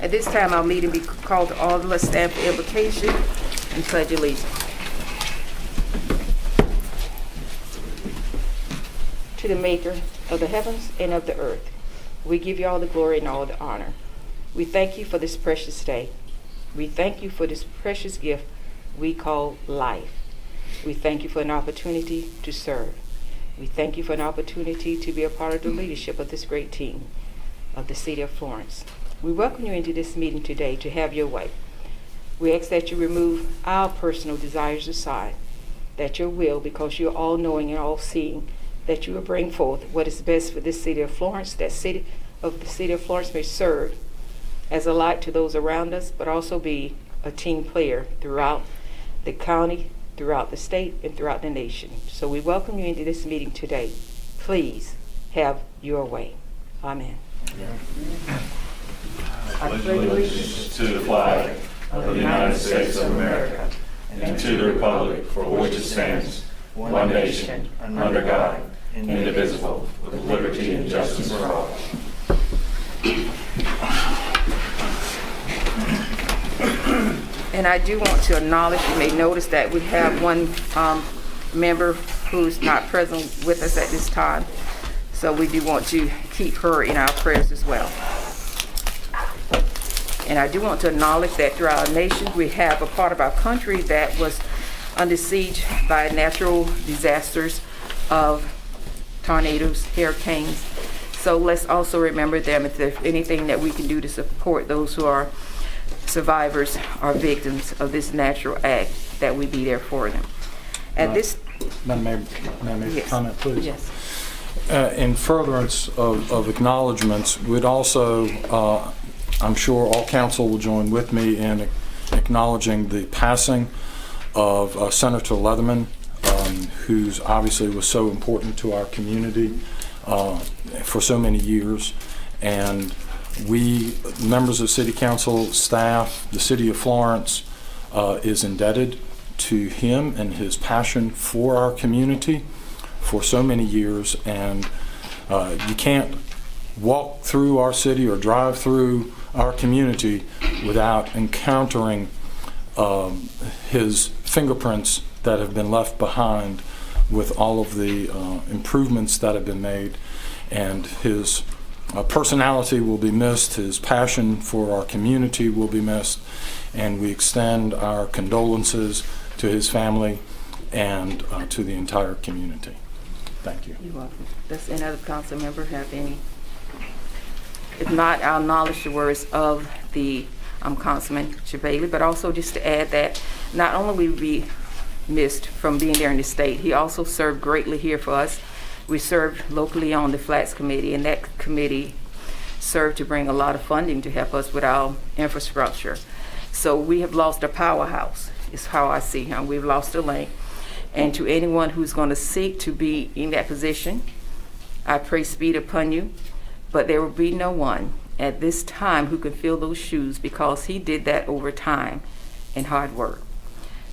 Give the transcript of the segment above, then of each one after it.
At this time, our meeting be called to order. Let's stand for invocation and pledge allegiance. To the maker of the heavens and of the earth, we give you all the glory and all the honor. We thank you for this precious day. We thank you for this precious gift we call life. We thank you for an opportunity to serve. We thank you for an opportunity to be a part of the leadership of this great team of the city of Florence. We welcome you into this meeting today to have your way. We ask that you remove our personal desires aside, that your will, because you're all-knowing and all-seeing, that you will bring forth what is best for this city of Florence, that the city of Florence may serve as a light to those around us, but also be a team player throughout the county, throughout the state, and throughout the nation. So we welcome you into this meeting today. Please have your way. Amen. I pledge allegiance to the flag of the United States of America and to the republic for which it stands, one nation, under God, indivisible, with liberty and justice for all. And I do want to acknowledge, you may notice that we have one member who's not present with us at this time. So we do want to keep her in our prayers as well. And I do want to acknowledge that throughout our nation, we have a part of our country that was under siege by natural disasters of tornadoes, hurricanes. So let's also remember them if there's anything that we can do to support those who are survivors or victims of this natural act, that we be there for them. At this, Madam Mayor, may I make a comment, please? Yes. In furtherance of acknowledgments, we'd also, I'm sure all council will join with me in acknowledging the passing of Senator Leatherman, who's obviously was so important to our community for so many years. And we, members of City Council, staff, the City of Florence is indebted to him and his passion for our community for so many years. And you can't walk through our city or drive through our community without encountering his fingerprints that have been left behind with all of the improvements that have been made. And his personality will be missed, his passion for our community will be missed, and we extend our condolences to his family and to the entire community. Thank you. You're welcome. Does any other council member have any? If not, I'll acknowledge the words of the Councilman Chevalier, but also just to add that not only will we be missed from being there in the state, he also served greatly here for us. We served locally on the Flats Committee, and that committee served to bring a lot of funding to help us with our infrastructure. So we have lost a powerhouse, is how I see him. We've lost a link. And to anyone who's going to seek to be in that position, I pray speed upon you. But there will be no one at this time who can fill those shoes, because he did that over time and hard work.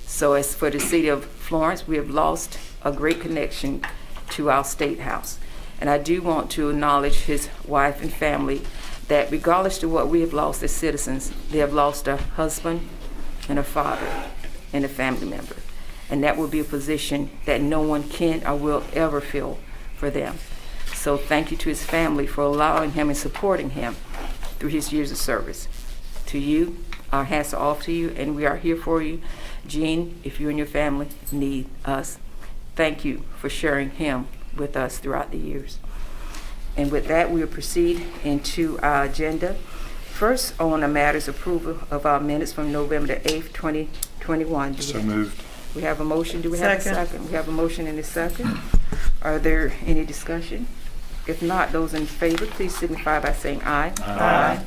So as for the city of Florence, we have lost a great connection to our state house. And I do want to acknowledge his wife and family, that regardless of what we have lost as citizens, they have lost a husband and a father and a family member. And that will be a position that no one can or will ever fill for them. So thank you to his family for allowing him and supporting him through his years of service. To you, our hats are off to you, and we are here for you. Jean, if you and your family need us, thank you for sharing him with us throughout the years. And with that, we will proceed into our agenda. First, on the matters approval of our minutes from November the 8th, 2021. So moved. We have a motion. Do we have a second? We have a motion and a second. Are there any discussion? If not, those in favor, please signify by saying aye. Aye.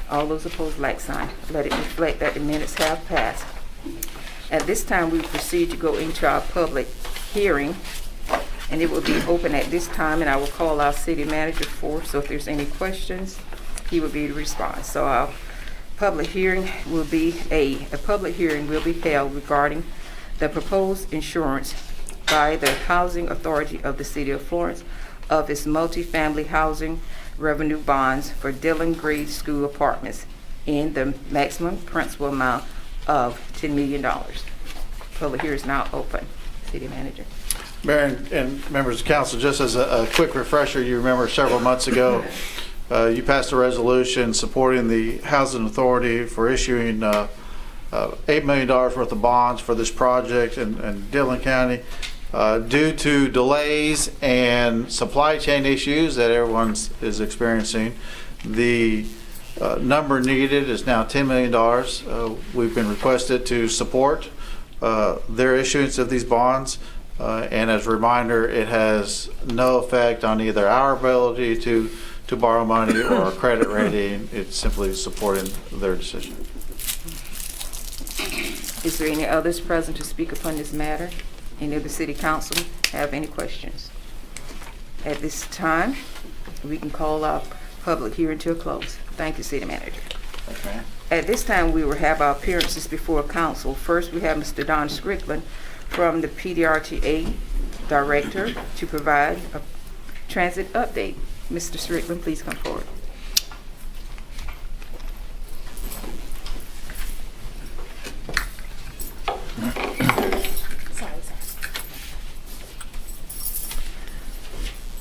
All those opposed, like sign. Let it reflect that the minutes have passed. At this time, we proceed to go into our public hearing, and it will be open at this time, and I will call our city manager forth. So if there's any questions, he will be to respond. So our public hearing will be a public hearing will be held regarding the proposed insurance by the Housing Authority of the City of Florence of its multifamily housing revenue bonds for Dillon Grade School apartments in the maximum principal amount of $10 million. Public hearing is now open. City Manager. Mayor and members of council, just as a quick refresher, you remember several months ago, you passed a resolution supporting the Housing Authority for issuing $8 million worth of bonds for this project in Dillon County. Due to delays and supply chain issues that everyone is experiencing, the number needed is now $10 million. We've been requested to support their issuance of these bonds. And as a reminder, it has no effect on either our ability to borrow money or our credit rating. It's simply supporting their decision. Is there any others present to speak upon this matter? Any of the City Council have any questions? At this time, we can call our public hearing to a close. Thank you, City Manager. Okay. At this time, we will have our appearances before council. First, we have Mr. Don Strickland from the PDRTA Director to provide a transit update. Mr. Strickland, please come forward.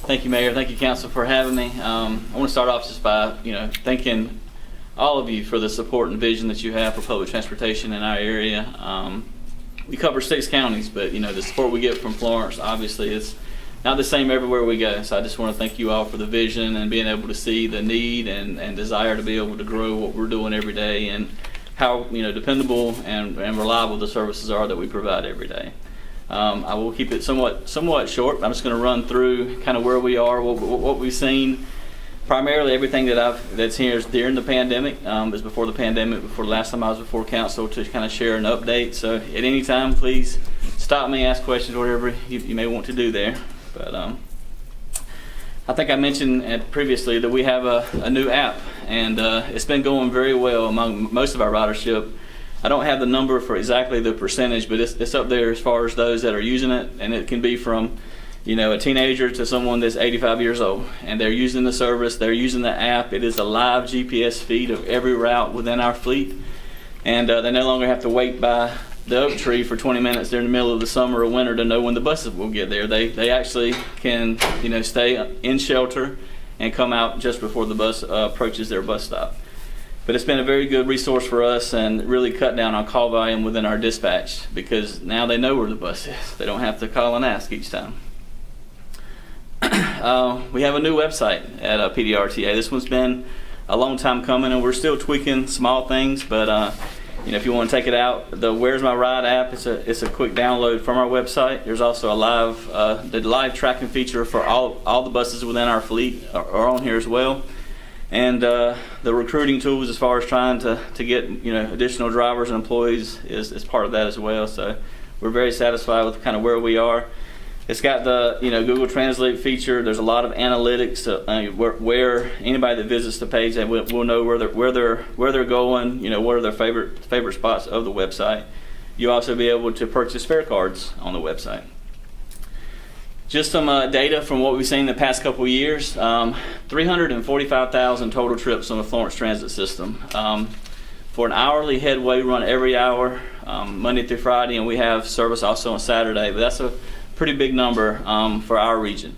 Thank you, Mayor. Thank you, Council, for having me. I want to start off just by, thanking all of you for the support and vision that you have for public transportation in our area. We cover 6 counties, but the support we get from Florence, obviously, is not the same everywhere we go. So I just want to thank you all for the vision and being able to see the need and desire to be able to grow what we're doing every day, and how dependable and reliable the services are that we provide every day. I will keep it somewhat short. I'm just going to run through kind of where we are, what we've seen. Primarily, everything that's here is during the pandemic. Is before the pandemic, before the last time I was before council, to kind of share an update. So at any time, please stop me, ask questions, whatever you may want to do there. But I think I mentioned previously that we have a new app, and it's been going very well among most of our ridership. I don't have the number for exactly the percentage, but it's up there as far as those that are using it, and it can be from a teenager to someone that's 85 years old, and they're using the service, they're using the app. It is a live GPS feed of every route within our fleet, and they no longer have to wait by the oak tree for 20 minutes during the middle of the summer or winter to know when the buses will get there. They actually can stay in shelter and come out just before the bus approaches their bus stop. But it's been a very good resource for us, and really cut down on call volume within our dispatch, because now they know where the bus is. They don't have to call and ask each time. We have a new website at PDRTA. This one's been a long time coming, and we're still tweaking small things, but if you want to take it out, the Where's My Ride app, it's a quick download from our website. There's also the live tracking feature for all the buses within our fleet are on here as well. And the recruiting tools, as far as trying to get additional drivers and employees, is part of that as well. So we're very satisfied with kind of where we are. It's got the Google Translate feature. There's a lot of analytics where anybody that visits the page, they will know where they're going. What are their favorite spots of the website. You'll also be able to purchase fare cards on the website. Just some data from what we've seen in the past couple of years. 345,000 total trips on the Florence transit system. For an hourly headway run every hour, Monday through Friday, and we have service also on Saturday, but that's a pretty big number for our region.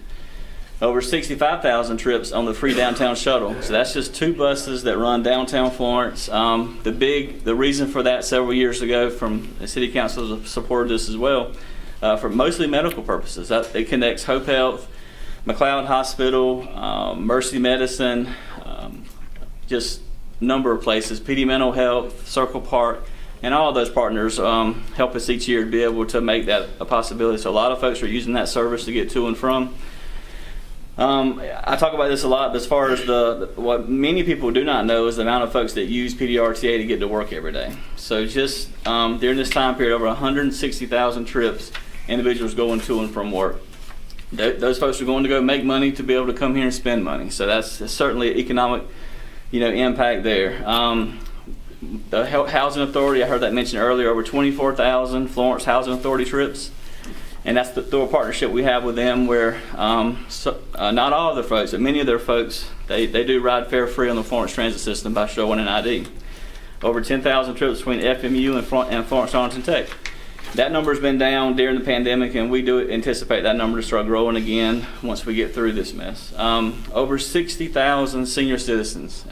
Over 65,000 trips on the free downtown shuttle. So that's just 2 buses that run downtown Florence. The reason for that several years ago, from the City Council supported this as well, for mostly medical purposes. It connects Hope Health, McLeod Hospital, Mercy Medicine, just a number of places, PD Mental Health, Circle Park, and all of those partners help us each year to be able to make that a possibility. So a lot of folks are using that service to get to and from. I talk about this a lot, but as far as what many people do not know is the amount of folks that use PDRTA to get to work every day. So just during this time period, over 160,000 trips, individuals going to and from work. Those folks are going to go make money to be able to come here and spend money. So that's certainly an economic impact there. The Housing Authority, I heard that mentioned earlier, over 24,000 Florence Housing Authority trips. And that's through a partnership we have with them where not all of their folks, but many of their folks, they do ride fare free on the Florence transit system by showing an ID. over 10,000 trips between FMU and Florence Arlington Tech. That number's been down during the pandemic, and we do anticipate that number to start growing again once we get through this mess. Over 60,000 senior citizens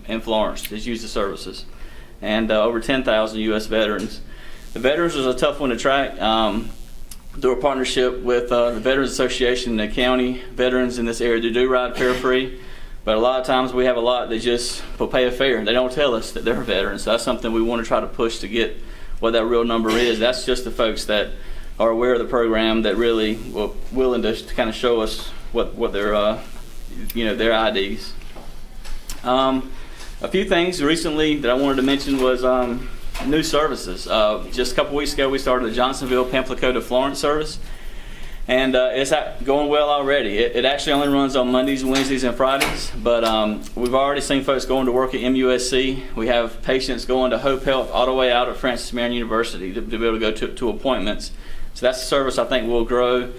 in Florence has used the services, and over 10,000 U.S. veterans. The veterans was a tough one to track. Through a partnership with the Veterans Association and the county, veterans in this area do ride fare free, but a lot of times we have a lot that just will pay a fare. They don't tell us that they're veterans. So that's something we want to try to push to get what that real number is. That's just the folks that are aware of the program that really were willing to kind of show us what their their IDs. A few things recently that I wanted to mention was new services. Just a couple weeks ago, we started the Johnsonville, Pamplico to Florence service, and it's going well already. It actually only runs on Mondays, Wednesdays, and Fridays, but we've already seen folks going to work at MUSC. We have patients going to Hope Health all the way out at Francis Marion University to be able to go to appointments. So that's a service I think will grow.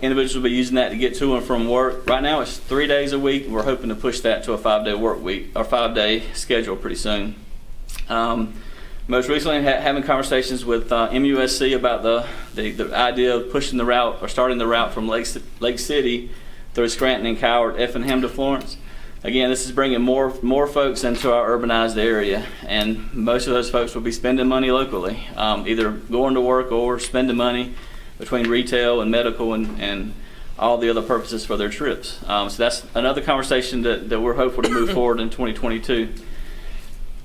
Individuals will be using that to get to and from work. Right now it's 3 days a week. We're hoping to push that to a 5-day work week or 5-day schedule pretty soon. Most recently, having conversations with MUSC about the idea of pushing the route or starting the route from Lake City through Scranton and Coward, Effingham to Florence. Again, this is bringing more folks into our urbanized area, and most of those folks will be spending money locally, either going to work or spending money between retail and medical and all the other purposes for their trips. So that's another conversation that we're hopeful to move forward in 2022.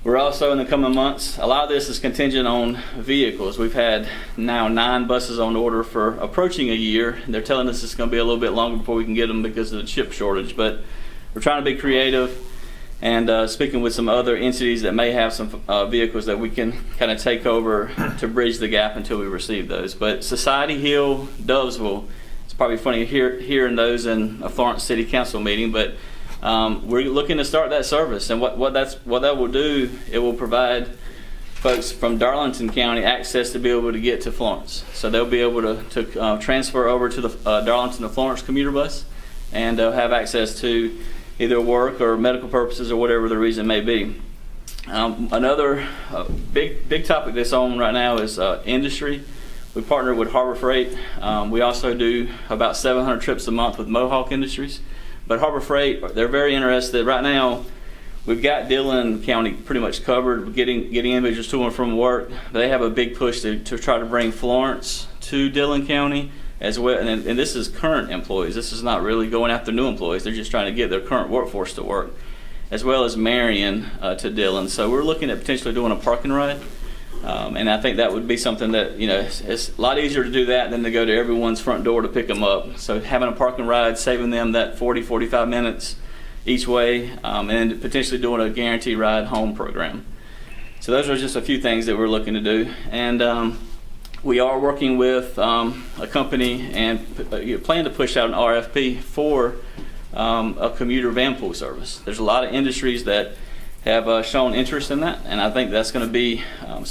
We're also in the coming months, a lot of this is contingent on vehicles. We've had now 9 buses on order for approaching a year. They're telling us it's going to be a little bit longer before we can get them because of the chip shortage, but we're trying to be creative and speaking with some other entities that may have some vehicles that we can kind of take over to bridge the gap until we receive those. But Society Hill, Dovesville, it's probably funny hearing those in a Florence City Council meeting, but we're looking to start that service, and what that will do, it will provide folks from Darlington County access to be able to get to Florence. So they'll be able to transfer over to the Darlington to Florence commuter bus, and they'll have access to either work or medical purposes or whatever the reason may be. Another big topic that's on right now is industry. We partner with Harbor Freight. We also do about 700 trips a month with Mohawk Industries. But Harbor Freight, they're very interested. Right now, we've got Dillon County pretty much covered, getting individuals to and from work. They have a big push to try to bring Florence to Dillon County as well. And this is current employees. This is not really going after new employees. They're just trying to get their current workforce to work, as well as Marion to Dillon. So we're looking at potentially doing a parking ride. And I think that would be something that, it's a lot easier to do that than to go to everyone's front door to pick them up. So having a parking ride, saving them that 40-45 minutes each way, and potentially doing a guaranteed ride home program. So those are just a few things that we're looking to do. And we are working with a company and plan to push out an RFP for a commuter van pool service. There's a lot of industries that have shown interest in that, and I think that's going to be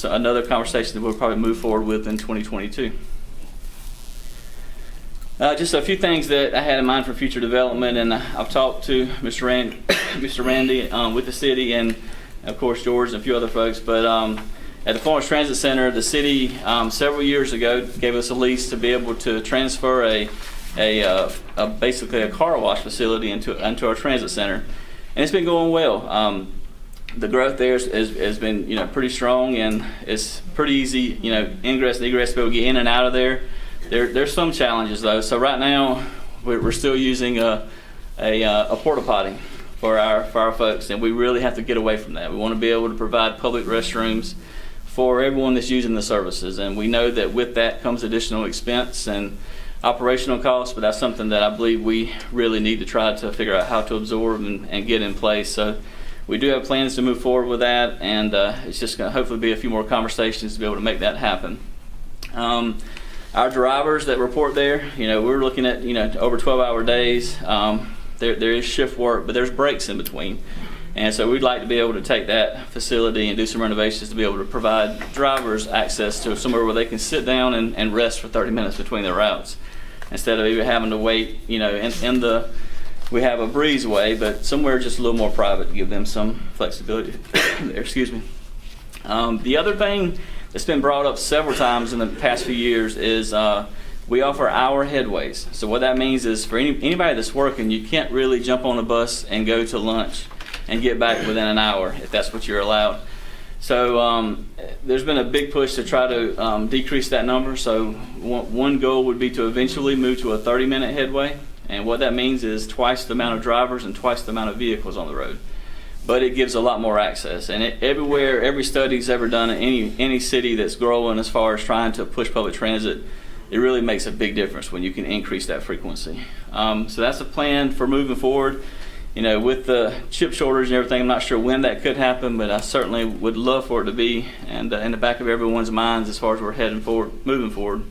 another conversation that we'll probably move forward with in 2022. Just a few things that I had in mind for future development, and I've talked to Mr. Randy with the city, and of course George and a few other folks. But at the Florence Transit Center, the city several years ago gave us a lease to be able to transfer basically a car wash facility into our transit center, and it's been going well. The growth there has been pretty strong, and it's pretty easy ingress and egress to be able to get in and out of there. There's some challenges though. So right now we're still using a porta potty for our folks, and we really have to get away from that. We want to be able to provide public restrooms for everyone that's using the services, and we know that with that comes additional expense and operational costs, but that's something that I believe we really need to try to figure out how to absorb and get in place. So we do have plans to move forward with that, and it's just going to hopefully be a few more conversations to be able to make that happen. Our drivers that report there, we're looking at over 12-hour days. There is shift work, but there's breaks in between, and so we'd like to be able to take that facility and do some renovations to be able to provide drivers access to somewhere where they can sit down and rest for 30 minutes between their routes, instead of even having to wait. We have a breezeway, but somewhere just a little more private to give them some flexibility. Excuse me. The other thing that's been brought up several times in the past few years is we offer hour headways. So what that means is for anybody that's working, you can't really jump on a bus and go to lunch and get back within an hour if that's what you're allowed. So there's been a big push to try to decrease that number. So one goal would be to eventually move to a 30-minute headway. And what that means is twice the amount of drivers and twice the amount of vehicles on the road. But it gives a lot more access. And everywhere, every study's ever done in any city that's growing as far as trying to push public transit, it really makes a big difference when you can increase that frequency. So that's a plan for moving forward. You know, with the chip shortage and everything, I'm not sure when that could happen, but I certainly would love for it to be, and in the back of everyone's minds as far as we're moving forward.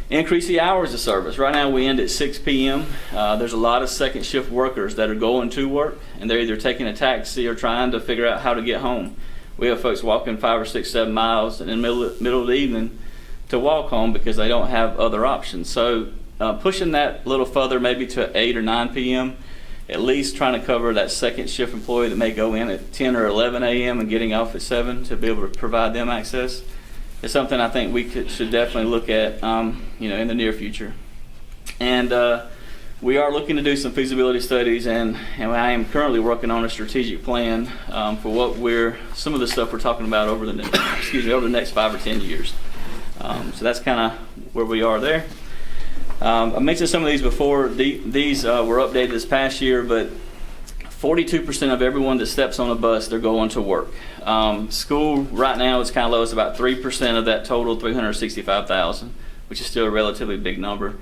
Increase the hours of service. Right now we end at 6 p.m. There's a lot of second shift workers that are going to work, and they're either taking a taxi or trying to figure out how to get home. We have folks walking 5 or 6, 7 miles in the middle of the evening to walk home because they don't have other options. So pushing that a little further, maybe to 8 or 9 p.m., at least trying to cover that second shift employee that may go in at 10 or 11 a.m. and getting off at 7 to be able to provide them access. It's something I think we should definitely look at, in the near future. And we are looking to do some feasibility studies, and I am currently working on a strategic plan for some of the stuff we're talking about over the next 5 or 10 years. So that's kind of where we are there. I mentioned some of these before. These were updated this past year, but 42% of everyone that steps on a bus, they're going to work. School right now is kind of low. It's about 3% of that total 365,000, which is still a relatively big number.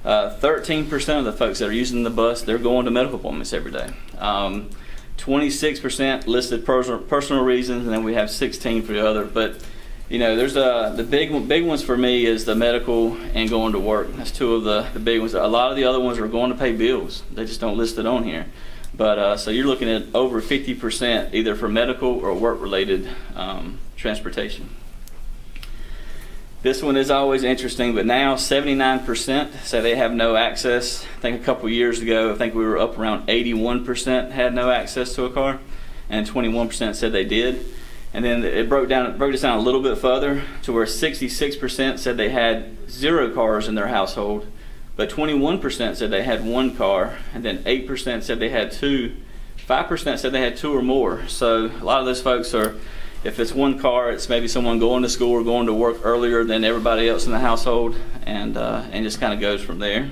13% of the folks that are using the bus, they're going to medical appointments every day. 26% listed personal reasons, and then we have 16 for the other. But there's the big ones for me is the medical and going to work. That's two of the big ones. A lot of the other ones are going to pay bills. They just don't list it on here. But so you're looking at over 50% either for medical or work-related transportation. This one is always interesting, but now 79% say they have no access. I think a couple years ago, we were up around 81% had no access to a car, and 21% said they did. And then it broke this down a little bit further to where 66% said they had 0 cars in their household, but 21% said they had 1 car, and then 8% said they had 2, 5% said they had 2 or more. So a lot of those folks are, if it's 1 car, it's maybe someone going to school or going to work earlier than everybody else in the household, and just kind of goes from there.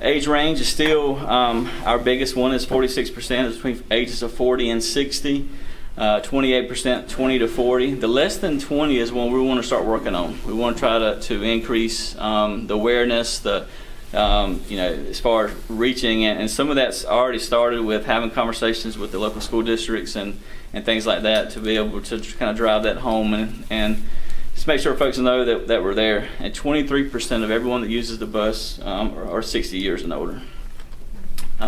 Age range is still our biggest one is 46%. It's between ages of 40 and 60. 28% 20 to 40. The less than 20 is one we want to start working on. We want to try to increase the awareness, as far as reaching, and some of that's already started with having conversations with the local school districts and things like that to be able to kind of drive that home and just make sure folks know that we're there. And 23% of everyone that uses the bus are 60 years and older.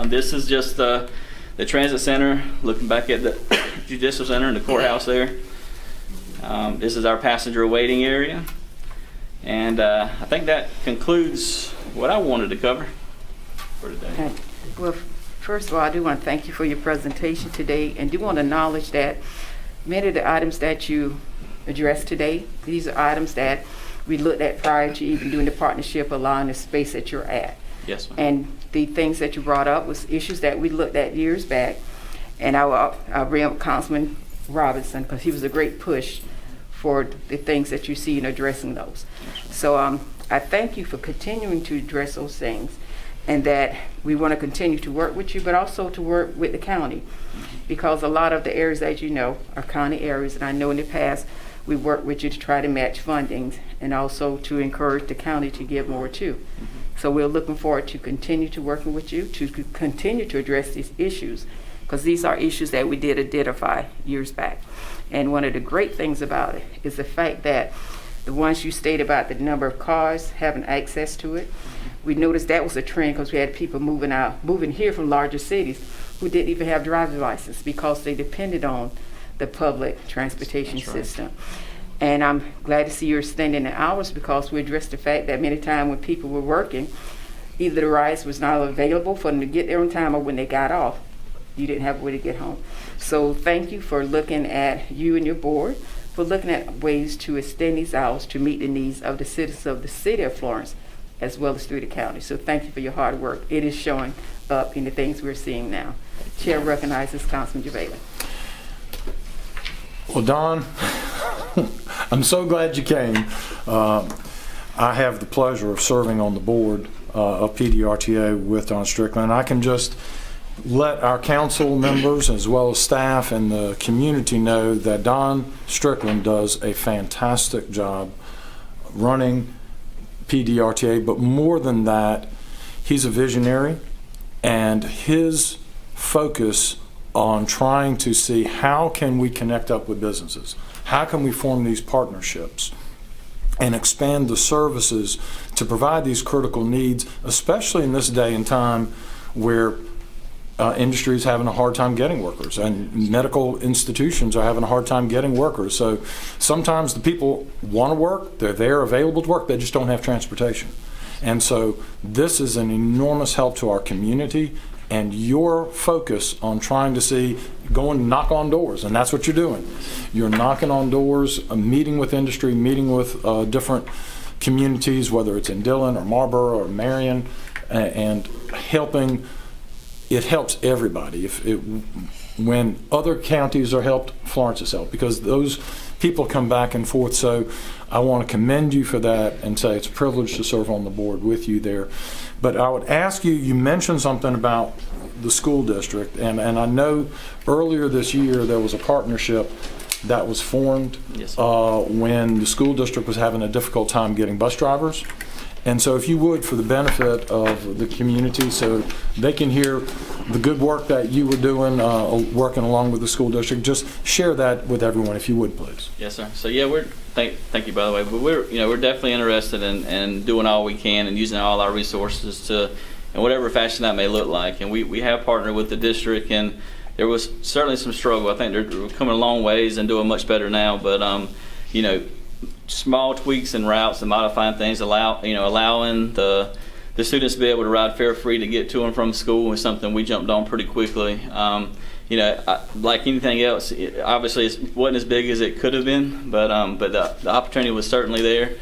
This is just the transit center, looking back at the judicial center and the courthouse there. This is our passenger waiting area. And I think that concludes what I wanted to cover for today. Okay. Well, first of all, I do want to thank you for your presentation today, and do want to acknowledge that many of the items that you addressed today, these are items that we looked at prior to even doing the partnership, allowing the space that you're at. Yes, ma'am. And the things that you brought up was issues that we looked at years back. And I'll bring up Councilman Robinson, because he was a great push for the things that you see in addressing those. So I thank you for continuing to address those things, and that we want to continue to work with you, but also to work with the county, because a lot of the areas that are county areas, and I know in the past we worked with you to try to match fundings and also to encourage the county to give more too. So we're looking forward to continue to working with you to continue to address these issues, because these are issues that we did identify years back. And one of the great things about it is the fact that the ones you stated about the number of cars having access to it, we noticed that was a trend because we had people moving here from larger cities who didn't even have driver's license because they depended on the public transportation system. And I'm glad to see you're extending the hours, because we addressed the fact that many times when people were working, either the rides was not available for them to get there on time or when they got off, you didn't have a way to get home. So thank you for looking at, you and your board, for looking at ways to extend these hours to meet the needs of the citizens of the city of Florence, as well as through the county. So thank you for your hard work. It is showing up in the things we're seeing now. Chair recognizes Councilman Javali. Well, Don, I'm so glad you came. I have the pleasure of serving on the board of PDRTA with Don Strickland. I can just let our council members as well as staff and the community know that Don Strickland does a fantastic job running PDRTA, but more than that, he's a visionary, and his focus on trying to see how can we connect up with businesses, how can we form these partnerships and expand the services to provide these critical needs, especially in this day and time where industry is having a hard time getting workers and medical institutions are having a hard time getting workers. So sometimes the people want to work, they're there available to work, they just don't have transportation. And so this is an enormous help to our community, and your focus on trying to see, going to knock on doors, and that's what you're doing. You're knocking on doors, meeting with industry, meeting with different communities, whether it's in Dillon or Marlboro or Marion, and helping. It helps everybody. When other counties are helped, Florence is helped, because those people come back and forth. So I want to commend you for that and say it's a privilege to serve on the board with you there. But I would ask you, you mentioned something about the school district, and I know earlier this year there was a partnership that was formed. Yes, sir. When the school district was having a difficult time getting bus drivers. And so if you would, for the benefit of the community, so they can hear the good work that you were doing, working along with the school district, just share that with everyone if you would, please. Yes, sir. So yeah, thank you, by the way, but we're definitely interested in doing all we can and using all our resources to, in whatever fashion that may look like. And we have partnered with the district, and there was certainly some struggle. I think they're coming a long ways and doing much better now, but small tweaks and routes and modifying things, allowing the students to be able to ride fare free to get to and from school is something we jumped on pretty quickly. Like anything else, obviously it wasn't as big as it could have been, but the opportunity was certainly there,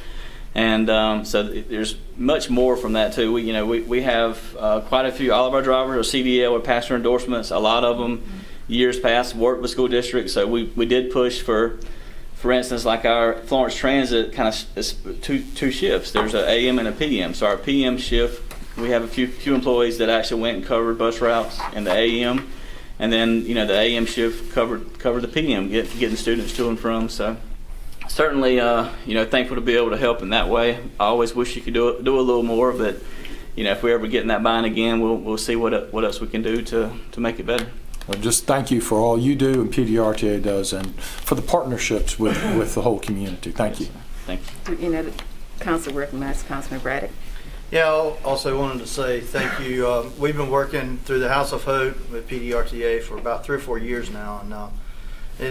and so there's much more from that too. We have quite a few. All of our drivers are CDL or passenger endorsements. A lot of them years past worked with school districts, so we did push for instance, like our Florence Transit kind of is two shifts. There's an AM and a PM. So our PM shift, we have a few employees that actually went and covered bus routes in the AM, and then the AM shift covered the PM, getting students to and from. So certainly, thankful to be able to help in that way. I always wish you could do a little more, but if we ever get in that bind again, we'll see what else we can do to make it better. Well, just thank you for all you do and PDRTA does, and for the partnerships with the whole community. Thank you. Thank you. The council recognizes Councilman Braddock. Yeah, I also wanted to say thank you. We've been working through the House of Hope with PDRTA for about 3 or 4 years now, and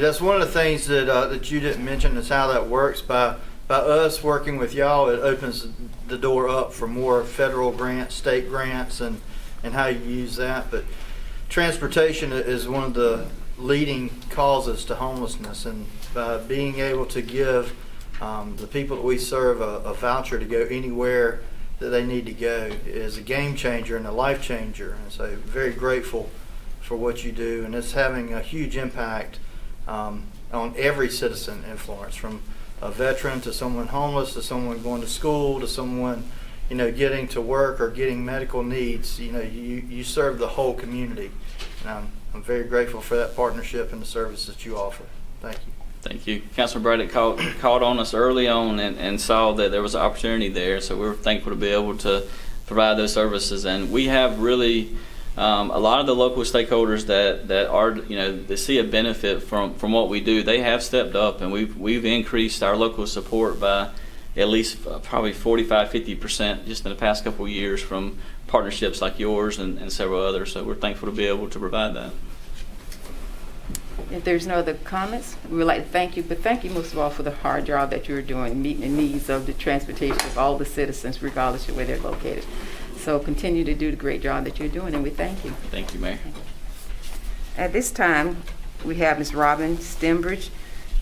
that's one of the things that you didn't mention is how that works. By us working with y'all, it opens the door up for more federal grants, state grants, and how you use that. But transportation is one of the leading causes to homelessness, and being able to give the people that we serve a voucher to go anywhere that they need to go is a game changer and a life changer. And so very grateful for what you do, and it's having a huge impact on every citizen in Florence, from a veteran to someone homeless to someone going to school to someone getting to work or getting medical needs. You serve the whole community, and I'm very grateful for that partnership and the service that you offer. Thank you. Thank you. Councilman Braddock called on us early on and saw that there was an opportunity there, so we're thankful to be able to provide those services. And we have really a lot of the local stakeholders that are that see a benefit from what we do. They have stepped up, and we've increased our local support by at least probably 45-50% just in the past couple of years from partnerships like yours and several others. So we're thankful to be able to provide that. If there's no other comments, we would like to thank you, but thank you most of all for the hard job that you're doing, meeting the needs of the transportation of all the citizens, regardless of where they're located. So continue to do the great job that you're doing, and we thank you. Thank you, Mayor. At this time, we have Ms. Robin Stembridge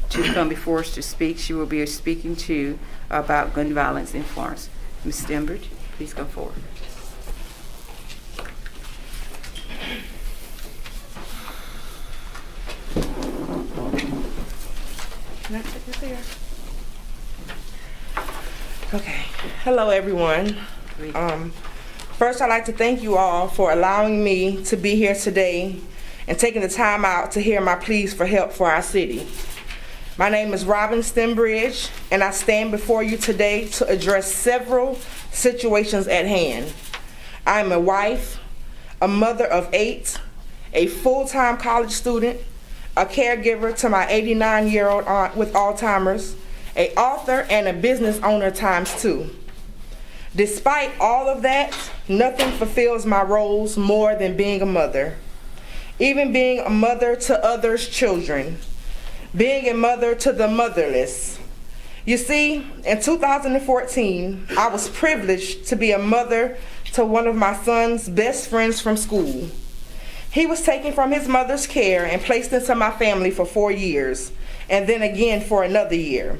to come before us to speak. She will be speaking to about gun violence in Florence. Ms. Stembridge, please come forward. Can I take this here? Okay. Hello, everyone. First, I'd like to thank you all for allowing me to be here today and taking the time out to hear my pleas for help for our city. My name is Robin Stembridge, and I stand before you today to address several situations at hand. I am a wife, a mother of 8, a full-time college student, a caregiver to my 89-year-old aunt with Alzheimer's, an author, and a business owner ×2. Despite all of that, nothing fulfills my roles more than being a mother. Even being a mother to others' children, being a mother to the motherless. You see, in 2014, I was privileged to be a mother to one of my son's best friends from school. He was taken from his mother's care and placed into my family for 4 years, and then again for another year.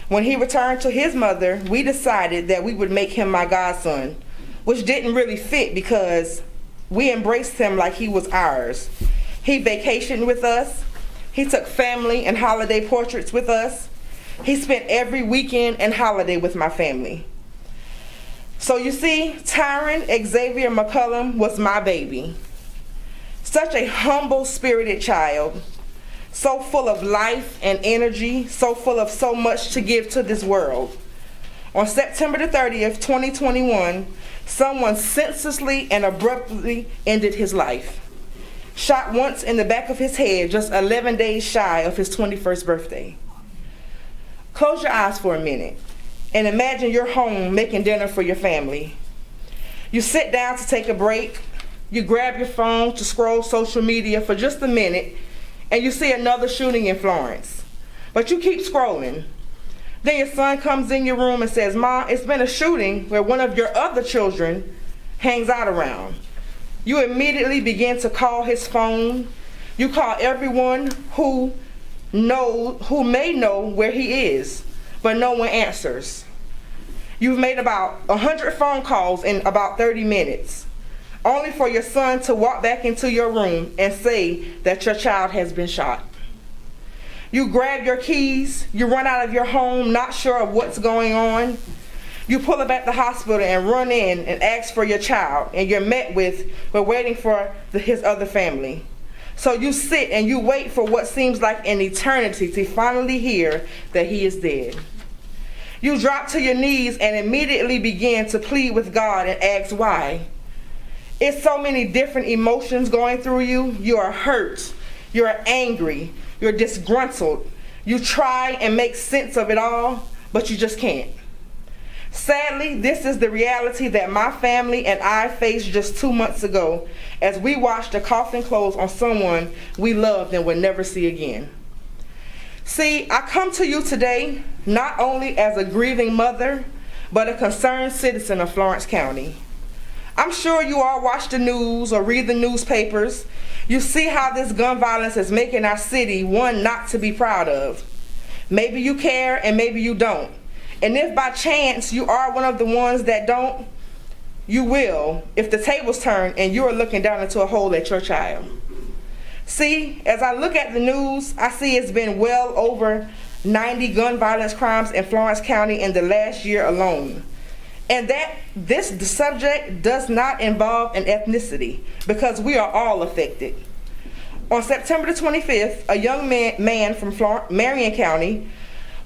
When he returned to his mother, we decided that we would make him my godson, which didn't really fit because we embraced him like he was ours. He vacationed with us. He took family and holiday portraits with us. He spent every weekend and holiday with my family. So you see, Tyron Xavier McCullum was my baby. Such a humble-spirited child, so full of life and energy, so full of so much to give to this world. On September the 30th, 2021, someone senselessly and abruptly ended his life. Shot once in the back of his head, just 11 days shy of his 21st birthday. Close your eyes for a minute and imagine you're home making dinner for your family. You sit down to take a break. You grab your phone to scroll social media for just a minute, and you see another shooting in Florence. But you keep scrolling. Then your son comes in your room and says, "Ma, it's been a shooting where one of your other children hangs out around." You immediately begin to call his phone. You call everyone who may know where he is, but no one answers. You've made about 100 phone calls in about 30 minutes, only for your son to walk back into your room and say that your child has been shot. You grab your keys, you run out of your home, not sure of what's going on. You pull up at the hospital and run in and ask for your child, and you're met with, "We're waiting for his other family." So you sit and you wait for what seems like an eternity to finally hear that he is dead. You drop to your knees and immediately begin to plead with God and ask why. It's so many different emotions going through you. You are hurt, you're angry, you're disgruntled. You try and make sense of it all, but you just can't. Sadly, this is the reality that my family and I faced just 2 months ago as we watched the coffin close on someone we loved and would never see again. See, I come to you today not only as a grieving mother, but a concerned citizen of Florence County. I'm sure you all watch the news or read the newspapers. You see how this gun violence is making our city one not to be proud of. Maybe you care and maybe you don't. And if by chance you are one of the ones that don't, you will if the tables turn and you are looking down into a hole at your child. See, as I look at the news, I see it's been well over 90 gun violence crimes in Florence County in the last year alone. And that this subject does not involve an ethnicity because we are all affected. On September the 25th, a young man from Marion County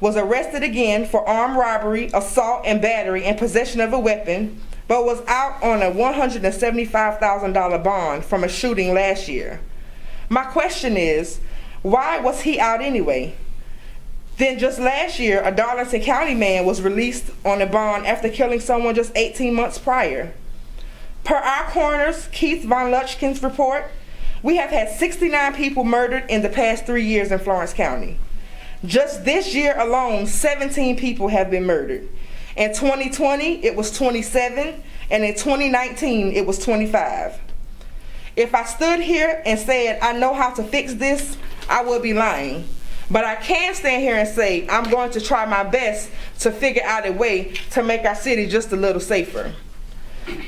was arrested again for armed robbery, assault, and battery and possession of a weapon, but was out on a $175,000 bond from a shooting last year. My question is, why was he out anyway? Then just last year, a Darlington County man was released on a bond after killing someone just 18 months prior. Per our coroner's Keith Von Lutchkin's report, we have had 69 people murdered in the past 3 years in Florence County. Just this year alone, 17 people have been murdered. In 2020, it was 27, and in 2019, it was 25. If I stood here and said I know how to fix this, I would be lying. But I can stand here and say I'm going to try my best to figure out a way to make our city just a little safer.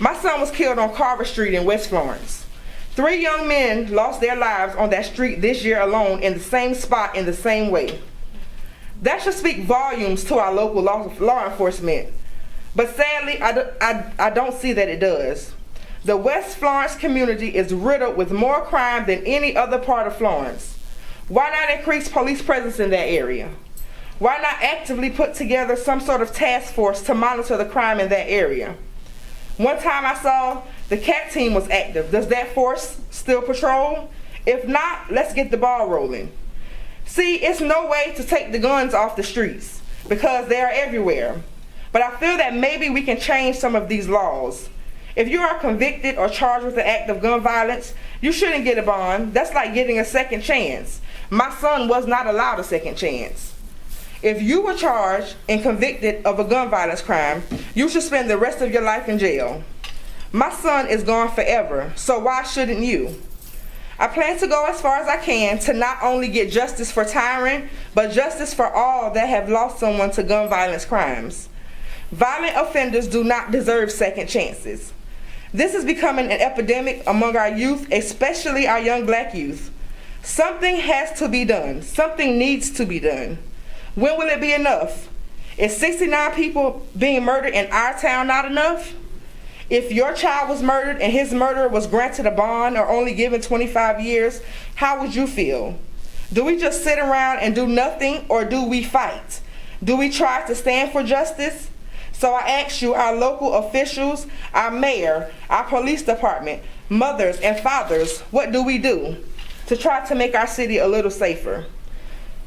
My son was killed on Carver Street in West Florence. 3 young men lost their lives on that street this year alone in the same spot in the same way. That should speak volumes to our local law enforcement. But sadly, I don't see that it does. The West Florence community is riddled with more crime than any other part of Florence. Why not increase police presence in that area? Why not actively put together some sort of task force to monitor the crime in that area? One time I saw the CAT team was active. Does that force still patrol? If not, let's get the ball rolling. See, it's no way to take the guns off the streets because they are everywhere. But I feel that maybe we can change some of these laws. If you are convicted or charged with an act of gun violence, you shouldn't get a bond. That's like getting a second chance. My son was not allowed a second chance. If you were charged and convicted of a gun violence crime, you should spend the rest of your life in jail. My son is gone forever, so why shouldn't you? I plan to go as far as I can to not only get justice for Tyron, but justice for all that have lost someone to gun violence crimes. Violent offenders do not deserve second chances. This is becoming an epidemic among our youth, especially our young black youth. Something has to be done. Something needs to be done. When will it be enough? Is 69 people being murdered in our town not enough? If your child was murdered and his murderer was granted a bond or only given 25 years, how would you feel? Do we just sit around and do nothing, or do we fight? Do we try to stand for justice? So I ask you, our local officials, our mayor, our police department, mothers and fathers, what do we do to try to make our city a little safer?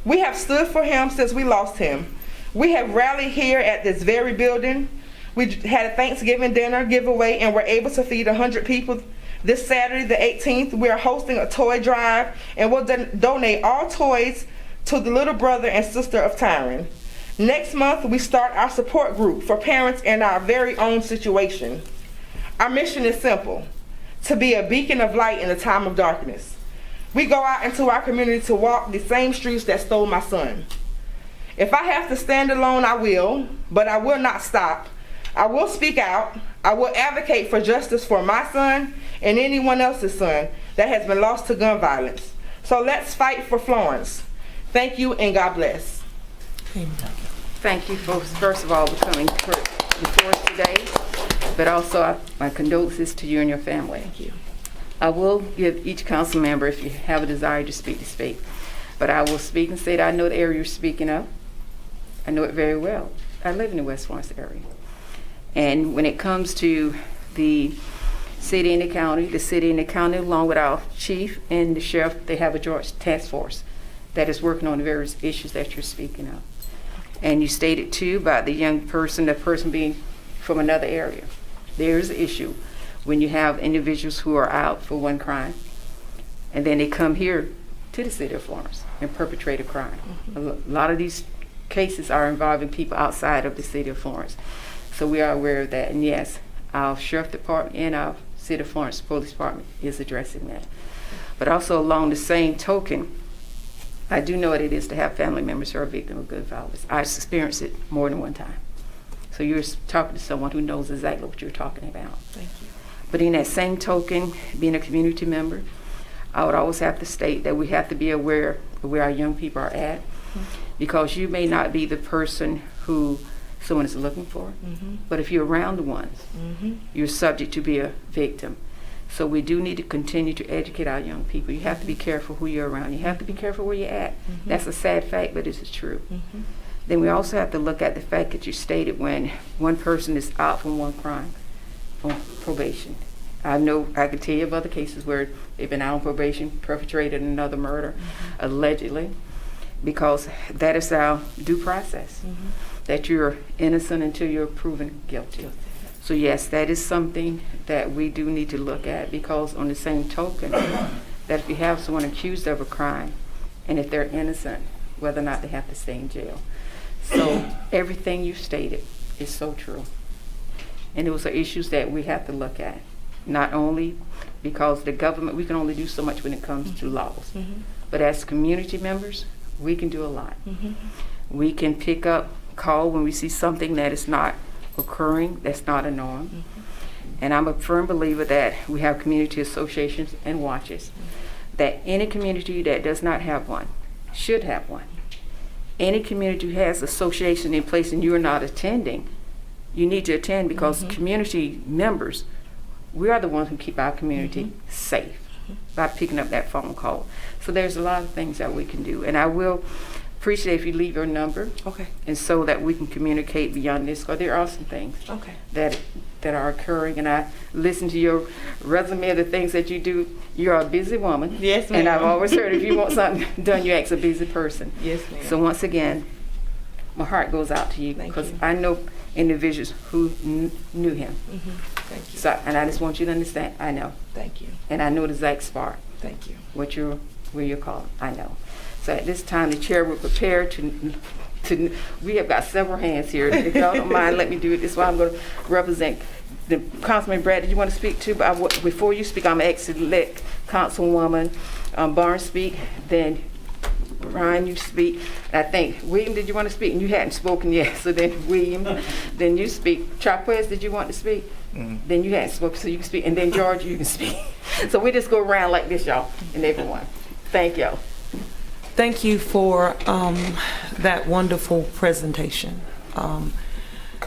We have stood for him since we lost him. We have rallied here at this very building. We had a Thanksgiving dinner giveaway and were able to feed 100 people. This Saturday, the 18th, we are hosting a toy drive and we'll donate all toys to the little brother and sister of Tyron. Next month, we start our support group for parents in our very own situation. Our mission is simple: to be a beacon of light in a time of darkness. We go out into our community to walk the same streets that stole my son. If I have to stand alone, I will, but I will not stop. I will speak out. I will advocate for justice for my son and anyone else's son that has been lost to gun violence. So let's fight for Florence. Thank you and God bless. Thank you, folks, first of all, for coming before us today, but also my condolences to you and your family. Thank you. I will give each council member, if you have a desire to speak. But I will speak and say that I know the area you're speaking of. I know it very well. I live in the West Florence area. And when it comes to the city and the county, along with our chief and the sheriff, they have a joint task force that is working on the various issues that you're speaking of. And you stated too about the person being from another area. There's an issue when you have individuals who are out for one crime, and then they come here to the city of Florence and perpetrate a crime. Mm-hmm. A lot of these cases are involving people outside of the city of Florence. So we are aware of that, and yes, our sheriff department and our city of Florence police department is addressing that. But also along the same token, I do know what it is to have family members who are victims of gun violence. I've experienced it more than one time. So you're talking to someone who knows exactly what you're talking about. Thank you. But in that same token, being a community member, I would always have to state that we have to be aware of where our young people are at, because you may not be the person who someone is looking for, but if you're around the ones, you're subject to be a victim. So we do need to continue to educate our young people. You have to be careful who you're around. You have to be careful where you're at. That's a sad fact, but it is true. Then we also have to look at the fact that you stated when one person is out from one crime on probation. I know I can tell you of other cases where they've been out on probation, perpetrated another murder, allegedly, because that is our due process, that you're innocent until you're proven guilty. So yes, that is something that we do need to look at, because on the same token, that if you have someone accused of a crime, and if they're innocent, whether or not they have to stay in jail. So everything you stated is so true. And those are issues that we have to look at. not only because the government, we can only do so much when it comes to laws. But as community members, we can do a lot. We can pick up, call when we see something that is not occurring, that's not a norm. And I'm a firm believer that we have community associations and watches, that any community that does not have one should have one. Any community who has association in place and you're not attending, you need to attend, because community members, we are the ones who keep our community safe by picking up that phone call. So there's a lot of things that we can do, and I will appreciate if you leave your number, Okay. and so that we can communicate beyond this, because there are some things Okay. that are occurring, and I listen to your resume of the things that you do. You're a busy woman. Yes, And I've ma'am. always heard if you want something done, you ask a busy person. Yes, ma'am. So once again, my heart goes out to you, Thank because you. I know individuals who knew him. Thank you. So, and I just want you to understand, I know. Thank you. And I know the exact spot, Thank you. where you're calling, I know. So at this time, the chair will prepare to, we have got several hands here. If y'all don't mind, let me do it. This is why I'm going to represent the Councilman Brad. Did you want to speak too? But before you speak, I'm actually let Councilwoman Barnes speak. Then Ryan, you speak. And I think William, did you want to speak? And you hadn't spoken yet. So then William, then you speak. Charquez, did you want to speak? Then you hadn't spoken, so you can speak. And then George, you can speak. So we just go around like this, y'all, and everyone. Thank y'all. Thank you for that wonderful presentation.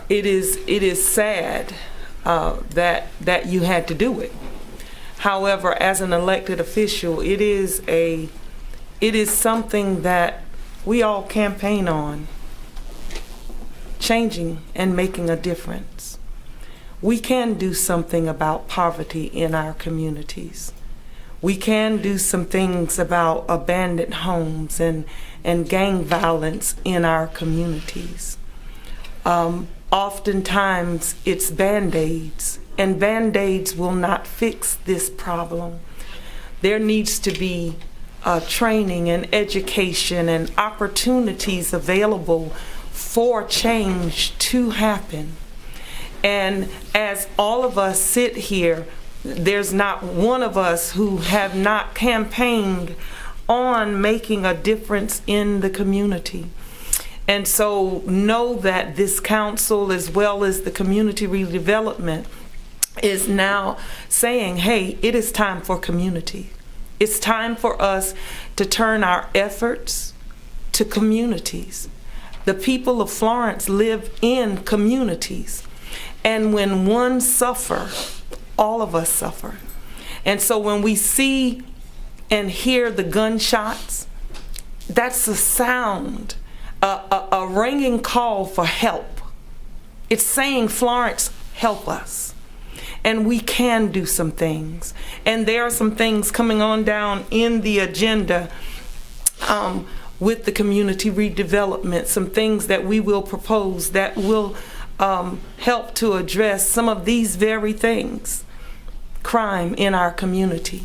It is sad that you had to do it. However, as an elected official, it is something that we all campaign on, changing and making a difference. We can do something about poverty in our communities. We can do some things about abandoned homes and gang violence in our communities. Oftentimes it's Band-Aids, and Band-Aids will not fix this problem. There needs to be training and education and opportunities available for change to happen. And as all of us sit here, there's not one of us who have not campaigned on making a difference in the community. And so know that this council, as well as the community redevelopment, is now saying, hey, it is time for community. It's time for us to turn our efforts to communities. The people of Florence live in communities. And when one suffers, all of us suffer. And so when we see and hear the gunshots, that's a sound, a ringing call for help. It's saying, Florence, help us. And we can do some things. And there are some things coming on down in the agenda with the community redevelopment, some things that we will propose that will help to address some of these very things. Crime in our community.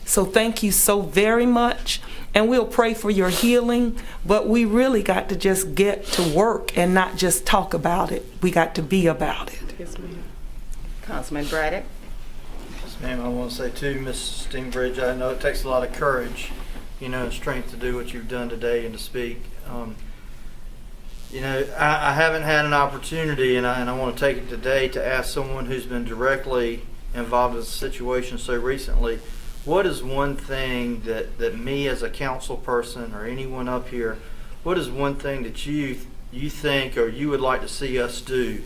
So thank you so very much, and we'll pray for your healing, but we really got to just get to work and not just talk about it. We got to be about it. Yes, ma'am. Councilman Braddock. Yes, ma'am, I want to say too, Ms. Stingbridge, I know it takes a lot of courage, and strength to do what you've done today and to speak. I haven't had an opportunity, and I want to take it today to ask someone who's been directly involved in the situation so recently, what is one thing that me as a council person or anyone up here, what is one thing that you think or you would like to see us do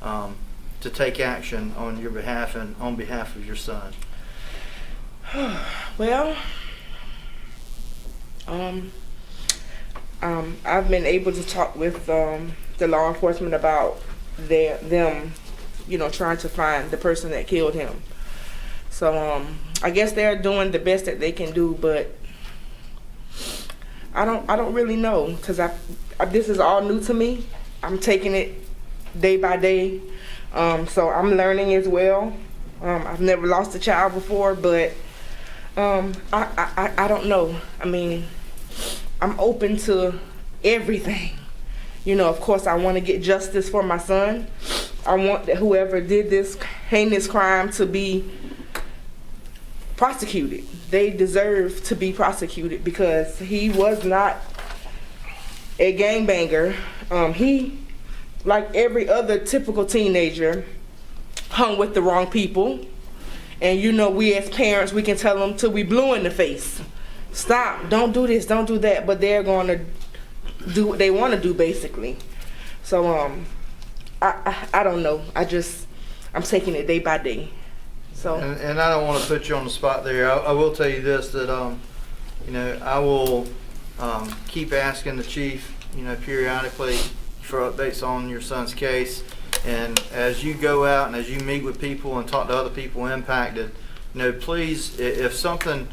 to take action on your behalf and on behalf of your son? Well, I've been able to talk with the law enforcement about them trying to find the person that killed him. So I guess they're doing the best that they can do, but I don't really know, because this is all new to me. I'm taking it day by day, so I'm learning as well. I've never lost a child before, but I don't know. I mean, I'm open to everything. Of course, I want to get justice for my son. I want that whoever did this heinous crime to be prosecuted. They deserve to be prosecuted because he was not a gangbanger. He, like every other typical teenager, hung with the wrong people. And you know, we as parents, we can tell them till we blue in the face. Stop, don't do this, don't do that. But they're going to do what they want to do, basically. So, I don't know. I'm taking it day by day. So. And I don't want to put you on the spot there. I will tell you this, that, you know, I will keep asking the chief, you know, periodically for updates on your son's case. And as you go out and as you meet with people and talk to other people impacted, you know, please, if something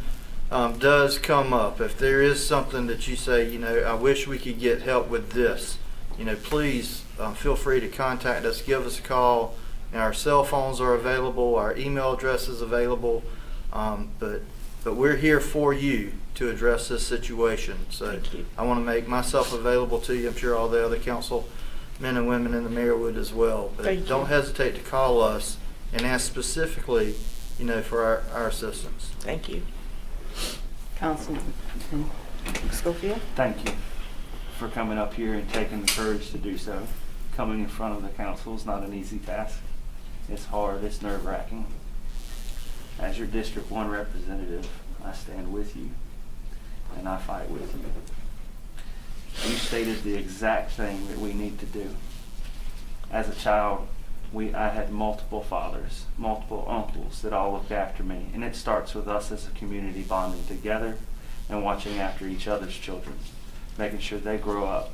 does come up, if there is something that you say, you know, I wish we could get help with this, you know, please feel free to contact us, give us a call. And our cell phones are available, our email address is available, but we're here for you to address this situation. So I want to make myself available to you. I'm sure all the other council men and women in the mayor would as well. But don't hesitate to call us and ask specifically, you know, for our assistance. Thank you. Councilman Schofield? Thank you for coming up here and taking the courage to do so. Coming in front of the council is not an easy task. It's hard, it's nerve-wracking. As your District 1 representative, I stand with you and I fight with you. You stated the exact thing that we need to do. As a child, I had multiple fathers, multiple uncles that all looked after me, and it starts with us as a community bonding together and watching after each other's children, making sure they grow up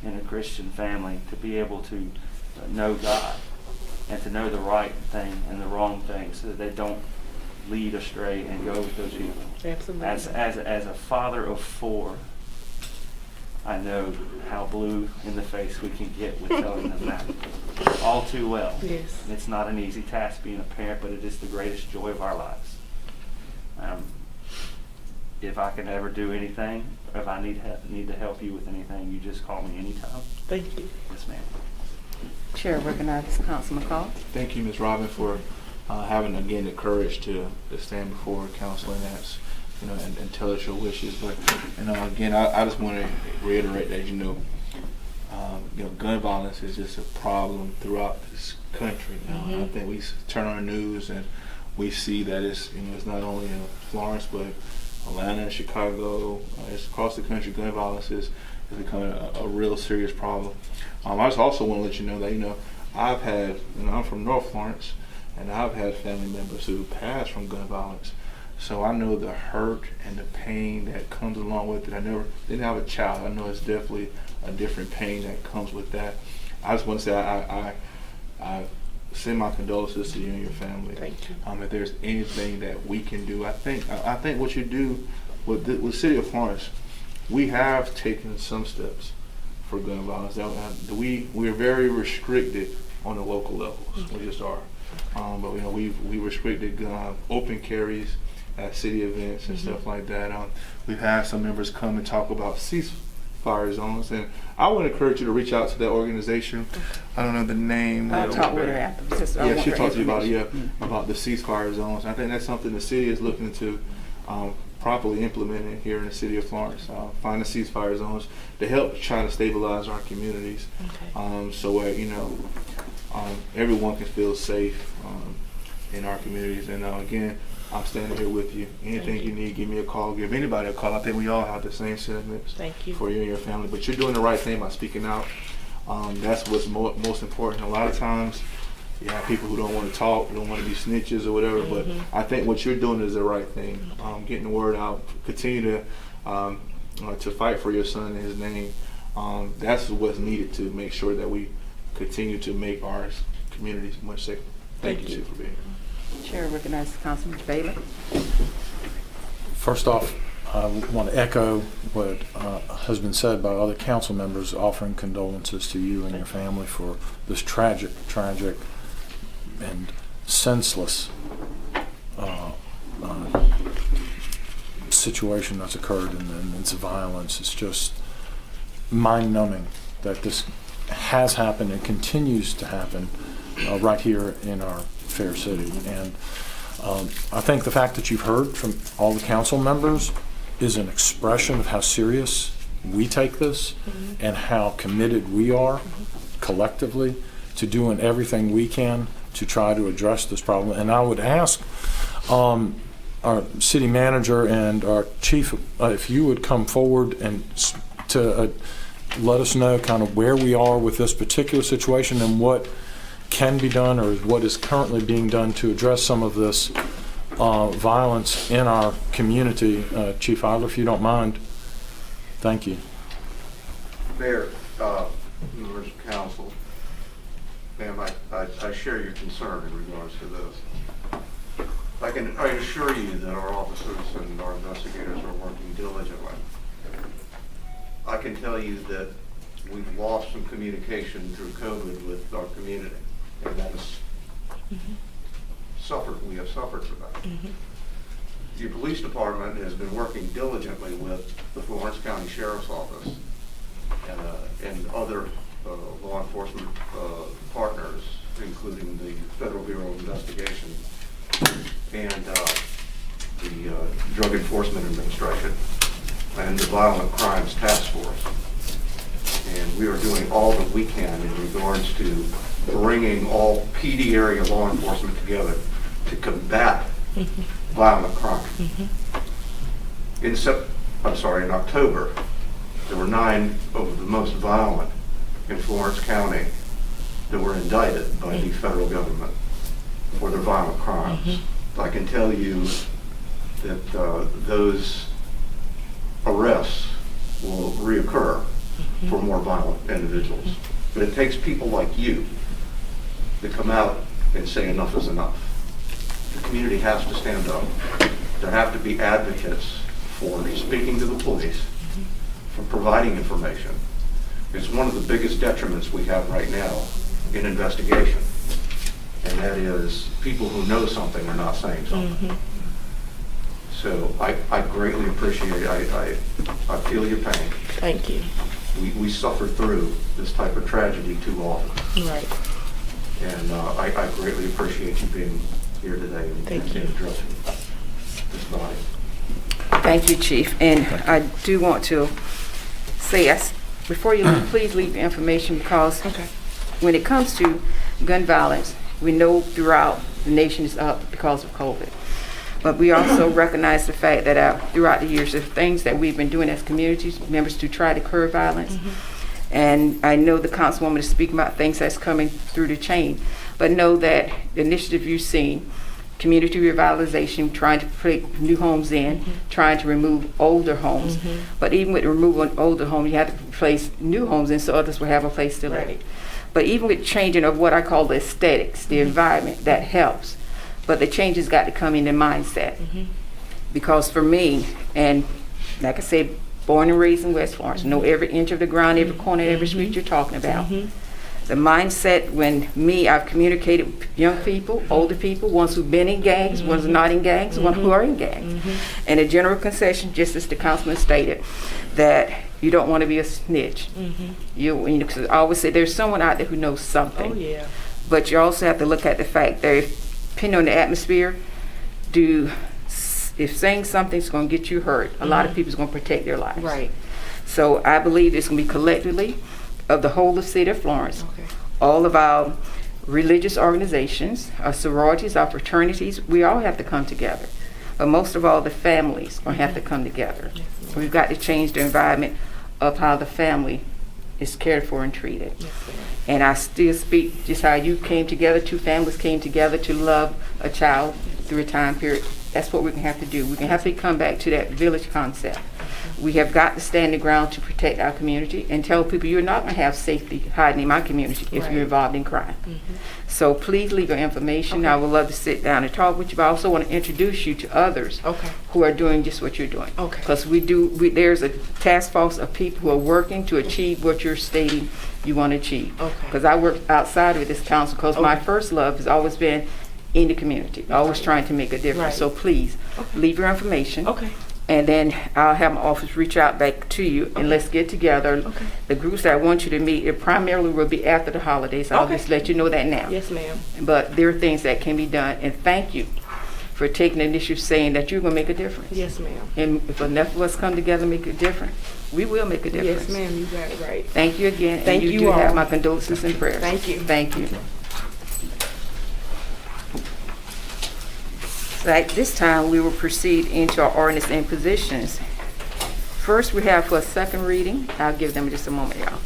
in a Christian family to be able to know God and to know the right thing and the wrong thing so that they don't lead astray and go with those people. Absolutely. As a father of 4, I know how blue in the face we can get with telling them that all too well. Yes. It's not an easy task being a parent, but it is the greatest joy of our lives. If I can ever do anything, or if I need to help you with anything, you just call me anytime. Thank you. Yes, ma'am. Chair recognizes Councilman McCall. Thank you, Ms. Robin, for having again the courage to stand before council and ask, you know, and tell us your wishes. But you know, again, I just want to reiterate that you know, gun violence is just a problem throughout this country. Now, I think we turn on the news and we see that it's not only in Florence but Atlanta and Chicago, it's across the country. Gun violence is becoming a real serious problem. I just also want to let you know that I've had, I'm from North Florence, and I've had family members who passed from gun violence. So I know the hurt and the pain that comes along with it. I didn't have a child. I know it's definitely a different pain that comes with that. I just want to say I send my condolences to you and your family. Thank you. If there's anything that we can do, I think what you do with the City of Florence, we have taken some steps for gun violence. We are very restricted on the local levels. We just are. But we restricted open carries at city events and stuff like that. We've had some members come and talk about ceasefire zones, and I would encourage you to reach out to that organization. I don't know the name. I'll talk with her after. Yeah, she talked to you about the ceasefire zones. I think that's something the city is looking to properly implement it here in the city of Florence. Find the ceasefire zones to help try to stabilize our communities, so everyone can feel safe in our communities. And again, I'm standing here with you. Anything you need, give me a call. Give anybody a call. I think we all have the same sentiments for you and your family. But you're doing the right thing by speaking out. That's what's most important. A lot of times, you have people who don't want to talk, don't want to be snitches or whatever. But I think what you're doing is the right thing. Getting the word out. Continue to fight for your son and his name. That's what's needed to make sure that we continue to make our communities much safer. Thank you, Chief, for being here. Chair recognizes Councilman Bailey. First off, I want to echo what has been said by other council members, offering condolences to you and your family for this tragic and senseless situation that's occurred, and its violence. It's just mind-numbing that this has happened and continues to happen right here in our fair city. And I think the fact that you've heard from all the council members is an expression of how serious we take this and how committed we are collectively to doing everything we can to try to address this problem. And I would ask our city manager and our chief if you would come forward and to let us know kind of where we are with this particular situation and what can be done or what is currently being done to address some of this violence in our community. Chief Idler, if you don't mind. Thank you. Mayor, members of council, ma'am, I share your concern in regards to this. I assure you that our officers and our investigators are working diligently. I can tell you that we've lost some communication through COVID with our community, and that is we have suffered for that. The police department has been working diligently with the Florence County Sheriff's Office and other law enforcement partners, including the Federal Bureau of Investigation and the Drug Enforcement Administration and the Violent Crimes Task Force. And we are doing all that we can in regards to bringing all PD area law enforcement together to combat violent crime. In October, there were 9 of the most violent in Florence County that were indicted by the federal government for their violent crimes. I can tell you that those arrests will reoccur for more violent individuals. But it takes people like you to come out and say enough is enough. The community has to stand up. There have to be advocates for speaking to the police, for providing information. It's one of the biggest detriments we have right now in investigation, and that is people who know something are not saying something. So I greatly appreciate it. I feel your pain. Thank you. We suffer through this type of tragedy too often. Right. And I greatly appreciate you being here today and addressing this body. Thank you, Chief. And I do want to say, before you leave, please leave your information, because when it comes to gun violence, we know throughout the nation is up because of COVID. But we also recognize the fact that throughout the years, there's things that we've been doing as community members to try to curb violence. And I know the councilwoman is speaking about things that's coming through the chain. But know that the initiative you've seen, community revitalization, trying to put new homes in, trying to remove older homes. But even with the removal of older homes, you have to place new homes in so others will have a place to live. But even with changing of what I call the aesthetics, the environment, that helps. But the change has got to come in the mindset. Because for me, and like I said, born and raised in West Florence, know every inch of the ground, every corner, every street you're talking about. The mindset when I've communicated with young people, older people, ones who've been in gangs, ones not in gangs, ones who are in gangs. And a general concession, just as the councilman stated, that you don't want to be a snitch. Cause I always say there's someone out there who knows something. But you also have to look at the fact that depending on the atmosphere, if saying something's going to get you hurt, a lot of people's going to protect their lives. So I believe it's going to be collectively of the whole of the city of Florence, all of our religious organizations, our sororities, our fraternities, we all have to come together. But most of all, the families are going to have to come together. We've got to change the environment of how the family is cared for and treated. And I still speak just how you came together, 2 families came together to love a child through a time period. That's what we're going to have to do. We're going to have to come back to that village concept. We have got to stand the ground to protect our community and tell people you're not going to have safety hiding in my community if you're involved in crime. So please leave your information. I would love to sit down and talk with you, but I also want to introduce you to others who are doing just what you're doing. Because there's a task force of people who are working to achieve what you're stating you want to achieve. Because I work outside of this council because my first love has always been in the community, always trying to make a difference. So please leave your information. And then I'll have my office reach out back to you and let's get together. The groups that I want you to meet, it primarily will be after the holidays. I'll just let you know that now. Yes, ma'am. But there are things that can be done. And thank you for taking the initiative, saying that you're gonna make a difference. Yes, ma'am. And if enough of us come together and make a difference, we will make a difference. Yes, ma'am, you got it right. Thank you again. Thank and you do have all. my condolences and prayers. Thank you. Thank you. So at this time, we will proceed into our ordinance and positions. First, we have for a second reading. I'll give them just a moment, y'all.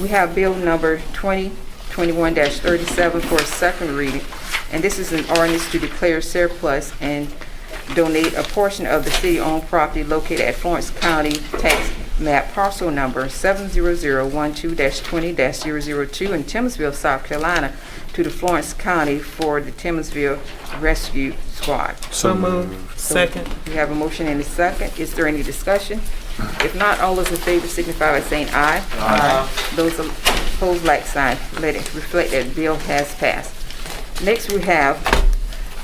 We have bill number 2021-37 for a second reading, and this is an ordinance to declare surplus and donate a portion of the city-owned property located at Florence County Tax Map Parcel Number 70012-20-002 in Timorsville, South Carolina, to the Florence County for the Timorsville Rescue Squad. So moved. Second. We have a motion and a second. Is there any discussion? If not, all those in favor signify by saying aye. Aye. Those opposed, like sign. Let it reflect that the bill has passed. Next, we have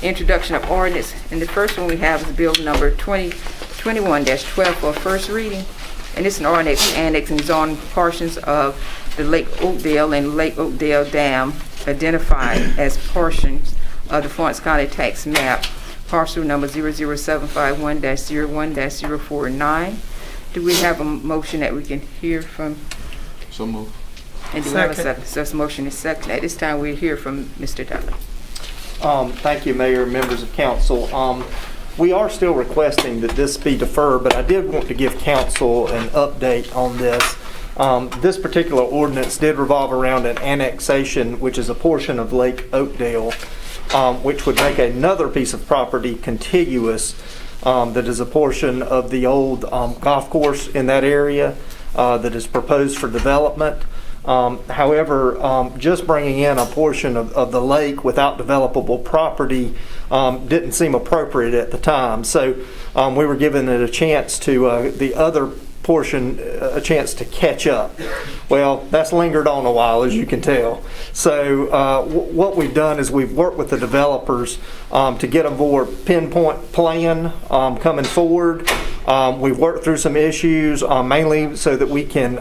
introduction of ordinance, and the first one we have is bill number 2021-12 for a first reading, and it's an ordinance annexing zone portions of the Lake Oakdale and Lake Oakdale Dam identified as portions of the Florence County Tax Map, parcel number 00751-01-049. Do we have a motion that we can hear from? So moved. And do we have a Second. second? So this motion is second. At this time, we'll hear from Mr. Dudley. Thank you, Mayor and members of council. We are still requesting that this be deferred, but I did want to give council an update on this. This particular ordinance did revolve around an annexation, which is a portion of Lake Oakdale, which would make another piece of property contiguous, that is a portion of the old golf course in that area that is proposed for development. However, just bringing in a portion of the lake without developable property didn't seem appropriate at the time. So we were given it a chance to, the other portion, a chance to catch up. Well, that's lingered on a while, as you can tell. So what we've done is we've worked with the developers to get a more pinpoint plan coming forward. We've worked through some issues, mainly so that we can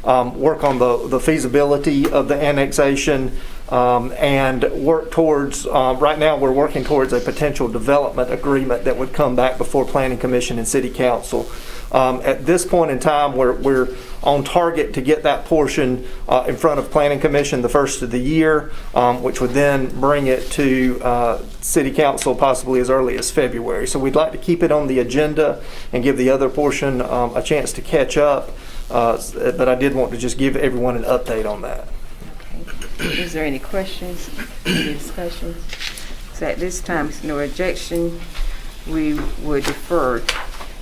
work on the feasibility of the annexation and work towards, right now we're working towards a potential development agreement that would come back before Planning Commission and City Council. At this point in time, we're on target to get that portion in front of Planning Commission the first of the year, which would then bring it to City Council possibly as early as February. So we'd like to keep it on the agenda and give the other portion a chance to catch up, but I did want to just give everyone an update on that. Okay. Is there any questions, any discussions? So at this time, if no objection, we would defer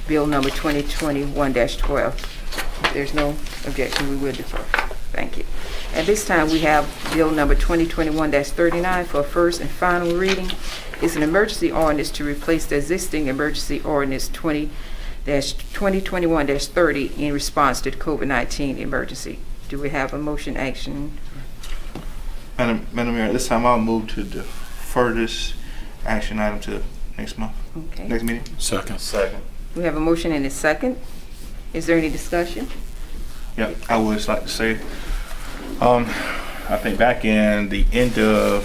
bill number 2021-12. If there's no objection, we will defer. Thank you. At this time, we have bill number 2021-39 for a first and final reading. It's an emergency ordinance to replace the existing emergency ordinance 2021-30 in response to the COVID-19 emergency. Do we have a motion action? Madam Mayor, at this time I'll move to defer this action item to next month, Okay. next meeting. Second. Second. We have a motion and a second. Is there any discussion? Yep, I would just like to say, I think back in the end of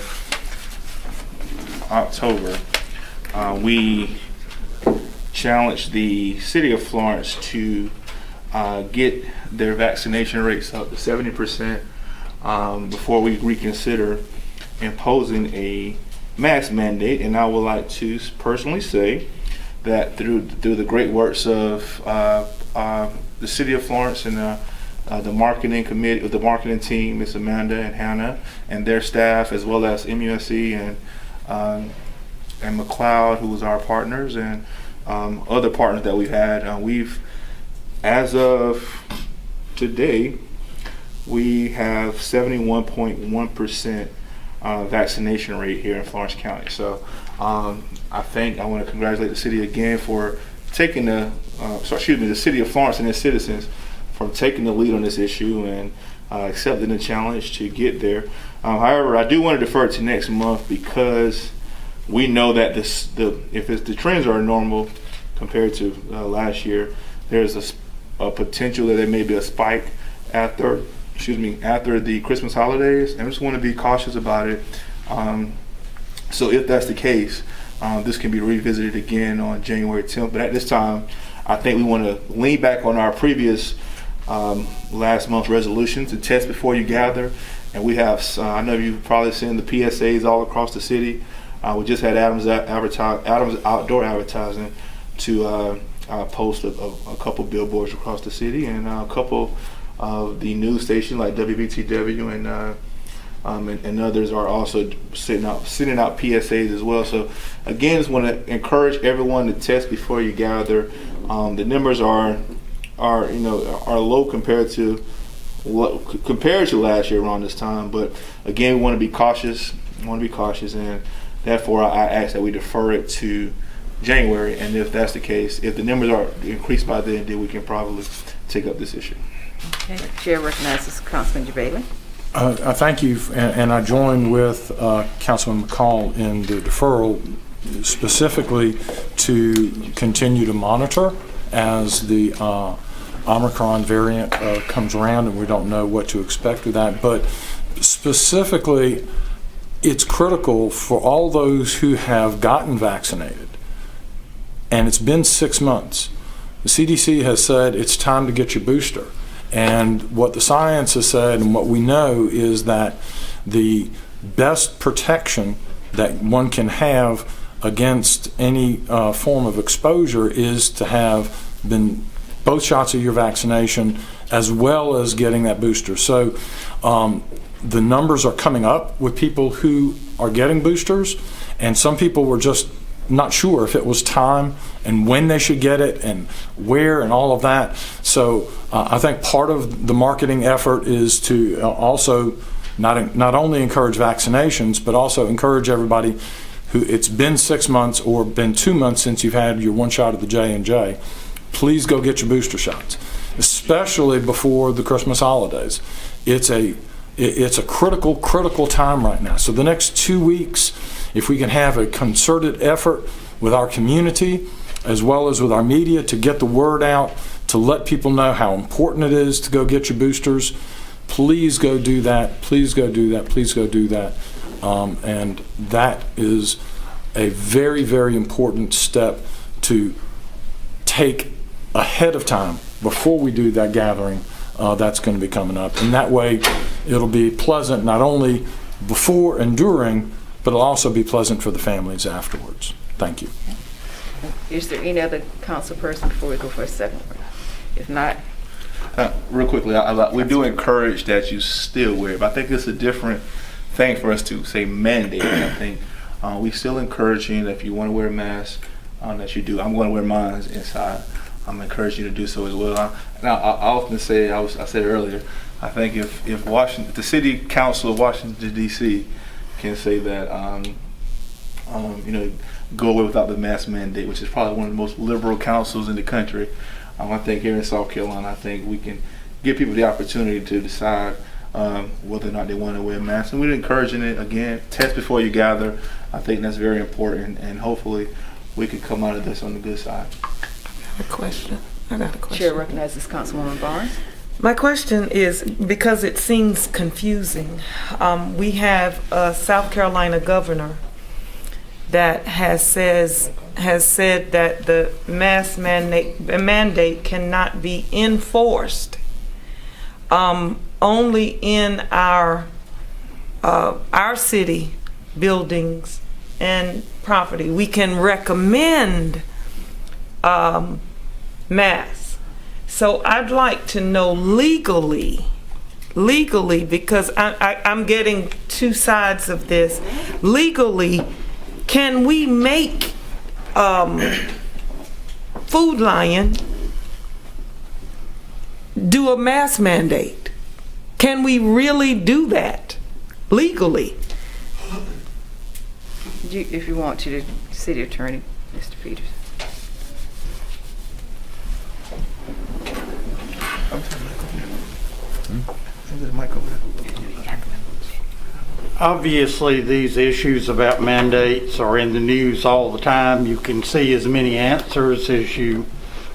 October, we challenged the city of Florence to get their vaccination rates up to 70% before we reconsider imposing a mask mandate. And I would like to personally say that through the great works of the city of Florence and the marketing committee, the marketing team, Miss Amanda and Hannah and their staff, as well as MUSC and McLeod, who was our partners, and other partners that we've had. We've, as of today, we have 71.1% vaccination rate here in Florence County. So I want to congratulate the city again for taking the city of Florence and its citizens for taking the lead on this issue and accepting the challenge to get there. However, I do want to defer to next month because we know that if the trends are normal compared to last year, there's a potential that there may be a spike after the Christmas holidays, and we just want to be cautious about it. So if that's the case, this can be revisited again on January 10th. But at this time, I think we want to lean back on our previous last month's resolution to test before you gather. And we have, I know you've probably seen the PSAs all across the city. We just had Adams Outdoor Advertising to post a couple billboards across the city, and a couple of the news stations like WBTW and others are also sending out PSAs as well. So again, just want to encourage everyone to test before you gather. The numbers are low compared to last year around this time, but again, we want to be cautious. And therefore I ask that we defer it to January, and if that's the case, if the numbers are increased by then we can probably take up this issue. Okay. Chair recognizes Councilman Bailey. I thank you, and I join with Councilman McCall in the deferral, specifically to continue to monitor as the Omicron variant comes around, and we don't know what to expect with that. But specifically, it's critical for all those who have gotten vaccinated, and it's been 6 months. The CDC has said it's time to get your booster. And what the science has said and what we know is that the best protection that one can have against any form of exposure is to have been both shots of your vaccination as well as getting that booster. So the numbers are coming up with people who are getting boosters, and some people were just not sure if it was time and when they should get it and where and all of that. So I think part of the marketing effort is to also not only encourage vaccinations, but also encourage everybody who it's been 6 months or been 2 months since you've had your one shot of the J&J. Please go get your booster shots, especially before the Christmas holidays. It's a critical time right now. So the next 2 weeks, if we can have a concerted effort with our community as well as with our media to get the word out, to let people know how important it is to go get your boosters, please go do that. Please go do that. Please go do that. And that is a very, very important step to take ahead of time before we do that gathering that's going to be coming up. And that way it'll be pleasant not only before and during, but it'll also be pleasant for the families afterwards. Thank you. Is there any other council person before we go for a second one? If not, Real quickly, we do encourage that you still wear it, but I think it's a different thing for us to say mandate. I think we still encouraging that if you want to wear a mask, that you do. I'm going to wear mine inside. I'm encouraging you to do so as well. Now, I often say, I said earlier, I think if the City Council of Washington D.C. can say that, go away without the mask mandate, which is probably one of the most liberal councils in the country. I think here in South Carolina, I think we can give people the opportunity to decide whether or not they want to wear masks. And we're encouraging it again. Test before you gather. I think that's very important, and hopefully we can come out of this on the good side. I got a question. Chair recognizes Councilwoman Barnes. My question is, because it seems confusing, we have a South Carolina governor that has said that the mask mandate cannot be enforced only in our city buildings and property. We can recommend masks. So I'd like to know legally, because I'm getting two sides of this. Legally, can we make Food Lion do a mask mandate? Can we really do that legally? If you want to, the city attorney, Mr. Peters. Obviously, these issues about mandates are in the news all the time. You can see as many answers as you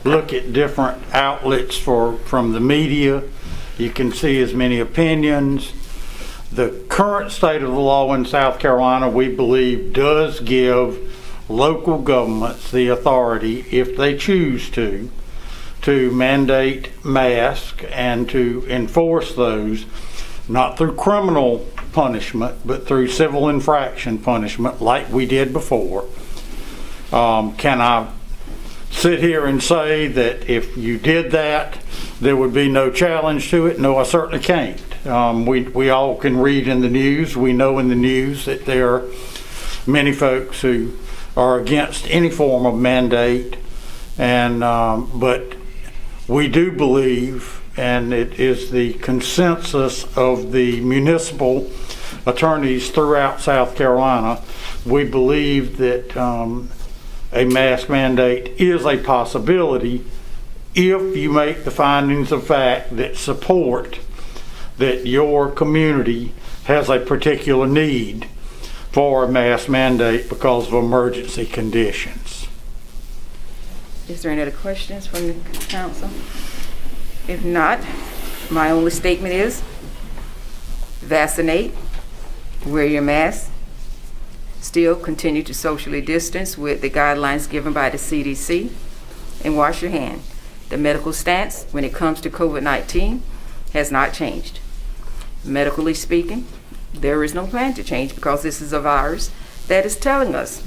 look at different outlets from the media, you can see as many opinions. The current state of the law in South Carolina, we believe, does give local governments the authority, if they choose to mandate masks and to enforce those, not through criminal punishment, but through civil infraction punishment like we did before. Can I sit here and say that if you did that, there would be no challenge to it? No, I certainly can't. We all can read in the news. We know in the news that there are many folks who are against any form of mandate, and but we do believe, and it is the consensus of the municipal attorneys throughout South Carolina, we believe that a mask mandate is a possibility if you make the findings of fact that support that your community has a particular need for a mask mandate because of emergency conditions. Is there any other questions from the council? If not, my only statement is vaccinate, wear your mask, still continue to socially distance with the guidelines given by the CDC, and wash your hand. The medical stance when it comes to COVID-19 has not changed. Medically speaking, there is no plan to change because this is a virus that is telling us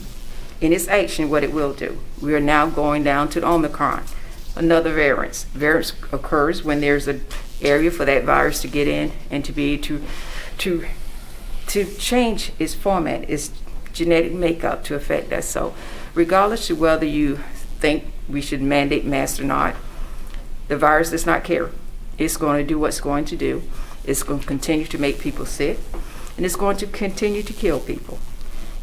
in its action what it will do. We are now going down to the Omicron, another variant. Variance occurs when there's an area for that virus to get in and to be to change its format, its genetic makeup to affect that. So regardless of whether you think we should mandate masks or not, the virus does not care. It's going to do what it's going to do. It's going to continue to make people sick, and it's going to continue to kill people.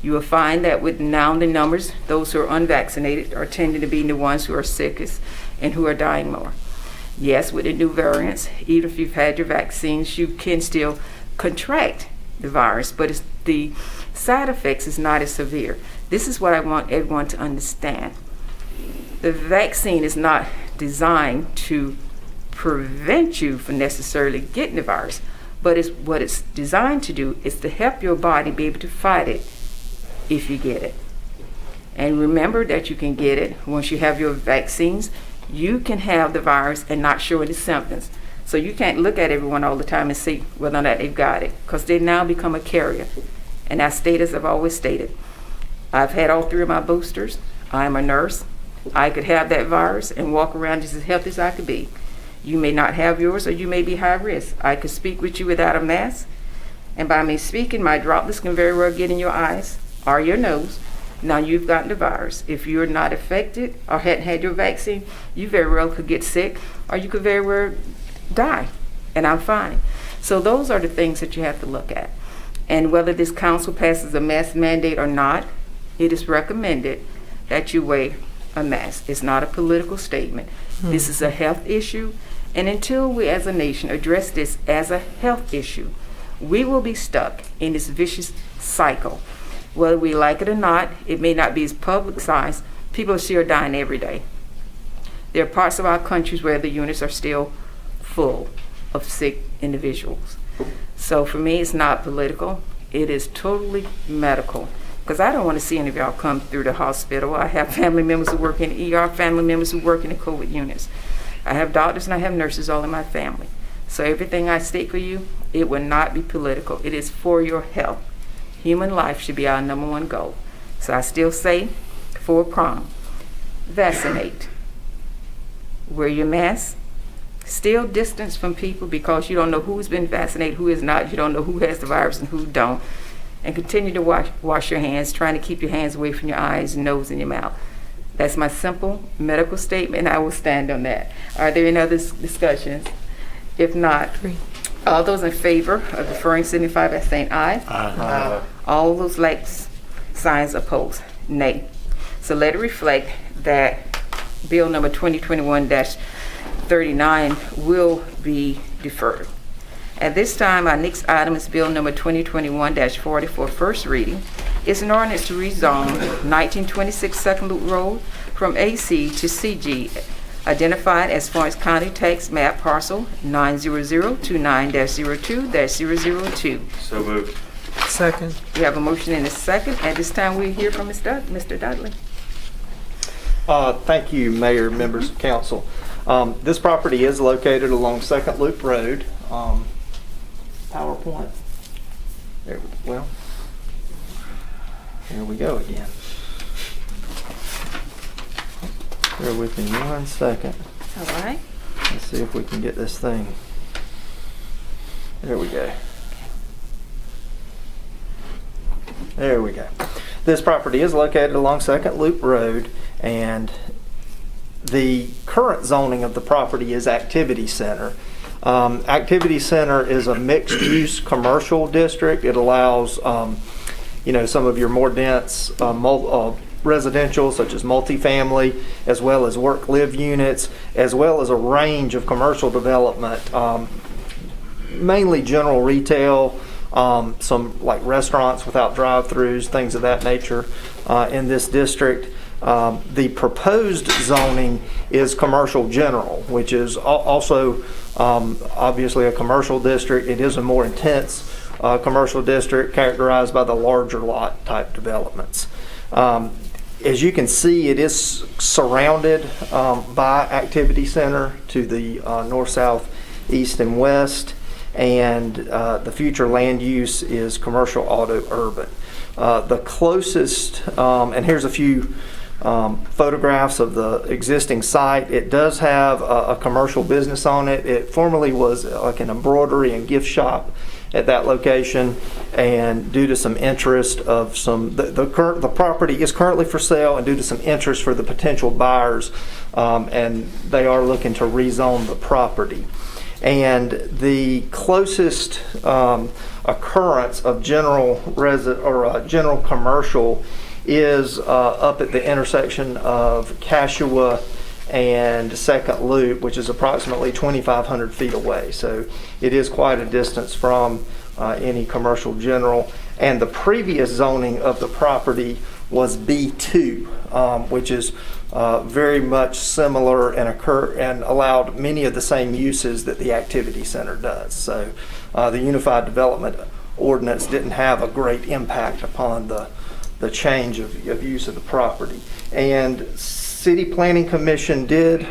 You will find that with now the numbers, those who are unvaccinated are tending to be the ones who are sickest and who are dying more. Yes, with the new variants, even if you've had your vaccines, you can still contract the virus, but the side effects is not as severe. This is what I want everyone to understand. The vaccine is not designed to prevent you from necessarily getting the virus, but what it's designed to do is to help your body be able to fight it if you get it. And remember that you can get it once you have your vaccines. You can have the virus and not show any symptoms. So you can't look at everyone all the time and see whether or not they've got it, because they now become a carrier. And I state, as I've always stated, I've had all 3 of my boosters. I'm a nurse. I could have that virus and walk around just as healthy as I could be. You may not have yours, or you may be high risk. I could speak with you without a mask, and by me speaking, my droplets can very well get in your eyes or your nose. Now you've gotten the virus. If you're not affected or hadn't had your vaccine, you very well could get sick, or you could very well die, and I'm fine. So those are the things that you have to look at. And whether this council passes a mask mandate or not, it is recommended that you wear a mask. It's not a political statement. This is a health issue, and until we as a nation address this as a health issue, we will be stuck in this vicious cycle. Whether we like it or not, it may not be as publicized. People are still dying every day. There are parts of our countries where the units are still full of sick individuals. So for me, it's not political. It is totally medical. Because I don't want to see any of y'all come through the hospital. I have family members who work in ER, family members who work in the COVID units. I have doctors and I have nurses all in my family. So everything I state for you, it will not be political. It is for your health. Human life should be our #1 goal. So I still say, for prom, vaccinate. Wear your mask. Still distance from people, because you don't know who's been vaccinated, who is not. You don't know who has the virus and who don't. And continue to wash your hands, trying to keep your hands away from your eyes, nose, and your mouth. That's my simple medical statement, and I will stand on that. Are there any other discussions? If not, all those in favor of deferring signify by saying aye. Aye. All those like signs opposed, nay. So let it reflect that Bill number 2021-39 will be deferred. At this time, our next item is Bill number 2021-40 for first reading. It's an ordinance to rezone 1926 Second Loop Road from AC to CG identified as Florence County Tax Map Parcel 90029-02-002. So moved. Second. We have a motion and a second. At this time, we hear from Mr. Dudley. Thank you, Mayor, members of council. This property is located along Second Loop Road. PowerPoint. There, well, here we go again. Bear with me 1 second. All right. Let's see if we can get this thing. There we go. There we go. This property is located along Second Loop Road, and the current zoning of the property is Activity Center. Activity Center is a mixed-use commercial district. It allows, some of your more dense residential, such as multifamily, as well as work-live units, as well as a range of commercial development, mainly general retail, some like restaurants without drive-throughs, things of that nature in this district. The proposed zoning is commercial general, which is also obviously a commercial district. It is a more intense commercial district characterized by the larger lot type developments. As you can see, it is surrounded by Activity Center to the north, south, east, and west. And the future land use is commercial auto urban. The closest, and here's a few photographs of the existing site. It does have a commercial business on it. It formerly was like an embroidery and gift shop at that location, and due to some interest of the property is currently for sale, and due to some interest for the potential buyers, and they are looking to rezone the property. And the closest occurrence of general general commercial is up at the intersection of Cashua and Second Loop, which is approximately 2,500 feet away. So it is quite a distance from any commercial general. And the previous zoning of the property was B2, which is very much similar and allowed many of the same uses that the Activity Center does. So the Unified Development Ordinance didn't have a great impact upon the change of use of the property. And City Planning Commission did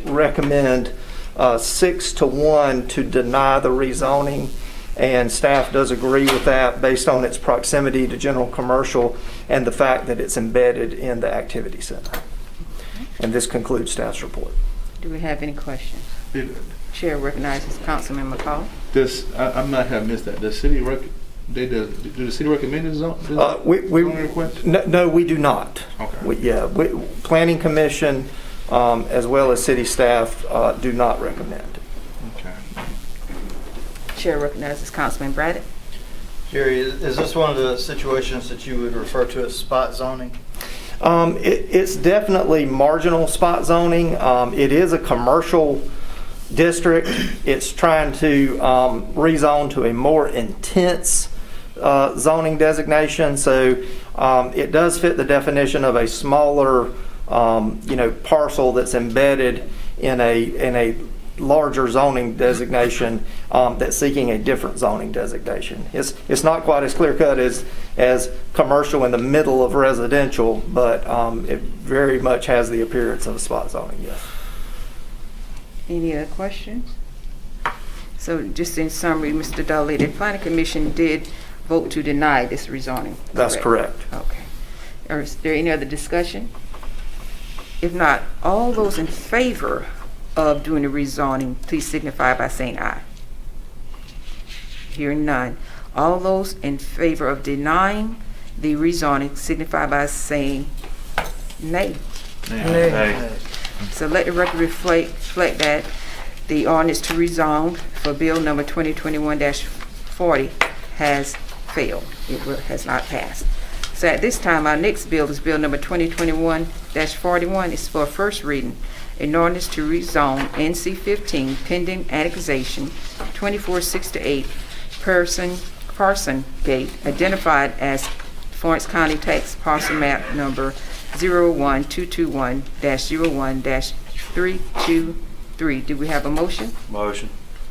recommend 6-1 to deny the rezoning, and staff does agree with that based on its proximity to general commercial and the fact that it's embedded in the Activity Center. And this concludes staff's report. Do we have any questions? Chair recognizes Councilman McCall. I might have missed that. Does do the city recommend this zone request? No, we do not. Okay. Planning Commission as well as city staff do not recommend. Okay. Chair recognizes Councilman Braddock. Jerry, is this one of the situations that you would refer to as spot zoning? It's definitely marginal spot zoning. It is a commercial district. It's trying to rezone to a more intense zoning designation. So it does fit the definition of a smaller, parcel that's embedded in a larger zoning designation that's seeking a different zoning designation. It's not quite as clear cut as commercial in the middle of residential, but it very much has the appearance of a spot zoning, yes. Any other questions? So just in summary, Mr. Dudley, the Planning Commission did vote to deny this rezoning. That's correct. Okay. Is there any other discussion? If not, all those in favor of doing the rezoning, please signify by saying aye. Hearing none. All those in favor of denying the rezoning signify by saying nay. Nay. So let the record reflect that the ordinance to rezone for bill number 2021-40 has failed. It has not passed. So at this time, our next bill is bill number 2021-41. It's for first reading. An ordinance to rezone NC 15 pending annexation 2468 Parson Gate, identified as Florence County Tax Parcel Map number 01221-01-0 323. Do we have a motion? Motion.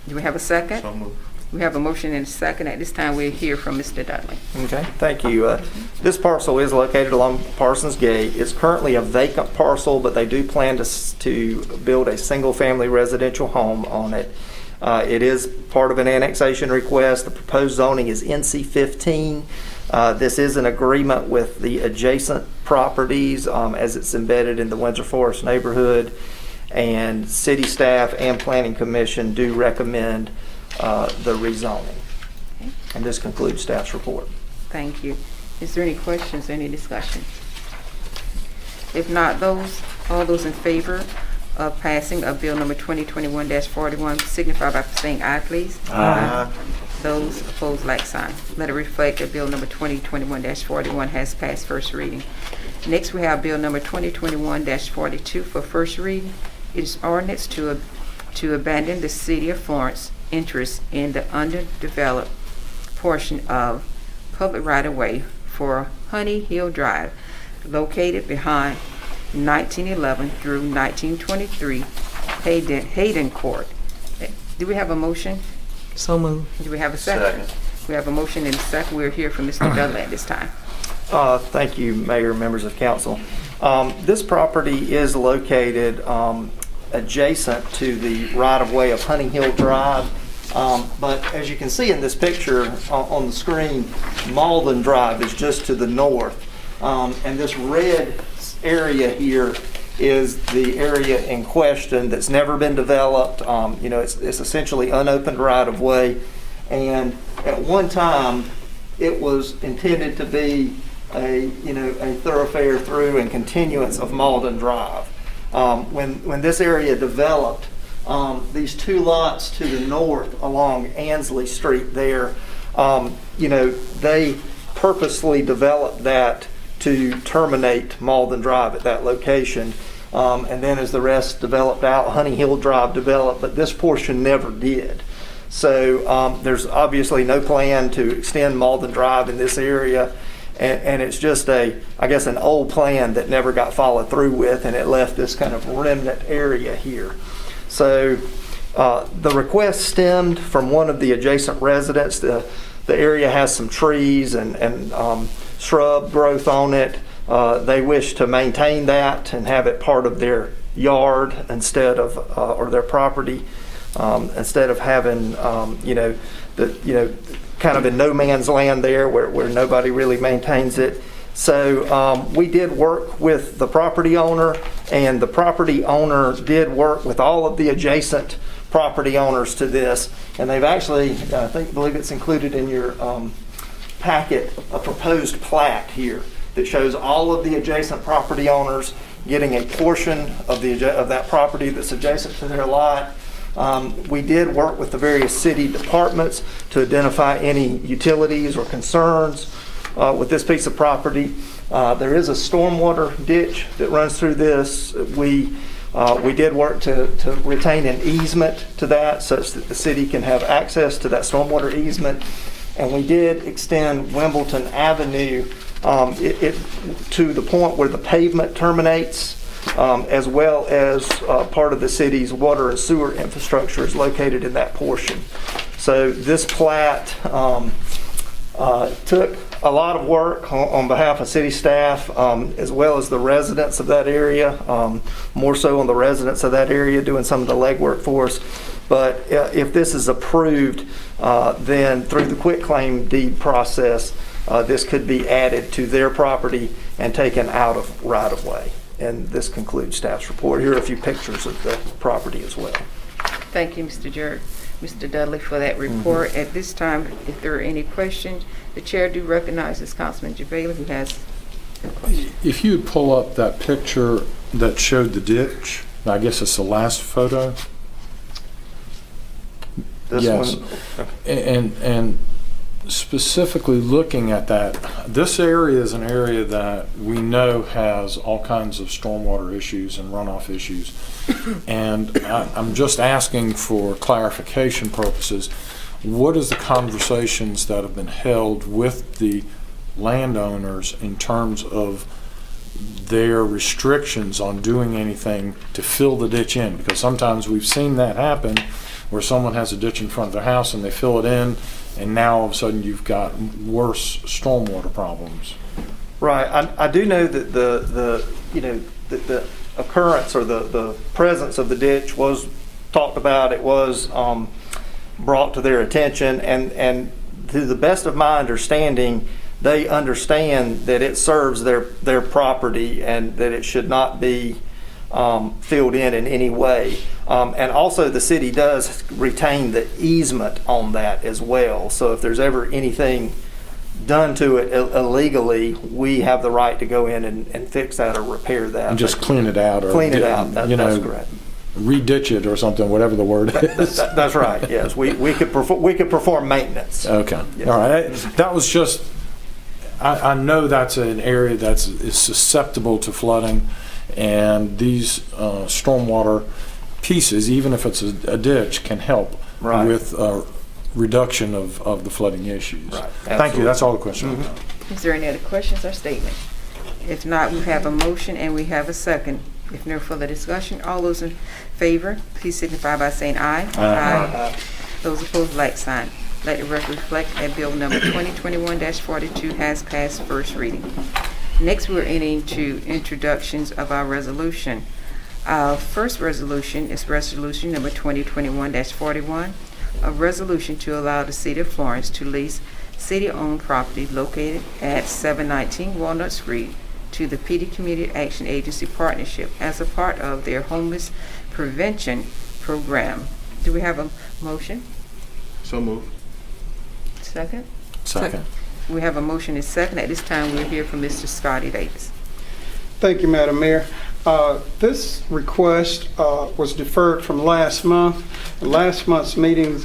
Do we have a second? So moved. We have a motion and a second. At this time, we'll hear from Mr. Dudley. Okay, thank you. This parcel is located along Parsons Gate. It's currently a vacant parcel, but they do plan to build a single-family residential home on it. It is part of an annexation request. The proposed zoning is NC 15. This is an agreement with the adjacent properties as it's embedded in the Windsor Forest neighborhood. And city staff and planning commission do recommend the rezoning. Okay. And this concludes staff's report. Thank you. Is there any questions, any discussion? If not, all those in favor of passing of Bill number 2021-41 signify by saying aye, please. Aye. Those opposed, like sign. Let it reflect that Bill number 2021-41 has passed first reading. Next, we have Bill number 2021-42 for first reading. It is ordinance to abandon the City of Florence interest in the underdeveloped portion of public right-of-way for Honey Hill Drive, located behind 1911 through 1923 Hayden Court. Do we have a motion? So moved. Do we have a second? We have a motion and a second. We'll hear from Mr. Dudley at this time. Thank you, Mayor, members of council. This property is located adjacent to the right-of-way of Hunting Hill Drive. But as you can see in this picture on the screen, Malden Drive is just to the north. And this red area here is the area in question that's never been developed. It's essentially unopened right-of-way. And at one time, it was intended to be a thoroughfare through and continuance of Malden Drive. When this area developed, these two lots to the north along Ansley Street there, they purposely developed that to terminate Malden Drive at that location. And then as the rest developed out, Honey Hill Drive developed, but this portion never did. So there's obviously no plan to extend Malden Drive in this area. And it's just an old plan that never got followed through with, and it left this kind of remnant area here. So the request stemmed from one of the adjacent residents. The area has some trees and shrub growth on it. They wish to maintain that and have it part of their yard instead of, or their property, instead of having, kind of in no man's land there where nobody really maintains it. So we did work with the property owner, and the property owner did work with all of the adjacent property owners to this. And they've actually, I believe it's included in your packet, a proposed plat here that shows all of the adjacent property owners getting a portion of that property that's adjacent to their lot. We did work with the various city departments to identify any utilities or concerns with this piece of property. There is a stormwater ditch that runs through this. We did work to retain an easement to that such that the city can have access to that stormwater easement. And we did extend Wimbledon Avenue to the point where the pavement terminates, as well as part of the city's water and sewer infrastructure is located in that portion. So this plat took a lot of work on behalf of city staff, as well as the residents of that area, more so on the residents of that area doing some of the legwork for us. But if this is approved, then through the quitclaim deed process, this could be added to their property and taken out of right-of-way. And this concludes staff's report. Here are a few pictures of the property as well. Thank you, Mr. Dudley, for that report. At this time, if there are any questions, the chair do recognize this Councilman Jabali, who has a question. If you would pull up that picture that showed the ditch, I guess it's the last photo. This one? And specifically looking at that, this area is an area that we know has all kinds of stormwater issues and runoff issues. And I'm just asking for clarification purposes, what is the conversations that have been held with the landowners in terms of their restrictions on doing anything to fill the ditch in, because sometimes we've seen that happen where someone has a ditch in front of their house and they fill it in, and now all of a sudden you've got worse stormwater problems. Right. I do know that the occurrence or the presence of the ditch was talked about. It was brought to their attention, and to the best of my understanding, they understand that it serves their property and that it should not be filled in any way. And also the city does retain the easement on that as well. So if there's ever anything done to it illegally, we have the right to go in and fix that or repair that. And just clean it out. Or clean it out, that's correct. Re-ditch it or something, whatever the word is. That's right, yes. We could perform maintenance. Okay, Yes. all right. That was just, I know that's an area is susceptible to flooding, and these stormwater pieces, even if it's a ditch, can help Right. with reduction of the flooding issues. Right. Thank you, that's all the questions. Is there any other questions or statements? If not, we have a motion and we have a second. If no further discussion, all those in favor, please signify by saying aye. Aye. Those opposed, like sign. Let the record reflect that bill number 2021-42 has passed first reading. Next, we're into introductions of our resolution. Our first resolution is resolution number 2021-41, a resolution to allow the City of Florence to lease city-owned property located at 719 Walnut Street to the PD Community Action Agency Partnership as a part of their homeless prevention program. Do we have a motion? So moved. Second? Second. We have a motion and second. At this time, we'll hear from Mr. Scotty Davis. Thank you, Madam Mayor. This request was deferred from last month. In last month's meeting,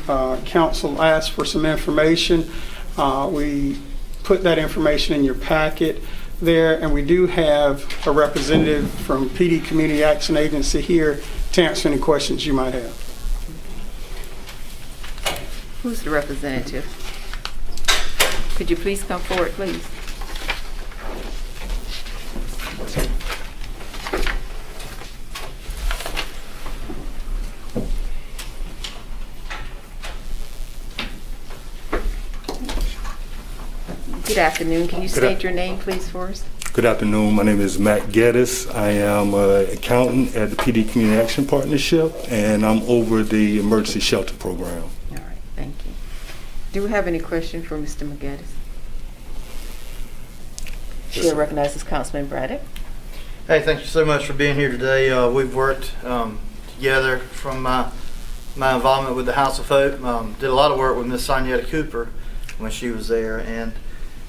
council asked for some information. We put that information in your packet there, and we do have a representative from PD Community Action Agency here to answer any questions you might have. Who's the representative? Could you please come forward, please? Good afternoon. Can you state your name, please, for us? Good afternoon. My name is Matt Geddes. I am an accountant at the PD Community Action Partnership, and I'm over the emergency shelter program. All right, thank you. Do we have any questions for Mr. McGettis? Chair recognizes Councilman Braddock. Hey, thank you so much for being here today. We've worked together from my involvement with the House of Hope. Did a lot of work with Miss Sonetta Cooper when she was there. And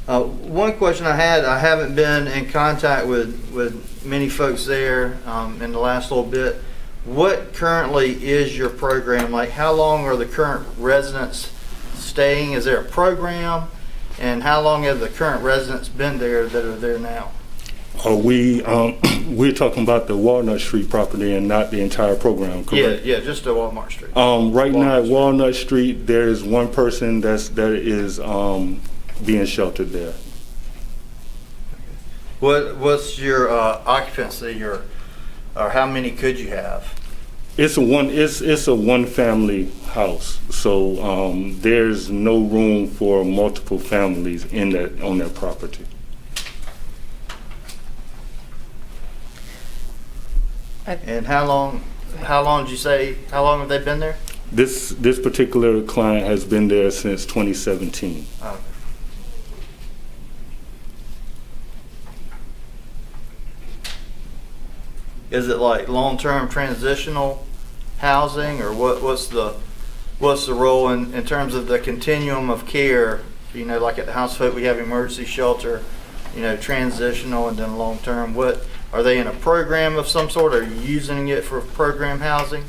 one question I had, I haven't been in contact with many folks there in the last little bit. What currently is your program? Like, how long are the current residents staying? Is there a program? And how long have the current residents been there that are there now? We're talking about the Walnut Street property and not the entire program, correct? Yeah, just to Walmart Street. Right now at Walnut Street, there is one person that is being sheltered there. What's your occupancy, or how many could you have? It's a one family house, so there's no room for multiple families on that property. And how long did you say, how long have they been there? This particular client has been there since 2017. Okay. Is it like long-term transitional housing, or what's the role in terms of the continuum of care? You know, like at the House of Hope, we have emergency shelter, you know, transitional, and then long-term. What are they in a program of some sort? Are you using it for program housing?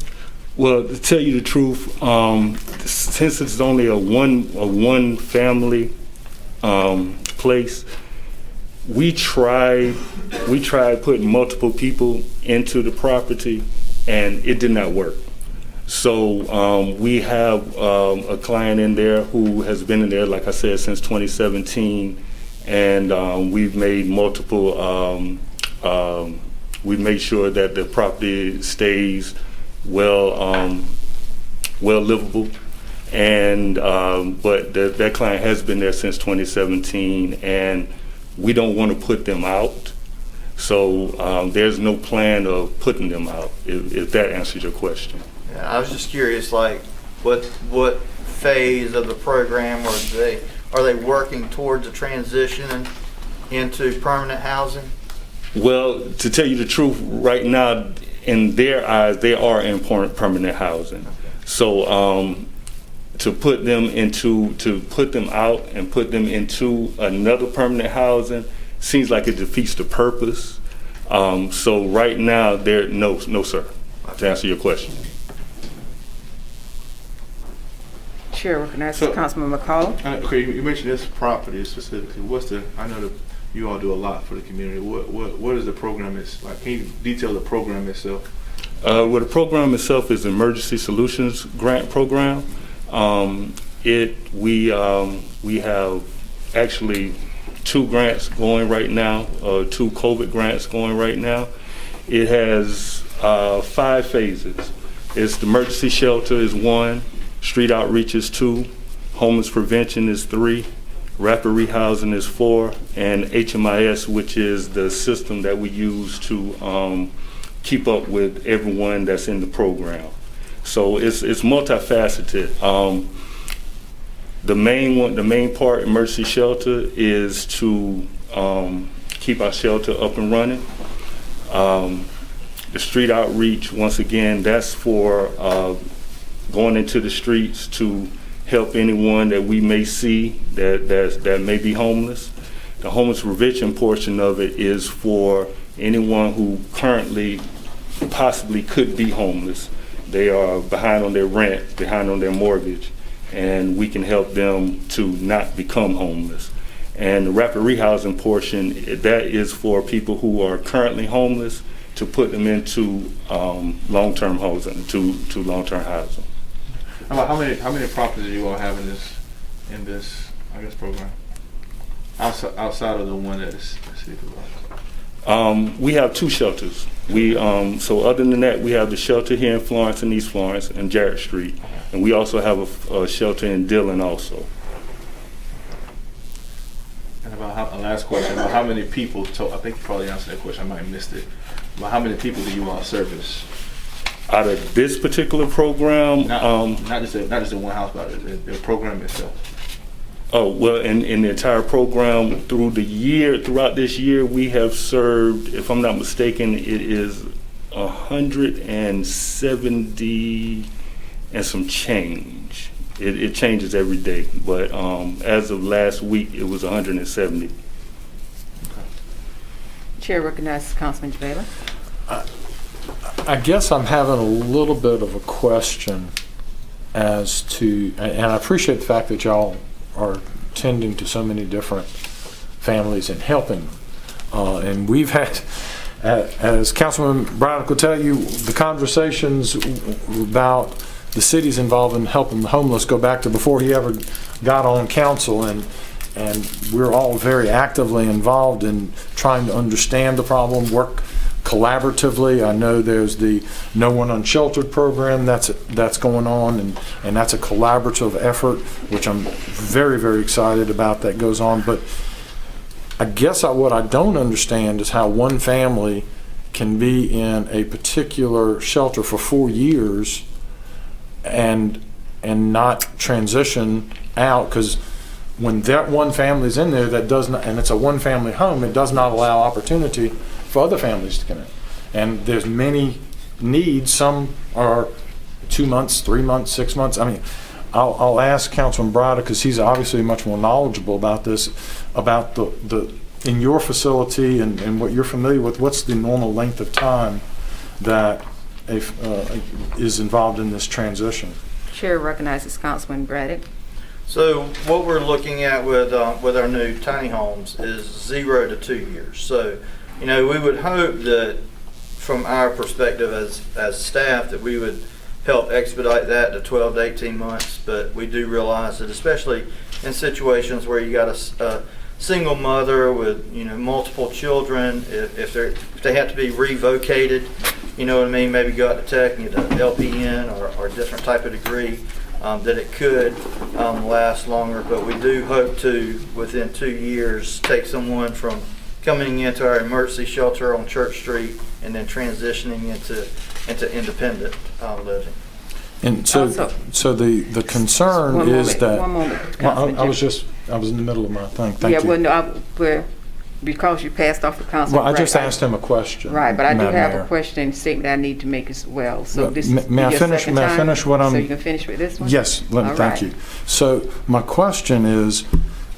Well, to tell you the truth, since it's only a one family place, we tried putting multiple people into the property, and it did not work. So we have a client in there who has been in there, like I said, since 2017, and we've made multiple we make sure that the property stays well livable. And but that client has been there since 2017, and we don't want to put them out. So there's no plan of putting them out, if that answers your question. Yeah, I was just curious, like, what phase of the program are they working towards a transition into permanent housing? Well, to tell you the truth, right now, in their eyes, they are in permanent housing. So to put them out and put them into another permanent housing seems like it defeats the purpose. So right now, no, sir. To answer your question. Chair recognizes Councilman McCall. Okay, you mentioned this property specifically. I know that you all do a lot for the community. What is the program? Like, can you detail the program itself? Well, the program itself is the Emergency Solutions Grant Program. We have actually 2 grants going right now, 2 COVID grants going right now. It has 5 phases. It's the emergency shelter is 1, street outreach is 2, homeless prevention is 3, rapid rehousing is 4, and HMIS, which is the system that we use to keep up with everyone that's in the program. So it's multifaceted. The main part, emergency shelter, is to keep our shelter up and running. The street outreach, once again, that's for going into the streets to help anyone that we may see that may be homeless. The homeless prevention portion of it is for anyone who currently possibly could be homeless. They are behind on their rent, behind on their mortgage, and we can help them to not become homeless. And the rapid rehousing portion, that is for people who are currently homeless to put them into long-term housing, to long-term housing. How many properties do you all have in this program? Outside of the one that is city provides? We have 2 shelters. So other than that, we have the shelter here in Florence and East Florence and Jarrett Street, and we also have a shelter in Dillon also. And a last question about how many people? I think you probably answered that question. I might have missed it. About how many people do you all service? Out of this particular program, not just in one house, but the program itself. Oh, well, in the entire program throughout this year, we have served, if I'm not mistaken, it is 170 and some change. It changes every day, but as of last week, it was 170. Chair recognizes Councilman Jabala. I guess I'm having a little bit of a question as to, and I appreciate the fact that y'all are tending to so many different families and helping. And we've had, as Councilman Braddock will tell you, the conversations about the city's involved in helping the homeless go back to before he ever got on council, and we're all very actively involved in trying to understand the problem, work collaboratively. I know there's the No One Unsheltered program that's going on, and that's a collaborative effort, which I'm very, very excited about that goes on. But I guess what I don't understand is how one family can be in a particular shelter for 4 years and not transition out, because when that one family's in there that does not, and it's a one family home, it does not allow opportunity for other families to come in. And there's many needs. Some are 2 months, 3 months, 6 months. I mean, I'll ask Councilman Braddock, because he's obviously much more knowledgeable about this, about the in your facility and what you're familiar with, what's the normal length of time that is involved in this transition? Chair recognizes Councilman Braddock. So what we're looking at with our new tiny homes is 0 to 2 years. So, we would hope that from our perspective as staff that we would help expedite that to 12 to 18 months. But we do realize that especially in situations where you got a single mother with, multiple children, if they have to be revocated, you know what I mean, maybe go out to tech and get an LPN or a different type of degree, that it could last longer. But we do hope to, within 2 years, take someone from coming into our emergency shelter on Church Street and then transitioning into independent living. And so, Also- the concern One is moment, that. one moment, Well, Councilman I was in the middle of my thing. Thank Yeah, you. well, no, because you passed off the council. Well, I just asked him a question. Right, but I do Madam have Mayor. a question and statement I need to make as well. So Well, this may- is may I your finish- second may I time? finish what I'm- So you can finish with this one? Yes, All thank right. you. So my question is,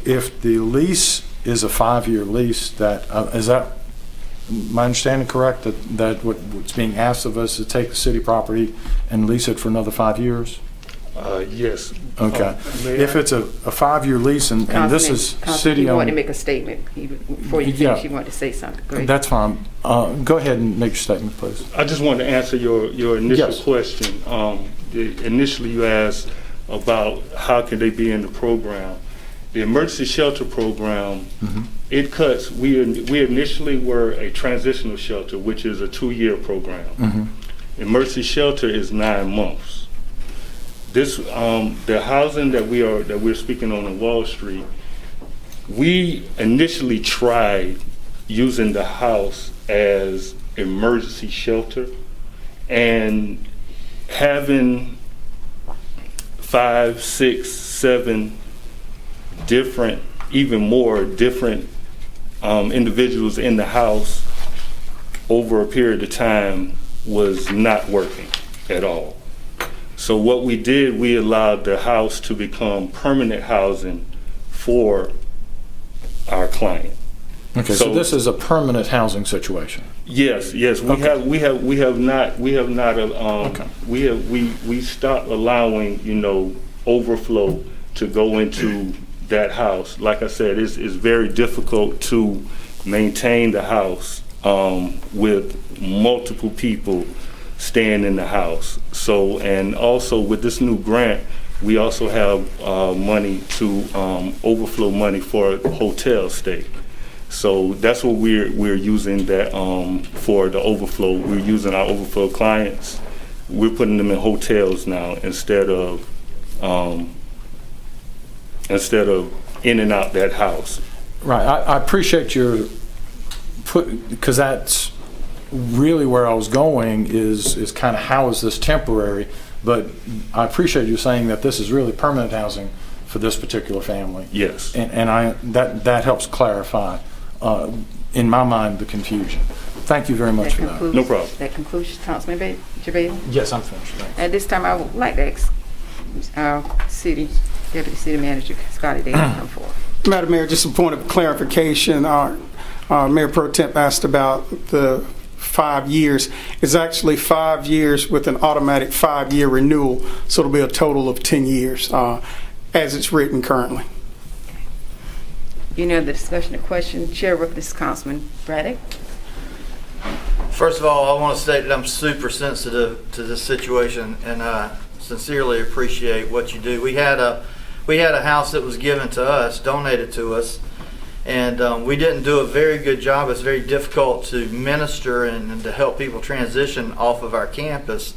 if the lease is a 5-year lease, is that my understanding correct, that what's being asked of us is to take the city property and lease it for another 5 years? Yes. Okay. If it's a 5-year lease and this is Councilman, city you wanted to owned, make a statement before you Yeah. finish. You wanted to say something. Go ahead. that's fine. Go ahead and make your statement, please. I just wanted to answer your initial Yes. question. Initially, you asked about how can they be in the program. The emergency shelter program, it cuts. We initially were a transitional shelter, which is a 2-year program. Emergency shelter is 9 months. This the housing that we're speaking on Wall Street. We initially tried using the house as emergency shelter, and having 5, 6, 7 different, even more different individuals in the house over a period of time was not working at all. So what we did, we allowed the house to become permanent housing for our client. Okay, so this is a permanent housing situation. Yes, we stopped allowing, overflow to go into that house. Like I said, it's very difficult to maintain the house with multiple people staying in the house. So, and also with this new grant, we also have money to overflow money for hotel stay. So that's what we're using that for the overflow. We're using our overflow clients. We're putting them in hotels now instead of in and out that house. Right. I appreciate your because that's really where I was going is kind of how is this temporary, but I appreciate you saying that this is really permanent housing for this particular family. Yes. And that helps clarify in my mind the confusion. Thank you very much for that. No problem. That concludes Councilman JaVale. Yes, I'm finished. Thanks. At this time, I would like to ask our Deputy City Manager, Scotty Davis, to come forward. Madam Mayor, just a point of clarification. Mayor Pro Temp asked about the 5 years. It's actually 5 years with an automatic 5-year renewal, so it'll be a total of 10 years as it's written currently. You know the discussion, the question. Chair recognizes Councilman Braddock. First of all, I want to state that I'm super sensitive to this situation, and I sincerely appreciate what you do. We had a house that was given to us, donated to us, and we didn't do a very good job. It's very difficult to minister and to help people transition off of our campus.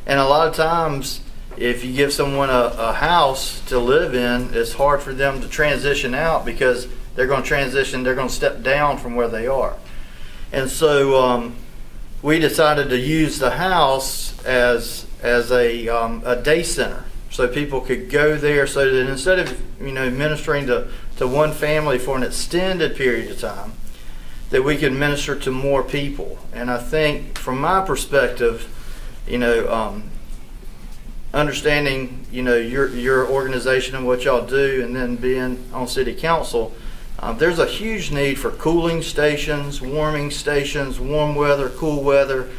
And a lot of times, if you give someone a house to live in, it's hard for them to transition out because they're going to transition, they're going to step down from where they are. And so we decided to use the house as a day center, so people could go there, so that instead of ministering to one family for an extended period of time, that we could minister to more people. And I think from my perspective, understanding your organization and what y'all do, and then being on city council, there's a huge need for cooling stations, warming stations, warm weather, cool weather,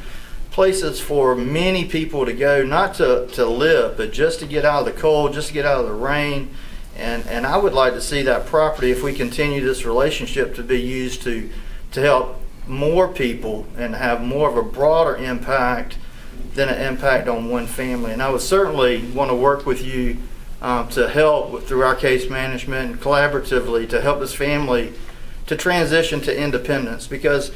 places for many people to go, not to live, but just to get out of the cold, just to get out of the rain. And I would like to see that property, if we continue this relationship, to be used to help more people and have more of a broader impact than an impact on one family. And I would certainly want to work with you to help through our case management and collaboratively to help this family to transition to independence, because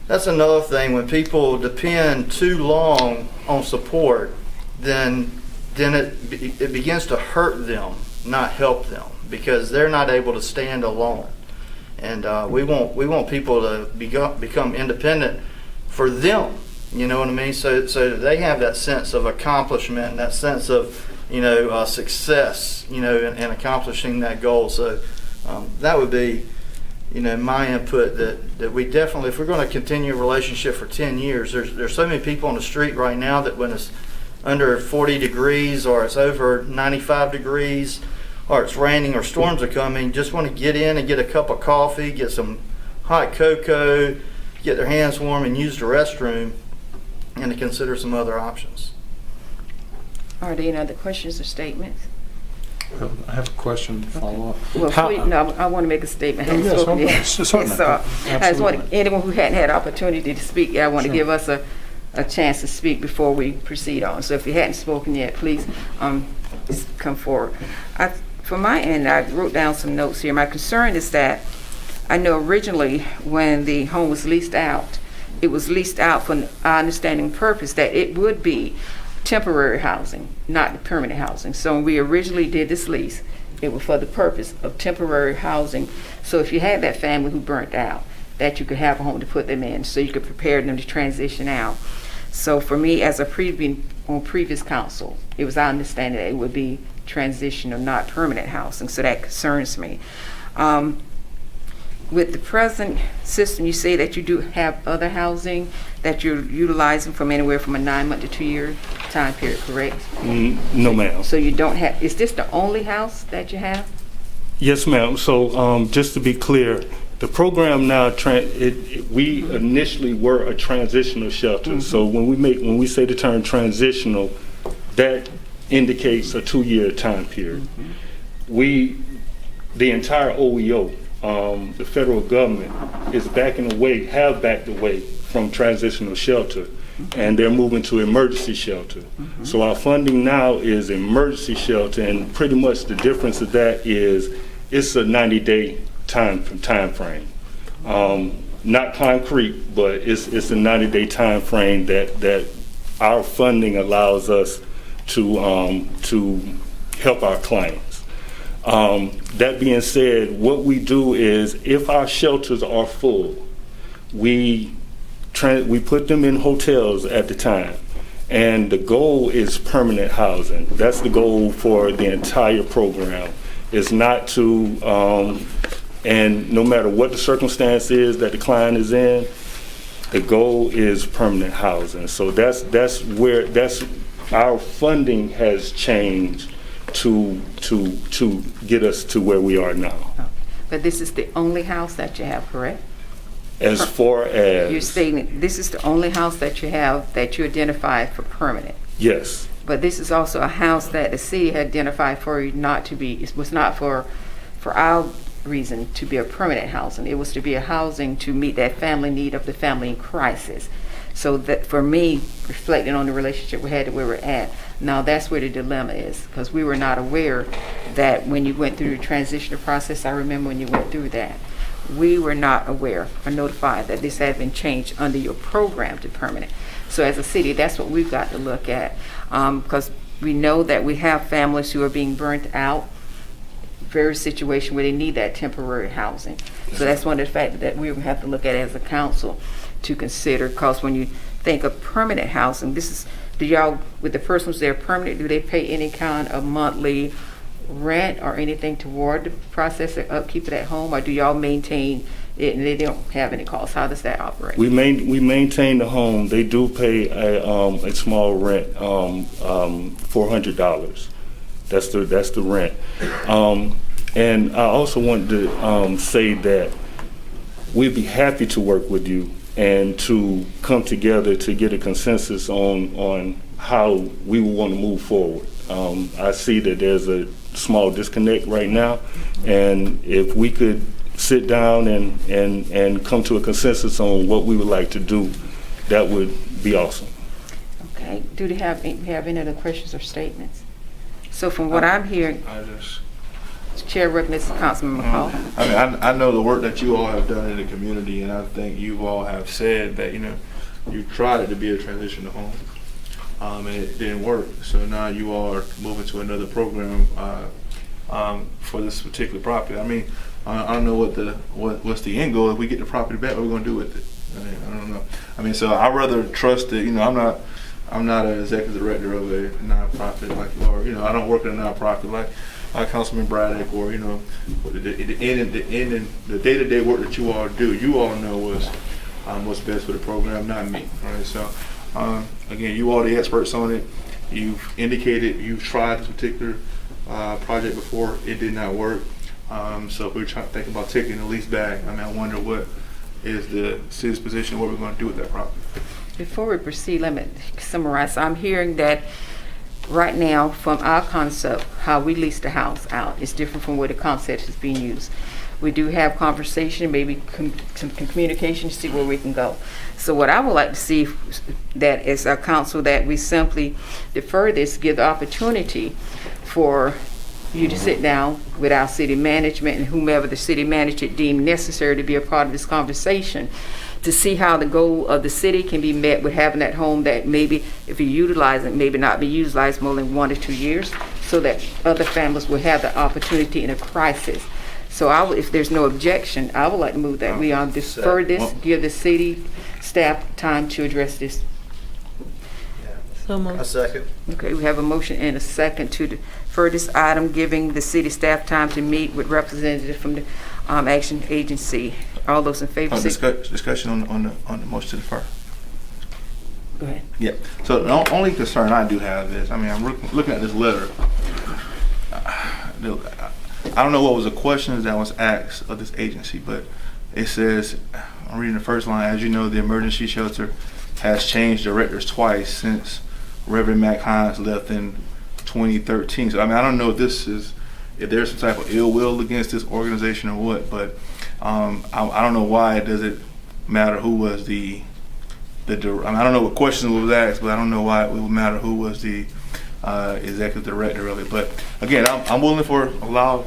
that's another thing. When people depend too long on support, then it begins to hurt them, not help them, because they're not able to stand alone. And we want people to become independent for them. You know what I mean? So that they have that sense of accomplishment and that sense of success, in accomplishing that goal. So that would be, my input that we definitely, if we're going to continue a relationship for 10 years, there's so many people on the street right now that when it's under 40 degrees or it's over 95 degrees or it's raining or storms are coming, just want to get in and get a cup of coffee, get some hot cocoa, get their hands warm and use the restroom, and to consider some other options. Are there any other questions or statements? I have a question to follow up. Well, I want to make a statement. I haven't Yes, spoken yet. certainly. So I just want Absolutely. anyone who hadn't had opportunity to speak, I want Sure. to give us a chance to speak before we proceed on. So if you hadn't spoken yet, please just come forward. For my end, I wrote down some notes here. My concern is that I know originally when the home was leased out, it was leased out for our understanding purpose that it would be temporary housing, not permanent housing. So when we originally did this lease, it was for the purpose of temporary housing. So if you had that family who burnt out, that you could have a home to put them in, so you could prepare them to transition out. So for me, as a previous council, it was our understanding that it would be transitional, not permanent housing. So that concerns me. With the present system, you say that you do have other housing that you're utilizing from anywhere from a 9-month to 2-year time period, correct? No, ma'am. So you don't have, is this the only house that you have? Yes, ma'am. So just to be clear, the program now, we initially were a transitional shelter. Mm-hmm. So when we say the term transitional, that indicates a 2-year time period. Mm-hmm. The entire OEO, the federal government is have backed away from transitional shelter, and they're moving to emergency shelter. Mm-hmm. So our funding now is emergency shelter, and pretty much the difference of that is it's a 90-day time frame. Not concrete, but it's a 90-day time frame that our funding allows us to help our clients. That being said, what we do is if our shelters are full, we put them in hotels at the time, and the goal is permanent housing. That's the goal for the entire program. It's not to, and no matter what the circumstance is that the client is in, the goal is permanent housing. So that's where our funding has changed to get us to where we are now. But this is the only house that you have, correct? As far as you're stating, this is the only house that you have that you identified for permanent. Yes. But this is also a house that the city had identified for you not to be. It was not for our reason to be a permanent housing. It was to be a housing to meet that family need of the family in crisis. So that for me, reflecting on the relationship we had to where we're at, now that's where the dilemma is, because we were not aware that when you went through the transitional process, I remember when you went through that, we were not aware or notified that this had been changed under your program to permanent. So as a city, that's what we've got to look at, because we know that we have families who are being burnt out, various situation where they need that temporary housing. So that's one of the factors that we have to look at as a council to consider, because when you think of permanent housing, do y'all, with the persons there permanent, do they pay any kind of monthly rent or anything toward the process of upkeep of that home, or do y'all maintain it and they don't have any costs? How does that operate? We maintain the home. They do pay a small rent, $400. That's the rent. And I also wanted to say that we'd be happy to work with you and to come together to get a consensus on how we want to move forward. I see that there's a small disconnect right now, and if we could sit down and come to a consensus on what we would like to do, that would be awesome. Okay. Do they have any other questions or statements? So from what I'm hearing, I just, Chair recognizes Councilman McCall. I mean, I know the work that you all have done in the community, and I think you all have said that, you know, you tried it to be a transition to home, and it didn't work. So now you all are moving to another program for this particular property. I mean, I don't know what's the end goal. If we get the property back, what are we going to do with it? I mean, I don't know. I mean, so I rather trust that, you know, I'm not an executive director of a nonprofit like you are. You know, I don't work in a nonprofit like Councilman Braddock, or, you know, the day-to-day work that you all do. You all know what's best for the program, not me. Right? So, again, you all the experts on it. You've indicated you've tried this particular project before. It did not work. So if we're trying to think about taking the lease back, I mean, I wonder what is the city's position, what we're going to do with that property. Before we proceed, let me summarize. I'm hearing that right now, from our concept, how we lease the house out is different from where the concept is being used. We do have conversation, maybe some communication to see where we can go. So what I would like to see that as a council, that we simply defer this, give the opportunity for you to sit down with our city management and whomever the city manager deemed necessary to be a part of this conversation, to see how the goal of the city can be met with having that home that maybe, if you utilize it, maybe not be utilized more than 1 to 2 years, so that other families will have the opportunity in a crisis. So if there's no objection, I would like to move that we defer this, give the city staff time to address this. So moved. A second. Okay, we have a motion and a second to defer this item, giving the city staff time to meet with representatives from the action agency. All those in favor? Discussion on the motion to defer. Go ahead. Yeah. So the only concern I do have is, I mean, I'm looking at this letter. I don't know what was the questions that was asked of this agency, but it says, I'm reading the first line, as you know, the emergency shelter has changed directors twice since Reverend Mac Hines left in 2013. So I mean, I don't know if there's some type of ill will against this organization or what, but I don't know why it doesn't matter who was I mean, I don't know what questions was asked, but I don't know why it would matter who was the executive director of it. But again, I'm willing for allow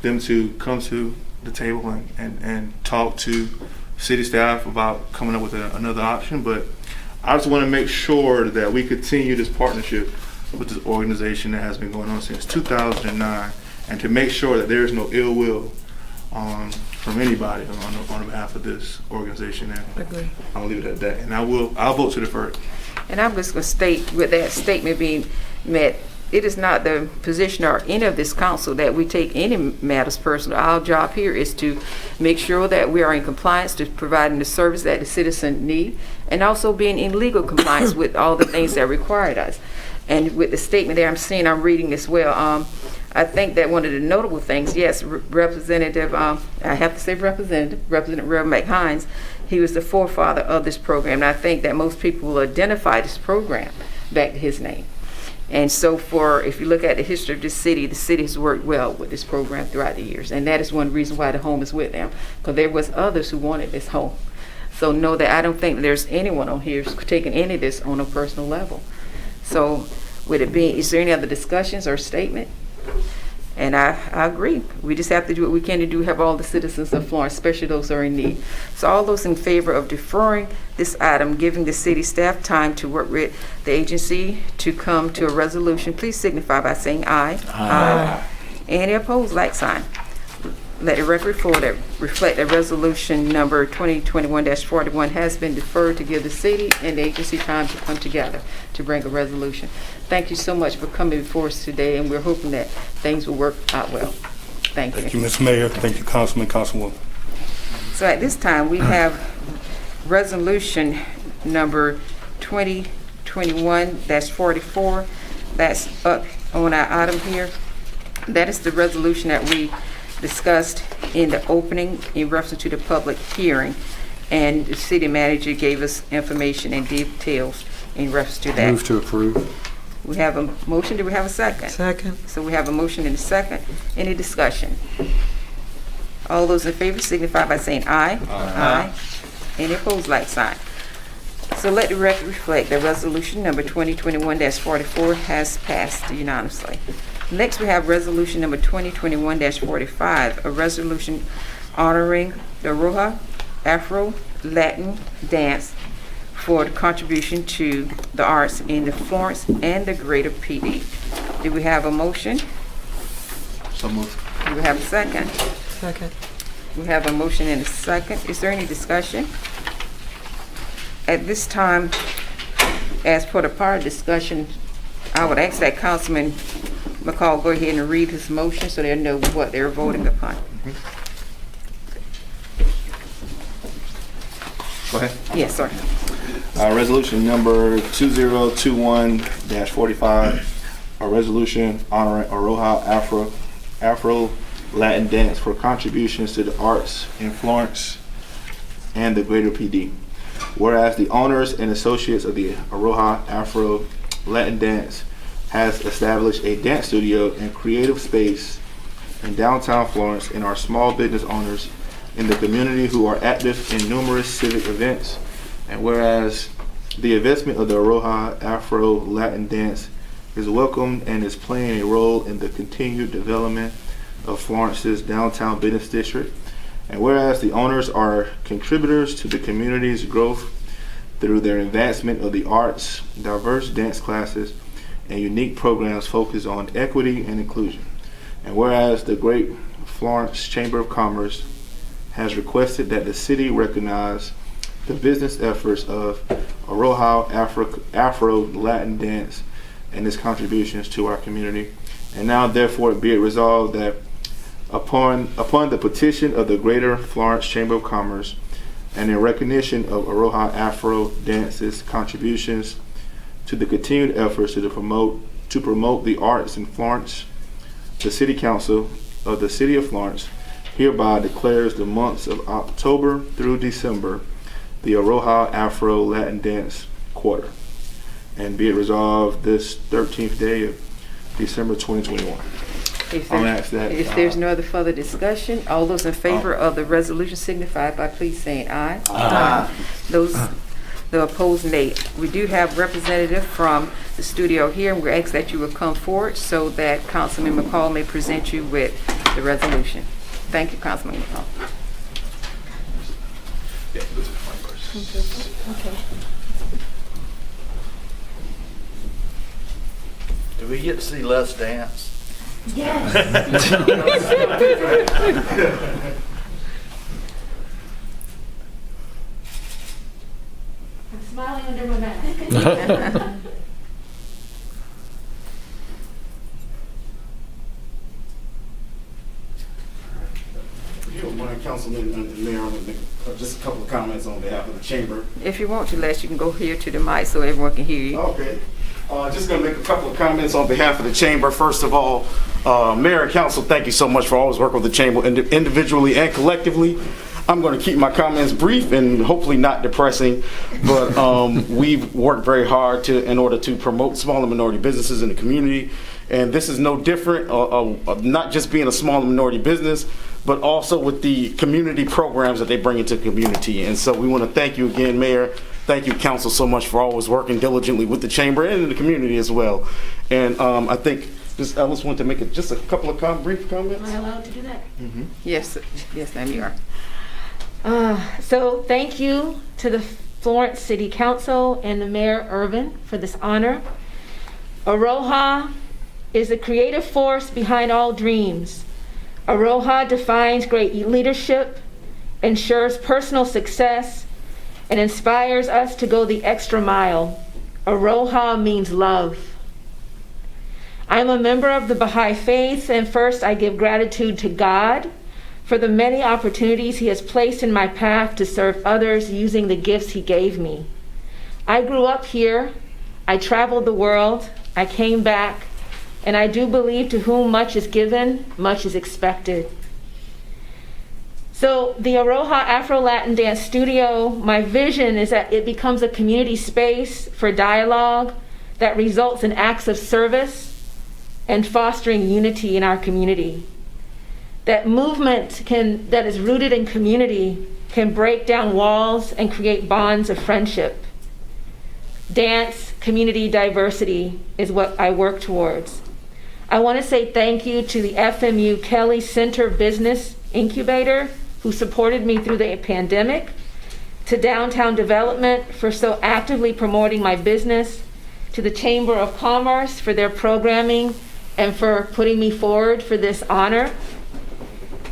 them to come to the table and talk to city staff about coming up with another option. But I just want to make sure that we continue this partnership with this organization that has been going on since 2009, and to make sure that there is no ill will from anybody on behalf of this organization. And Agree. I'll leave it at that. And I'll vote to defer it. And I'm just going to state, with that statement being met, it is not the position or any of this council that we take any matters personal. Our job here is to make sure that we are in compliance to providing the service that the citizen need, and also being in legal compliance with all the things that required us. And with the statement there I'm reading as well, I think that one of the notable things, yes, Representative, I have to say Representative Reverend Mac Hines, he was the forefather of this program. And I think that most people will identify this program back to his name. And so if you look at the history of this city, the city has worked well with this program throughout the years. And that is one reason why the home is with them, because there was others who wanted this home. So know that I don't think there's anyone on here who's taking any of this on a personal level. So with it being, is there any other discussions or statement? And I agree. We just have to do what we can to have all the citizens of Florence, especially those who are in need. So all those in favor of deferring this item, giving the city staff time to work with the agency to come to a resolution, please signify by saying aye. Aye. Any opposed, like sign. Let the record reflect that resolution number 2021-41 has been deferred to give the city and the agency time to come together to bring a resolution. Thank you so much for coming before us today, and we're hoping that things will work out well. Thank you. Thank you, Ms. Mayor. Thank you, Councilman, Councilwoman. So at this time, we have resolution number 2021-44 that's up on our item here. That is the resolution that we discussed in the opening in reference to the public hearing, and the city manager gave us information and details in reference to that. Move to approve. We have a motion. Do we have a second? Second. So we have a motion and a second. Any discussion? All those in favor signify by saying aye. Aye. Any opposed, like sign. So let the record reflect that resolution number 2021-44 has passed unanimously. Next, we have resolution number 2021-45, a resolution honoring the Roja Afro-Latin dance for the contribution to the arts in the Florence and the greater PD. Do we have a motion? So moved. Do we have a second? Second. We have a motion and a second. Is there any discussion? At this time, as for the prior discussion, I would ask that Councilman McCall go ahead and read his motion so they'll know what they're voting upon. Go ahead. Yes, sir. Resolution number 2021-45, a resolution honoring Aroha Afro-Latin dance for contributions to the arts in Florence and the greater PD. Whereas the owners and associates of the Aroha Afro-Latin dance has established a dance studio and creative space in downtown Florence, and are small business owners in the community who are active in numerous civic events. And whereas the investment of the Aroha Afro-Latin dance is welcomed and is playing a role in the continued development of Florence's downtown business district. And whereas the owners are contributors to the community's growth through their advancement of the arts, diverse dance classes, and unique programs focused on equity and inclusion. And whereas the Great Florence Chamber of Commerce has requested that the city recognize the business efforts of Aroha Afro-Latin dance and its contributions to our community. And now therefore be it resolved that upon the petition of the Greater Florence Chamber of Commerce and in recognition of Aroha Afro dance's contributions to the continued efforts to promote the arts in Florence, the City Council of the City of Florence hereby declares the months of October through December the Aroha Afro-Latin Dance Quarter. And be it resolved this 13th day of December 2021. If there's no other further discussion, all those in favor of the resolution signify by please saying aye. Aye. Those the opposed, nay. We do have representative from the studio here, and we ask that you will come forward so that Councilman McCall may present you with the resolution. Thank you, Councilman McCall. Okay. Do we get to see Les dance? Yes. I'm smiling under my mask. Councilman and Mayor, I'm going to make just a couple of comments on behalf of the chamber. If you want to, Les, you can go here to the mic so everyone can hear you. Okay. Just going to make a couple of comments on behalf of the chamber. First of all, Mayor and Council, thank you so much for always working with the chamber individually and collectively. I'm going to keep my comments brief and hopefully not depressing, but we've worked very hard in order to promote small and minority businesses in the community. And this is no different, not just being a small and minority business, but also with the community programs that they bring into the community. And so we want to thank you again, Mayor. Thank you, Council, so much for always working diligently with the chamber and in the community as well. And I think Ms. Ellis wanted to make just a couple of brief comments. Am I allowed to do that? Mm-hmm. Yes, yes, ma'am, you are. So thank you to the Florence City Council and the Mayor Irvin for this honor. Aroha is a creative force behind all dreams. Aroha defines great leadership, ensures personal success, and inspires us to go the extra mile. Aroha means love. I'm a member of the Baha'i faith, and first I give gratitude to God for the many opportunities He has placed in my path to serve others using the gifts He gave me. I grew up here, I traveled the world, I came back, and I do believe to whom much is given, much is expected. So the Aroha Afro-Latin Dance Studio, my vision is that it becomes a community space for dialogue that results in acts of service and fostering unity in our community. That movement that is rooted in community can break down walls and create bonds of friendship. dance, community diversity is what I work towards. I want to say thank you to the FMU Kelly Center Business Incubator, who supported me through the pandemic, to Downtown Development for so actively promoting my business, to the Chamber of Commerce for their programming and for putting me forward for this honor.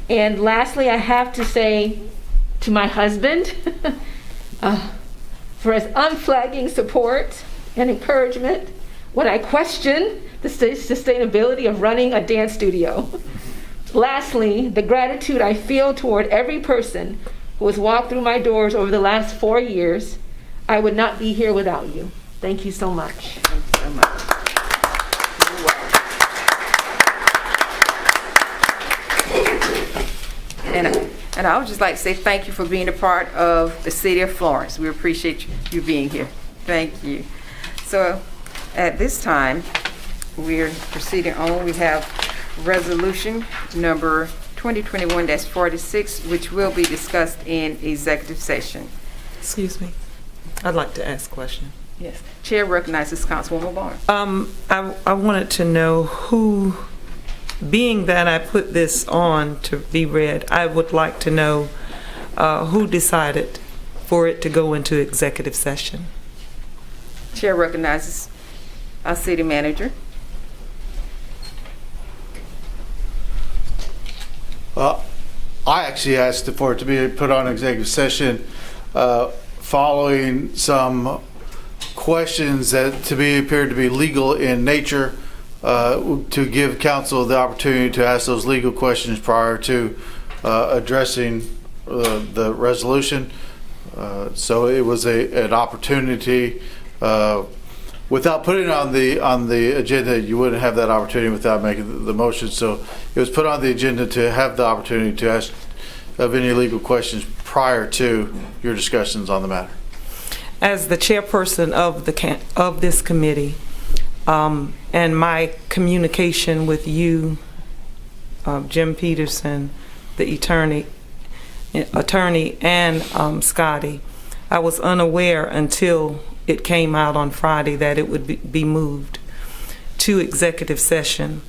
And lastly, I have to say to my husband for his unflagging support and encouragement when I question the sustainability of running a dance studio. Lastly, the gratitude I feel toward every person who has walked through my doors over the last 4 years. I would not be here without you. Thank you so much. Thank you so much. You're welcome. And I would just like to say thank you for being a part of the city of Florence. We appreciate you being here. Thank you. So at this time, we're proceeding on. We have resolution number 2021-46, which will be discussed in executive session. Excuse me. I'd like to ask a question. Yes. Chair recognizes Councilwoman Barnes. I wanted to know who, being that I put this on to be read, I would like to know who decided for it to go into executive session. Chair recognizes our city manager. I actually asked for it to be put on executive session following some questions that appeared to be legal in nature, to give council the opportunity to ask those legal questions prior to addressing the resolution. So it was an opportunity. Without putting it on the agenda, you wouldn't have that opportunity without making the motion. So it was put on the agenda to have the opportunity to ask of any legal questions prior to your discussions on the matter. As the chairperson of this committee, and my communication with you, Jim Peterson, the attorney, and Scotty, I was unaware until it came out on Friday that it would be moved to executive session.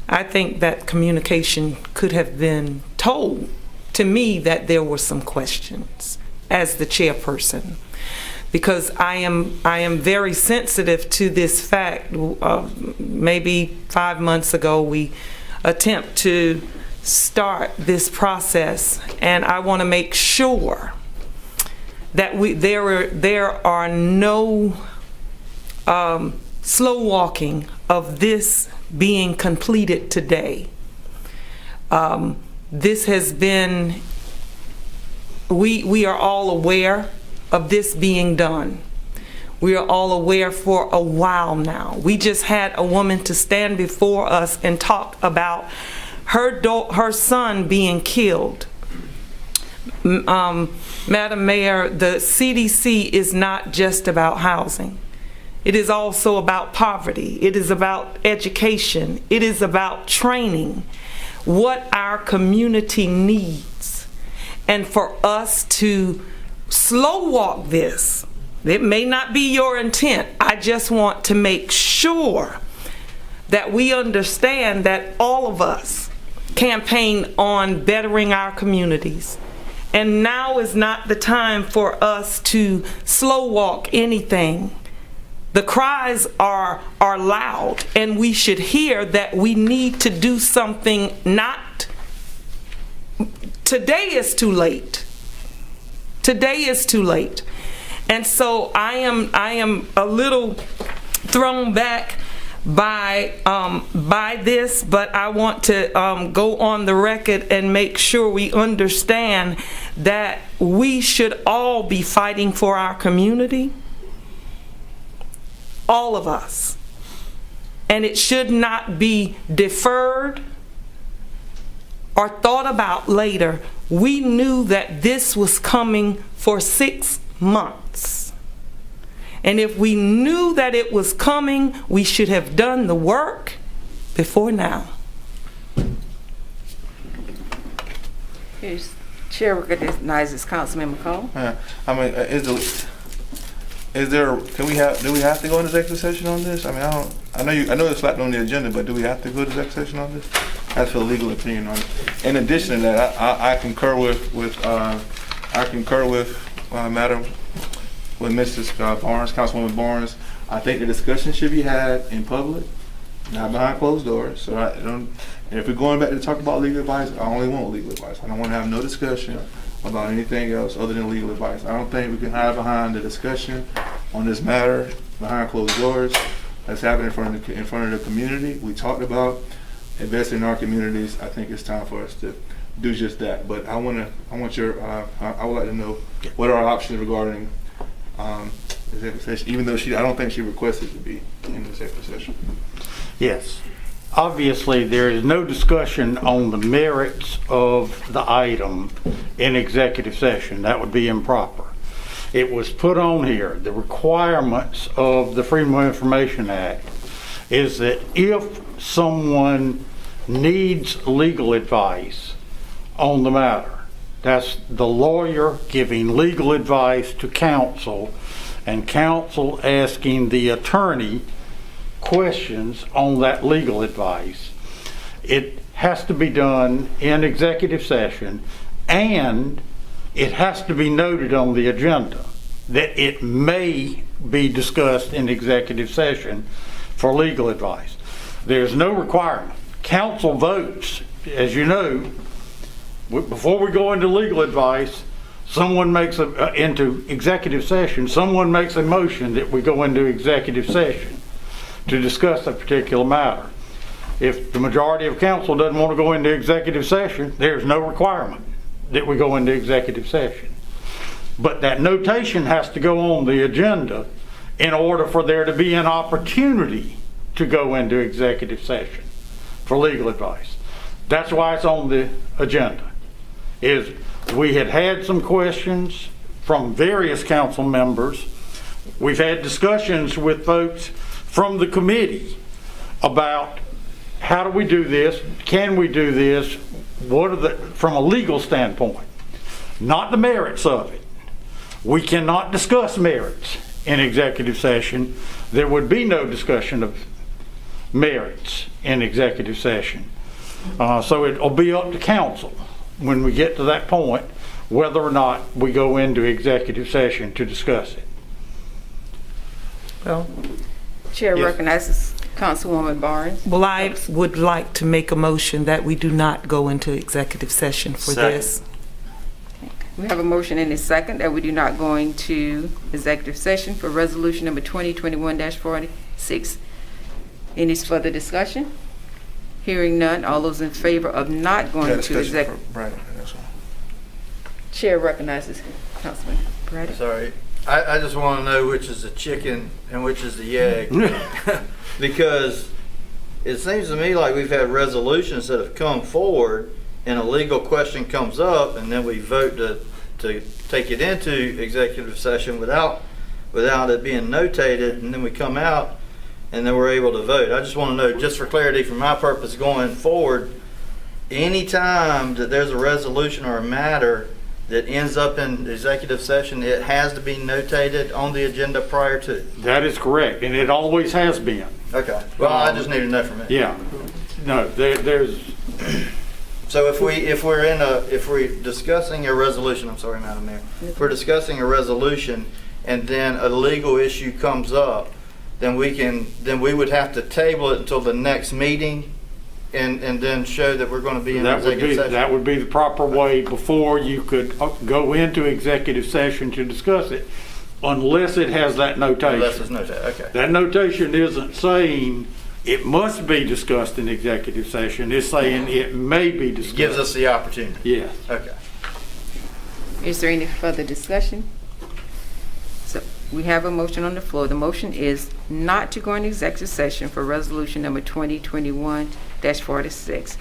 I think that communication could have been told to me that there were some questions as the chairperson, because I am very sensitive to this fact. Maybe 5 months ago we attempt to start this process, and I want to make sure that there are no slow walking of this being completed today. This has been, we are all aware of this being done. We are all aware for a while now. We just had a woman to stand before us and talk about her son being killed. Madam Mayor, the CDC is not just about housing. It is also about poverty. It is about education. It is about training, what our community needs. And for us to slow walk this, it may not be your intent. I just want to make sure that we understand that all of us campaign on bettering our communities. And now is not the time for us to slow walk anything. The cries are loud, and we should hear that we need to do something. Not today is too late. Today is too late. And so I am a little thrown back by this, but I want to go on the record and make sure we understand that we should all be fighting for our community, all of us, and it should not be deferred or thought about later. We knew that this was coming for 6 months. And if we knew that it was coming, we should have done the work before now. Chair recognizes Councilman McCall. I mean, Is there, do we have to go into executive session on this? I mean, I know it's slapped on the agenda, but do we have to go to executive session on this? As for the legal opinion on it. In addition to that, I concur with Madam, with Mrs. Barnes, Councilwoman Barnes. I think the discussion should be had in public, not behind closed doors. So and if we're going back to talk about legal advice, I only want legal advice. I don't want to have no discussion about anything else other than legal advice. I don't think we can hide behind the discussion on this matter behind closed doors. That's happening in front of the community. We talked about investing in our communities. I think it's time for us to do just that. But I would like to know what are our options regarding executive session, even though I don't think she requested to be in the executive session. Yes. Obviously, there is no discussion on the merits of the item in executive session. That would be improper. It was put on here. The requirements of the Freedom of Information Act is that if someone needs legal advice on the matter, that's the lawyer giving legal advice to counsel and counsel asking the attorney questions on that legal advice. It has to be done in executive session, and it has to be noted on the agenda that it may be discussed in executive session for legal advice. There's no requirement. Council votes, as you know, before we go into legal advice, someone makes into executive session, someone makes a motion that we go into executive session to discuss a particular matter. If the majority of council doesn't want to go into executive session, there's no requirement that we go into executive session. But that notation has to go on the agenda in order for there to be an opportunity to go into executive session for legal advice. That's why it's on the agenda. We had some questions from various council members. We've had discussions with folks from the committee about how do we do this, can we do this, from a legal standpoint, not the merits of it. We cannot discuss merits in executive session. There would be no discussion of merits in executive session. So it'll be up to council when we get to that point whether or not we go into executive session to discuss it. Well, Chair Yes. recognizes Councilwoman Barnes. well, I would like to make a motion that we do not go into executive session for this. We have a motion and a second that we do not go into executive session for resolution number 2021-46. Any further discussion? Hearing none, all those in favor of not going into executive. Chair recognizes Councilman Braddock. Sorry, I just want to know which is the chicken and which is the egg. Because it seems to me like we've had resolutions that have come forward and a legal question comes up and then we vote to take it into executive session without it being notated, and then we come out and then we're able to vote. I just want to know, just for clarity for my purpose going forward, any time that there's a resolution or a matter that ends up in executive session, it has to be notated on the agenda prior to. That is correct, and it always has been. Okay. Well, I just need to know from it. Yeah. No, there's. So if we're discussing a resolution, I'm sorry, Madam Mayor, if we're discussing a resolution and then a legal issue comes up, then we would have to table it until the next meeting and then show that we're going to be in executive session. That would be the proper way before you could go into executive session to discuss it, unless it has that notation. Unless it's notated, okay. That notation isn't saying it must be discussed in executive session. It's saying it may be discussed. It gives us the opportunity. Yes. Okay. Is there any further discussion? So we have a motion on the floor. The motion is not to go into executive session for resolution number 2021-46.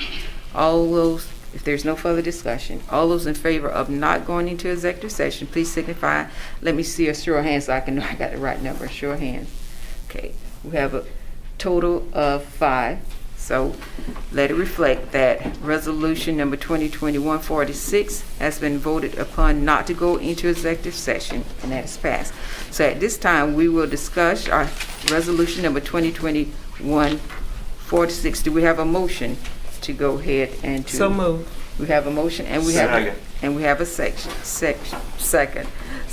All those, if there's no further discussion, all those in favor of not going into executive session, please signify. Let me see a show of hands so I can know I got the right number. Show of hands. Okay. We have a total of 5. So let it reflect that resolution number 2021-46 has been voted upon not to go into executive session, and that is passed. So at this time, we will discuss our resolution number 2021-46. Do we have a motion to go ahead and to? So moved. We have a motion and we have a second. So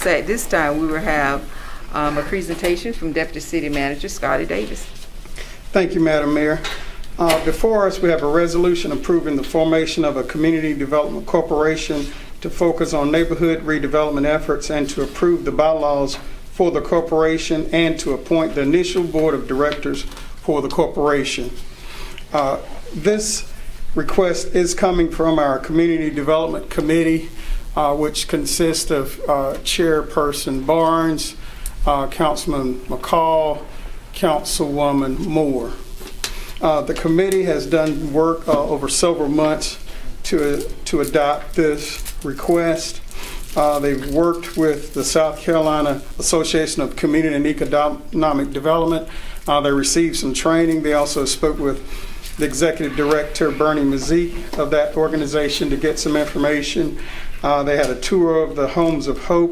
at this time, we will have a presentation from Deputy City Manager Scotty Davis. Thank you, Madam Mayor. Before us, we have a resolution approving the formation of a community development corporation to focus on neighborhood redevelopment efforts and to approve the bylaws for the corporation and to appoint the initial board of directors for the corporation. This request is coming from our Community Development Committee, which consists of Chairperson Barnes, Councilman McCall, Councilwoman Moore. The committee has done work over several months to adopt this request. They've worked with the South Carolina Association of Community and Economic Development. They received some training. They also spoke with the Executive Director, Bernie Mazik, of that organization to get some information. They had a tour of the Homes of Hope,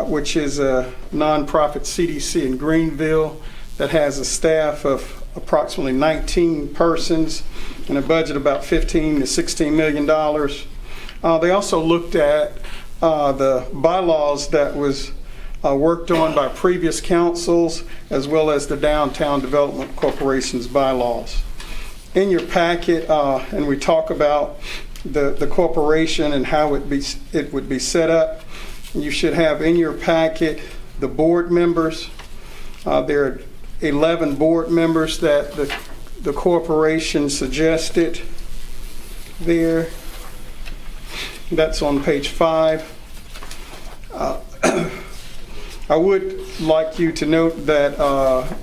which is a nonprofit CDC in Greenville that has a staff of approximately 19 persons and a budget about $15 to $16 million. They also looked at the bylaws that was worked on by previous councils, as well as the Downtown Development Corporation's bylaws. In your packet, and we talk about the corporation and how it would be set up. You should have in your packet the board members. There are 11 board members that the corporation suggested there. That's on page 5. I would like you to note that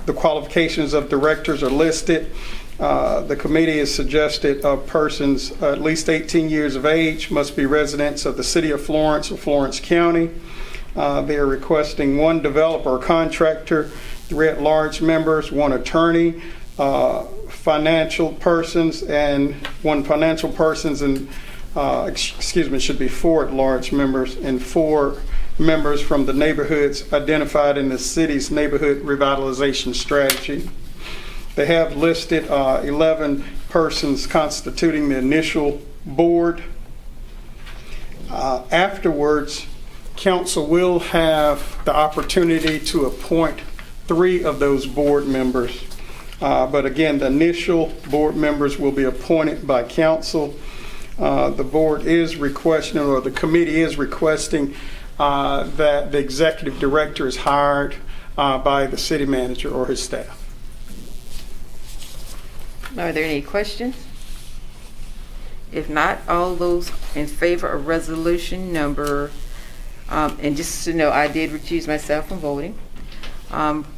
the qualifications of directors are listed. The committee has suggested persons at least 18 years of age, must be residents of the city of Florence or Florence County. They are requesting 1 developer or contractor, 3 at-large members, 1 attorney, financial persons, and 1 financial persons, and should be 4 at-large members and 4 members from the neighborhoods identified in the city's neighborhood revitalization strategy. They have listed 11 persons constituting the initial board. Afterwards, council will have the opportunity to appoint 3 of those board members. But again, the initial board members will be appointed by council. The board is requesting, or the committee is requesting, that the executive director is hired by the city manager or his staff. Are there any questions? If not, all those in favor of resolution number, and just to know, I did recuse myself from voting.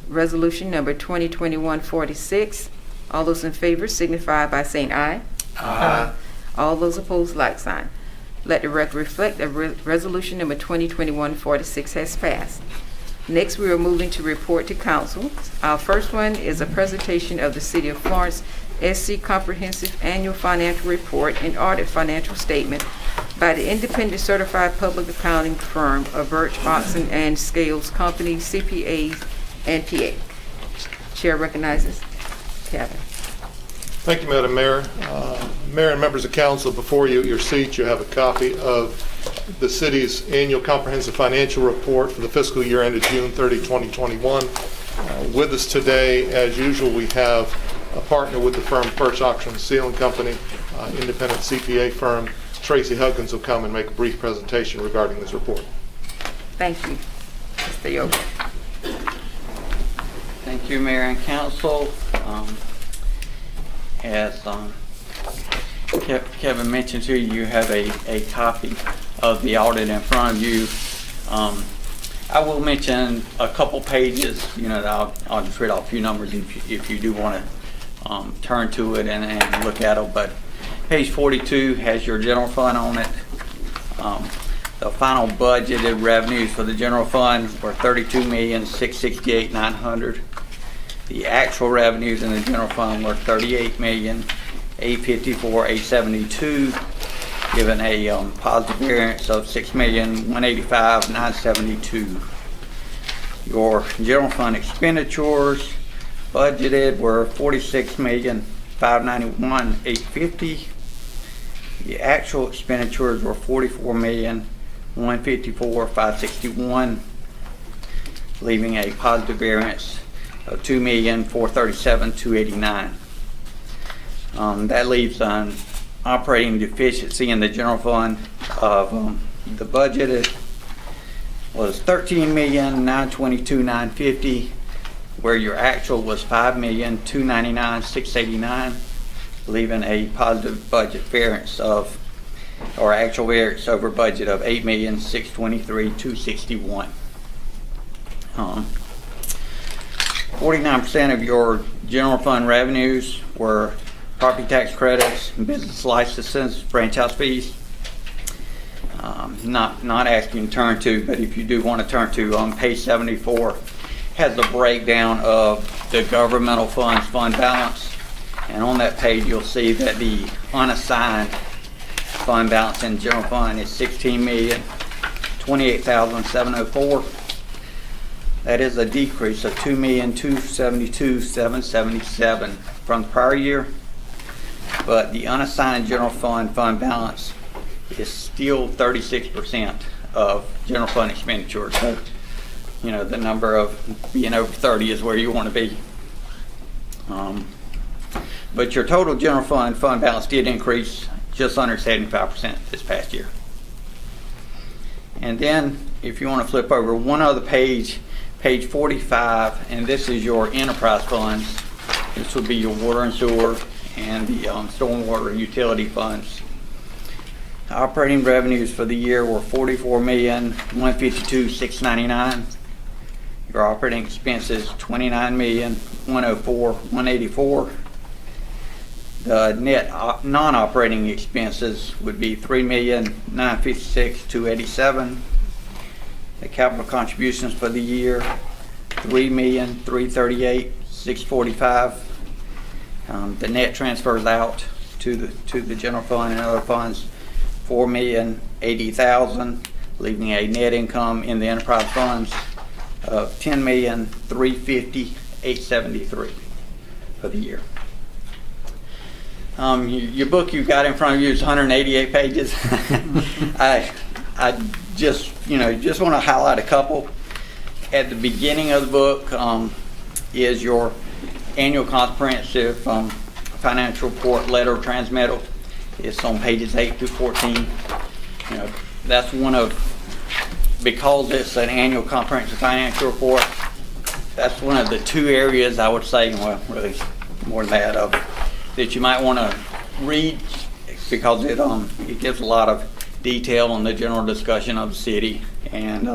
Resolution number 2021-46. All those in favor signify by saying aye. Aye. All those opposed, like sign. Let the record reflect that resolution number 2021-46 has passed. Next, we are moving to report to council. Our first one is a presentation of the City of Florence SC Comprehensive Annual Financial Report and Audit Financial Statement by the independent certified public accounting firm of Birch, Oxon, and Scales Company, CPAs, and PA. Chair recognizes Kevin. Thank you, Madam Mayor. Mayor and members of council, before you at your seats, you have a copy of the city's annual comprehensive financial report for the fiscal year ended June 30, 2021. With us today, as usual, we have a partner with the firm Birch, Oxon, Seal Company, independent CPA firm. Tracy Huggins will come and make a brief presentation regarding this report. Thank you. Mr. Yoder. Thank you, Mayor and Council. As Kevin mentioned to you, you have a copy of the audit in front of you. I will mention a couple pages, that I'll just read off a few numbers if you do want to turn to it and look at them. But page 42 has your general fund on it. The final budgeted revenues for the general fund were $32,668,900. The actual revenues in the general fund were $38,854,872, giving a positive variance of $6,185,972. Your general fund expenditures budgeted were $46,591,850. The actual expenditures were $44,154,561, leaving a positive variance of $2,437,289. That leaves an operating deficiency in the general fund of the budget was $13,922,950, where your actual was $5,299,689, leaving a positive budget variance of, or actual variance over budget of $8,623,261. 49% of your general fund revenues were property tax credits, business licenses, franchise fees. Not asking you to turn to, but if you do want to turn to, on page 74 has the breakdown of the governmental funds fund balance, and on that page you'll see that the unassigned fund balance in general fund is $16,028,704. That is a decrease of $2,272,777 from the prior year, but the unassigned general fund balance is still 36% of general fund expenditures. So, you know, the number of being over 30 is where you want to be. But your total general fund balance did increase just under 75% this past year. And then, if you want to flip over one other page, page 45, and this is your enterprise funds. This would be your water and sewer and the stormwater and utility funds. Operating revenues for the year were $44,152,699. Your operating expenses $29,104,184. The net non-operating expenses would be $3,956,287. The capital contributions for the year $3,338,645. The net transfers out to the general fund and other funds $4,080,000, leaving a net income in the enterprise funds of $10,350,873 for the year. Your book you've got in front of you is 188 pages. I just want to highlight a couple. At the beginning of the book is your annual comprehensive financial report letter transmittal. It's on pages 8 through 14. You know, that's one of, because it's an annual comprehensive financial report, that's one of the two areas I would say, well, really more than that, that you might want to read, because it gives a lot of detail on the general discussion of the city and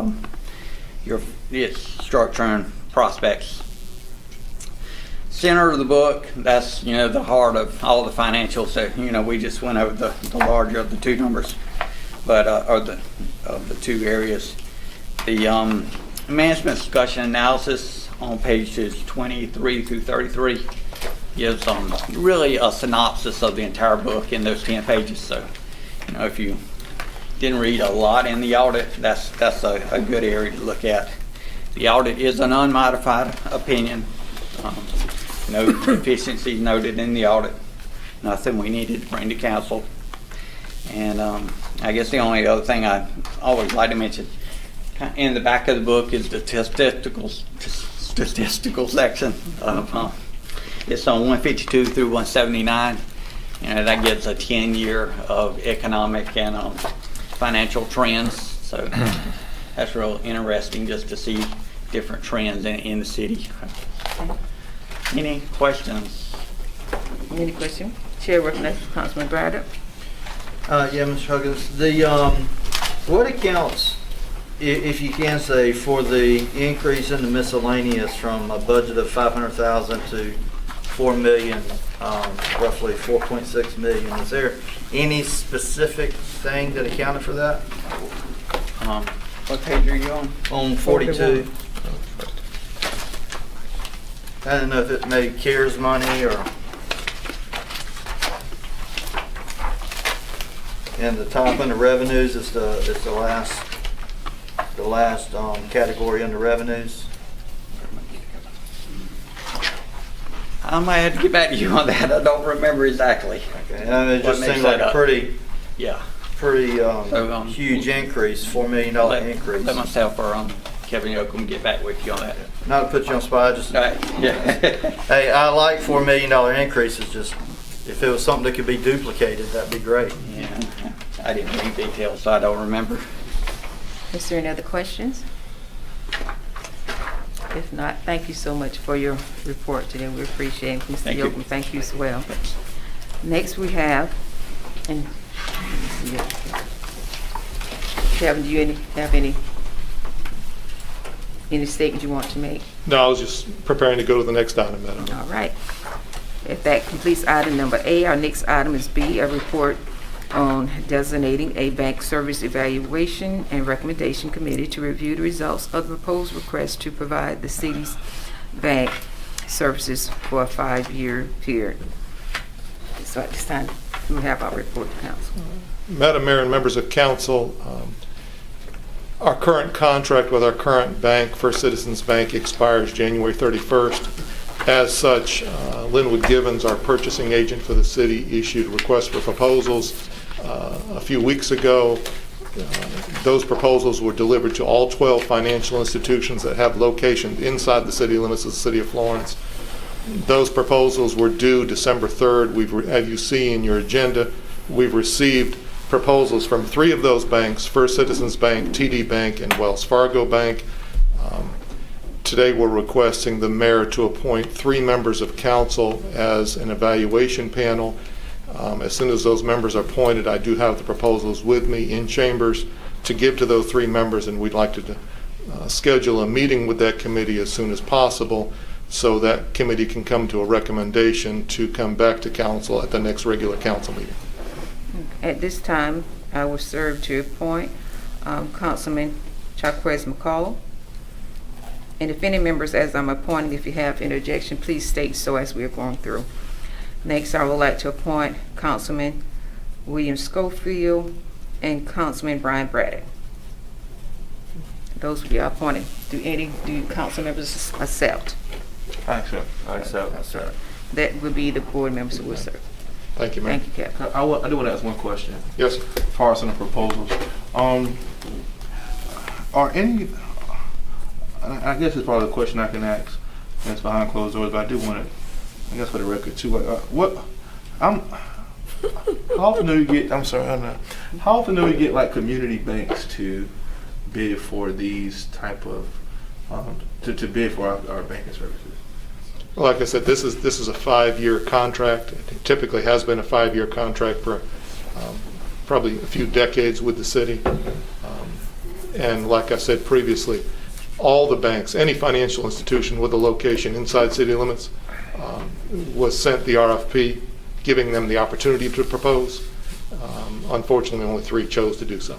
its structure and prospects. Center of the book, that's the heart of all the financials. So we just went over the larger of the two numbers, but of the two areas. The management discussion analysis on pages 23 through 33 gives really a synopsis of the entire book in those 10 pages. So if you didn't read a lot in the audit, that's a good area to look at. The audit is an unmodified opinion. No deficiencies noted in the audit. Nothing we needed to bring to council. And I guess the only other thing I always like to mention in the back of the book is the statistical section. It's on 152 through 179. That gives a 10-year of economic and financial trends. So that's real interesting just to see different trends in the city. Any questions? Any question? Chair recognizes Councilman Braddock. Yeah, Mr. Huggins. The what accounts, if you can say, for the increase in the miscellaneous from a budget of $500,000 to $4 million, roughly $4.6 million? Is there any specific thing that accounted for that? What page are you on? On 42. I don't know if it may CARES money or. And the top under revenues is the last category under revenues. I might have to get back to you on that. I don't remember exactly. Okay, and it just seemed like a pretty So, huge increase, $4 million increase. Let myself or Kevin Yoakum get back with you on that. Not to put you on the spot, just Yeah. hey, I like $4 million increases. Just if it was something that could be duplicated, that'd be great. Yeah, I didn't read details, so I don't remember. Is there any other questions? If not, thank you so much for your report today. We appreciate it. Mr. Yoakum, thank you as well. Next we have, and Kevin, do you have any statement you want to make? No, I was just preparing to go to the next item, Madam. All right. If that completes item number A, our next item is B, a report on designating a bank service evaluation and recommendation committee to review the results of the proposed request to provide the city's bank services for a 5-year period. So at this time, we have our report to council. Madam Mayor and members of council, our current contract with our current bank, First Citizens Bank, expires January 31st. As such, Linwood Givens, our purchasing agent for the city, issued a request for proposals a few weeks ago. Those proposals were delivered to all 12 financial institutions that have locations inside the city limits of the city of Florence. Those proposals were due December 3rd. As you see in your agenda, we've received proposals from 3 of those banks, First Citizens Bank, TD Bank, and Wells Fargo Bank. Today we're requesting the mayor to appoint 3 members of council as an evaluation panel. As soon as those members are appointed, I do have the proposals with me in chambers to give to those 3 members, and we'd like to schedule a meeting with that committee as soon as possible so that committee can come to a recommendation to come back to council at the next regular council meeting. At this time, I will serve to appoint Councilman Chaquez McCall. And if any members, as I'm appointing, if you have interjection, please state so as we are going through. Next, I would like to appoint Councilman William Schofield and Councilman Brian Braddock. Those will be appointed. Do council members accept? I accept. That would be the board members who will serve. Thank you, ma'am. Thank you, Captain. I do want to ask one question. Yes, sir. As far as the proposals, are any? I guess it's probably a question I can ask. That's behind closed doors, but I do want to. I guess for the record too. How often do we get? I'm sorry. I'm not. How often do we get like community banks to bid for these type of to bid for our banking services? Like I said, this is a 5-year contract. It typically has been a 5-year contract for probably a few decades with the city. And like I said previously, all the banks, any financial institution with a location inside city limits, was sent the RFP, giving them the opportunity to propose. Unfortunately, only 3 chose to do so.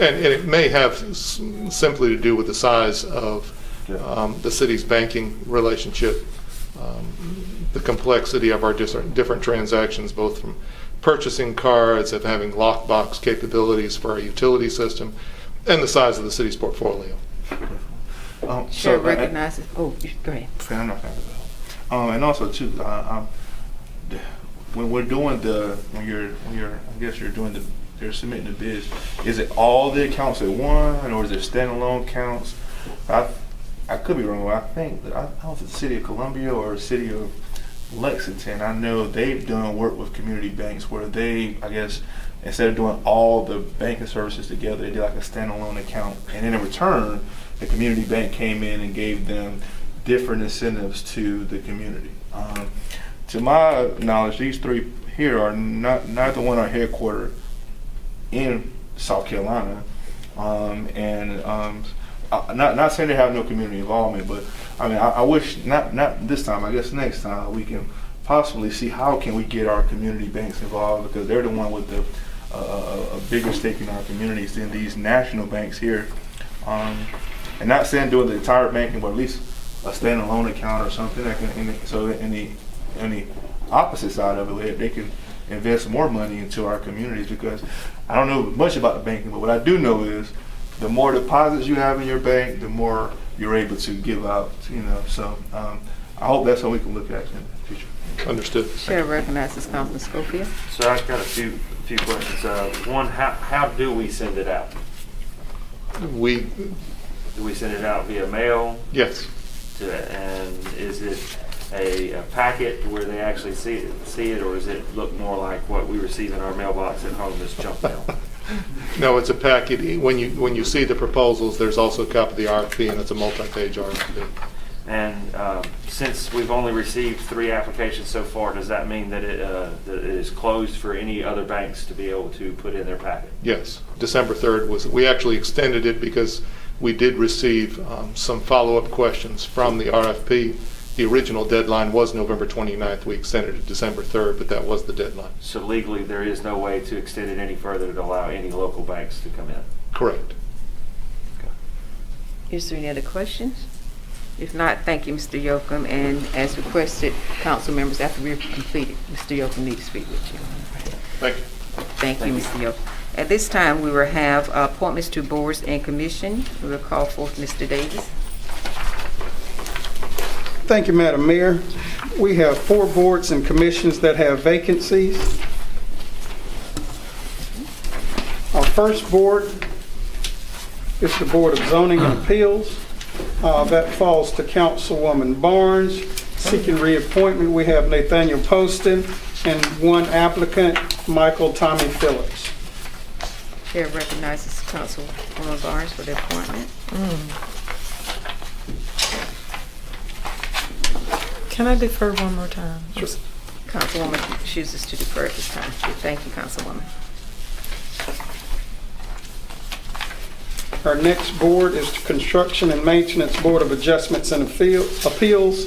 And it may have simply to do with the size of the city's banking relationship, the complexity of our different transactions, both from purchasing cards, of having lockbox capabilities for our utility system, and the size of the city's portfolio. Chair recognizes. Go ahead. I'm not going to go. And also too, when we're doing you're submitting the bids. Is it all the accounts at one, or is it standalone accounts? I could be wrong. I think that I don't know if it's the city of Columbia or the city of Lexington. I know they've done work with community banks where they, I guess, instead of doing all the banking services together, they did like a standalone account, and in return, the community bank came in and gave them different incentives to the community. To my knowledge, these 3 here are neither one are headquartered in South Carolina, not saying they have no community involvement, but I mean, I wish not this time. I guess next time we can possibly see how can we get our community banks involved, because they're the one with the a bigger stake in our communities than these national banks here. And not saying doing the entire banking, but at least a standalone account or something that can, so in the opposite side of it, where they can invest more money into our communities. Because I don't know much about the banking, but what I do know is the more deposits you have in your bank, the more you're able to give out, so I hope that's something we can look at in the future. Understood. Chair recognizes Councilman Schofield. So I've got a few questions. One, how do we send it out? Do we send it out via mail? Yes. And is it a packet where they actually see it, or does it look more like what we receive in our mailbox at home as junk mail? No, it's a packet. When you see the proposals, there's also a copy of the RFP, and it's a multi-page RFP. And since we've only received 3 applications so far, does that mean that it is closed for any other banks to be able to put in their packet? Yes. December 3rd we actually extended it because we did receive some follow-up questions from the RFP. The original deadline was November 29th. We extended it to December 3rd, but that was the deadline. So legally, there is no way to extend it any further to allow any local banks to come in? Correct. Is there any other questions? If not, thank you, Mr. Yocum. And as requested, council members, after we've completed, Mr. Yocum needs to speak with you. Thank you. Thank you, Mr. Yocum. At this time, we will have appointments to boards and commission. We will call forth Mr. Davis. Thank you, Madam Mayor. We have 4 boards and commissions that have vacancies. Our first board is the Board of Zoning and Appeals. That falls to Councilwoman Barnes. Seeking reappointment, we have Nathaniel Poston and 1 applicant, Michael Tommy Phillips. Chair recognizes Councilwoman Barnes for the appointment. Can I defer one more time? Sure. Councilwoman chooses to defer at this time. Thank you, Councilwoman. Our next board is the Construction and Maintenance Board of Adjustments and Appeals.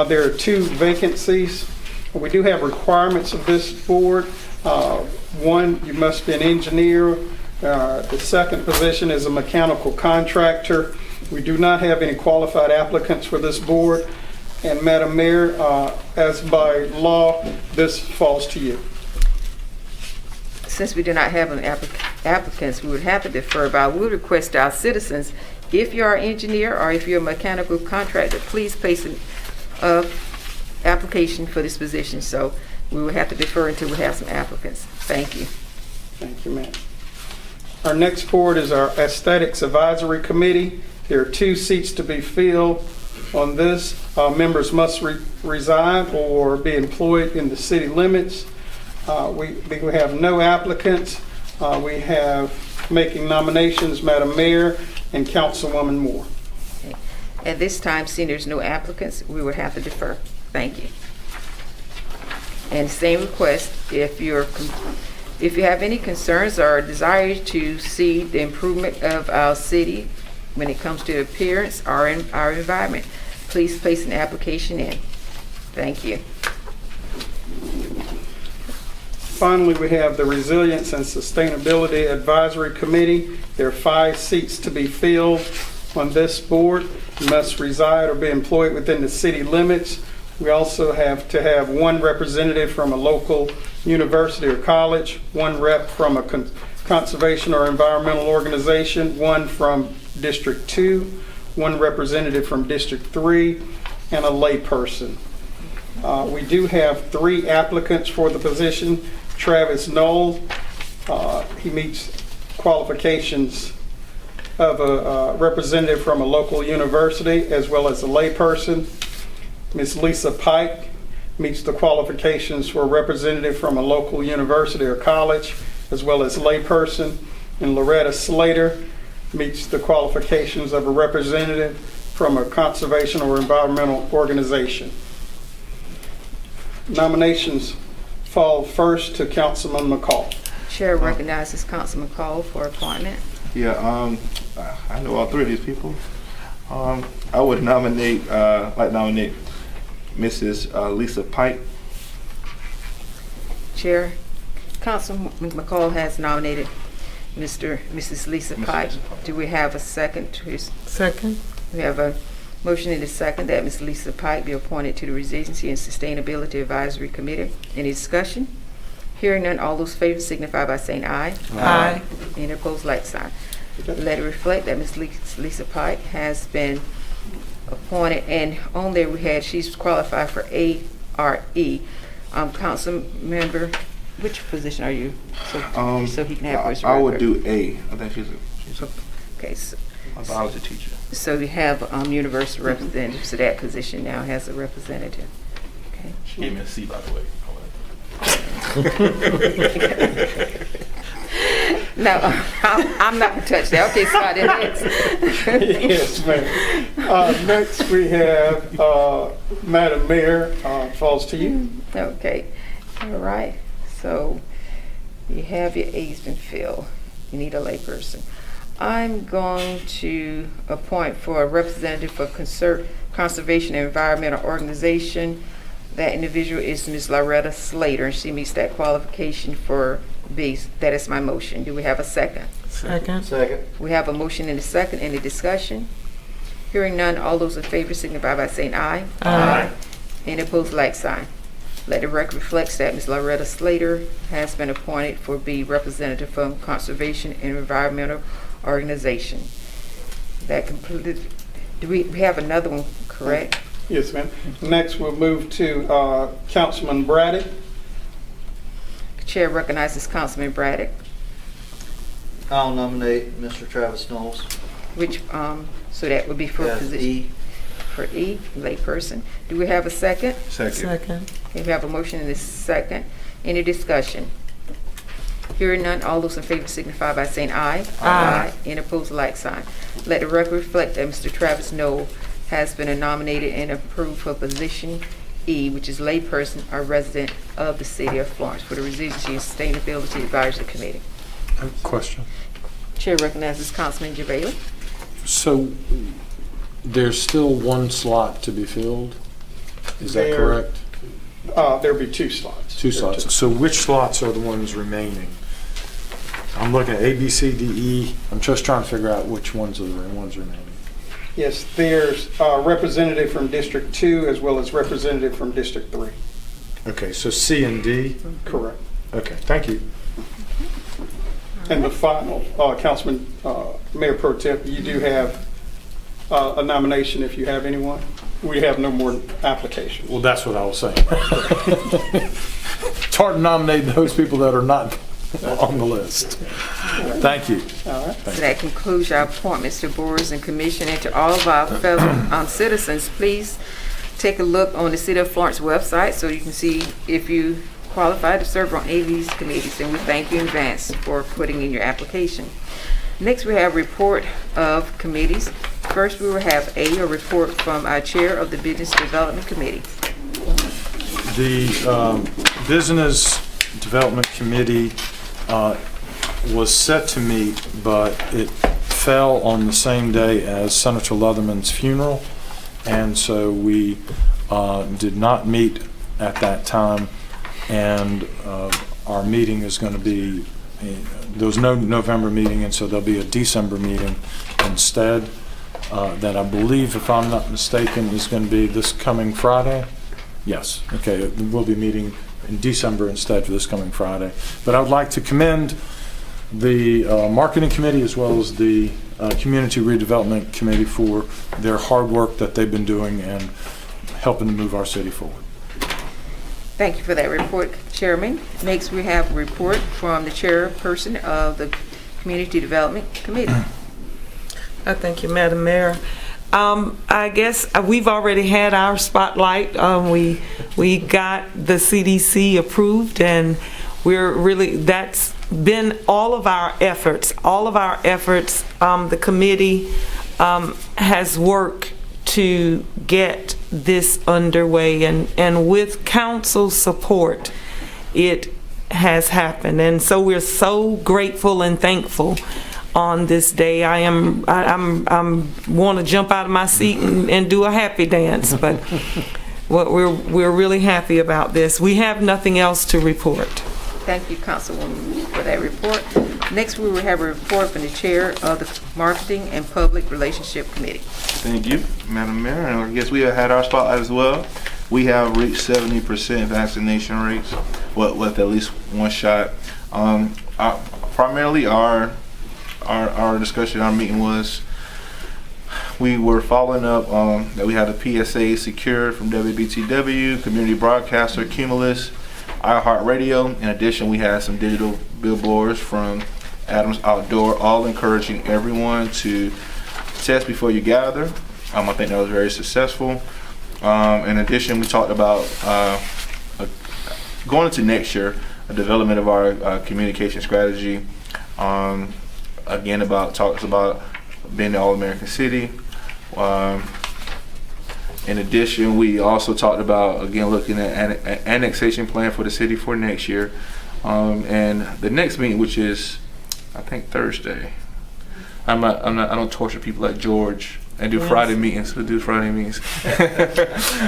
There are 2 vacancies. We do have requirements of this board. 1, you must be an engineer. The second position is a mechanical contractor. We do not have any qualified applicants for this board. And Madam Mayor, as by law, this falls to you. Since we do not have any applicants, we would have to defer, but I would request our citizens, if you are an engineer or if you're a mechanical contractor, please place an application for this position. So we will have to defer until we have some applicants. Thank you. Thank you, ma'am. Our next board is our Aesthetics Advisory Committee. There are 2 seats to be filled on this. Members must reside or be employed in the city limits. We have no applicants. We have making nominations, Madam Mayor and Councilwoman Moore. Okay. At this time, seeing there's no applicants, we would have to defer. Thank you. And same request, if you have any concerns or desire to see the improvement of our city when it comes to appearance or in our environment, please place an application in. Thank you. Finally, we have the Resilience and Sustainability Advisory Committee. There are 5 seats to be filled on this board. You must reside or be employed within the city limits. We also have to have 1 representative from a local university or college, 1 rep from a conservation or environmental organization, 1 from District 2, 1 representative from District 3, and a layperson. We do have 3 applicants for the position. Travis Knoll, he meets qualifications of a representative from a local university as well as a layperson. Ms. Lisa Pike meets the qualifications for a representative from a local university or college as well as layperson. And Loretta Slater meets the qualifications of a representative from a conservation or environmental organization. Nominations fall first to Councilman McCall. Chair recognizes Councilman McCall for appointment. Yeah, I know all 3 of these people. I would nominate Mrs. Lisa Pike. Chair, Councilman McCall has nominated Mrs. Lisa Pike. Do we have a second to his? Second. We have a Motion and a second that Ms. Lisa Pike be appointed to the Resiliency and Sustainability Advisory Committee. Any discussion? Hearing none, all those in favor signify by saying aye. Aye. Any opposed, like sign. Let it reflect that Ms. Lisa Pike has been appointed, and on there she's qualified for ARE. Council member, which position are you? So he can have his I would record. do A. I think she's Okay, so, a biology teacher. so you have university representative, so that position now has a representative. Okay. She gave me a C, by the way. No, I'm not going to touch that. Okay, so I didn't. Yes, ma'am. Next, we have Madam Mayor, falls to you. Okay, all right. So you have your A's been filled. You need a layperson. I'm going to appoint for a representative for Conservation and Environmental Organization. That individual is Ms. Loretta Slater, and she meets that qualification for B. That is my motion. Do we have a second? Second. Second. We have a motion and a second. Any discussion? Hearing none, all those in favor signify by saying aye. Aye. Any opposed, like sign. Let the record reflect that Ms. Loretta Slater has been appointed for B, representative from Conservation and Environmental Organization. That completed. Do we have another one, correct? Yes, ma'am. Next, we'll move to Councilman Braddock. Chair recognizes Councilman Braddock. I'll nominate Mr. Travis Knowles. Which, so that would be for Yes, position. E. For E, layperson. Do we have a second? Second. Okay, we have a motion and a second. Any discussion? Hearing none, all those in favor signify by saying aye. Aye. Any opposed, like sign. Let the record reflect that Mr. Travis Knoll has been nominated and approved for position E, which is layperson or resident of the city of Florence for the Resiliency and Sustainability Advisory Committee. Question. Chair recognizes Councilman JaVale. So there's still one slot to be filled? Is that There- correct? There'll be 2 slots. 2 slots. So which slots are the ones remaining? I'm looking at A, B, C, D, E. I'm just trying to figure out which ones are the ones remaining. Yes, there's a representative from District 2 as well as representative from District 3. Okay, so C and D? Correct. Okay, thank you. And the final, Councilman, Mayor Pro Tem, you do have a nomination if you have anyone. We have no more applications. Well, that's what I was saying. It's hard to nominate those people that are not on the list. Thank you. All right. So that concludes our appointments to boards and commission, and to all of our fellow citizens, please take a look on the City of Florence website so you can see if you qualify to serve on any of these committees, and we thank you in advance for putting in your application. Next, we have report of committees. First, we will have a report from our chair of the Business Development Committee. The Business Development Committee was set to meet, but it fell on the same day as Senator Leatherman's funeral, and so we did not meet at that time, and our meeting is going to be, there was no November meeting, and so there'll be a December meeting instead. That I believe, if I'm not mistaken, is going to be this coming Friday. Yes, okay, we'll be meeting in December instead for this coming Friday. But I would like to commend the Marketing Committee as well as the Community Redevelopment Committee for their hard work that they've been doing and helping to move our city forward. Thank you for that report, Chairman. Next, we have a report from the chairperson of the Community Development Committee. Thank you, Madam Mayor. I guess we've already had our spotlight. We got the CDC approved, and we're really, that's been all of our efforts. All of our efforts, the committee has worked to get this underway, and with council support, it has happened. And so we're so grateful and thankful on this day. I'm want to jump out of my seat and do a happy dance, but we're really happy about this. We have nothing else to report. Thank you, Councilwoman, for that report. Next, we will have a report from the Chair of the Marketing and Public Relationship Committee. Thank you, Madam Mayor. And I guess we have had our spotlight as well. We have reached 70% vaccination rates with at least one shot. Primarily, our discussion, our meeting was we were following up that we had a PSA secured from WBTW, community broadcaster Cumulus, iHeartRadio. In addition, we had some digital billboards from Adams Outdoor, all encouraging everyone to test before you gather. I think that was very successful. In addition, we talked about going into next year, a development of our communication strategy. Again, talks about being the All-American City. In addition, we also talked about, again, looking at an annexation plan for the city for next year. And the next meeting, which is, I think, Thursday. I don't torture people like George and do Friday meetings. We do Friday meetings.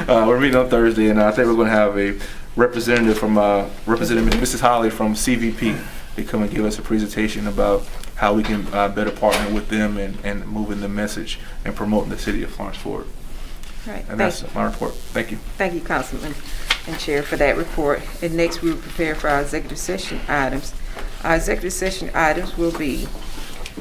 We're meeting on Thursday, and I think we're going to have a representative from Representative Mrs. Holly from CVP to come and give us a presentation about how we can better partner with them and moving the message and promoting the city of Florence forward. Right. And that's my report. Thank you. Thank you, Councilman and Chair, for that report. And next, we will prepare for our executive session items. Our executive session items will be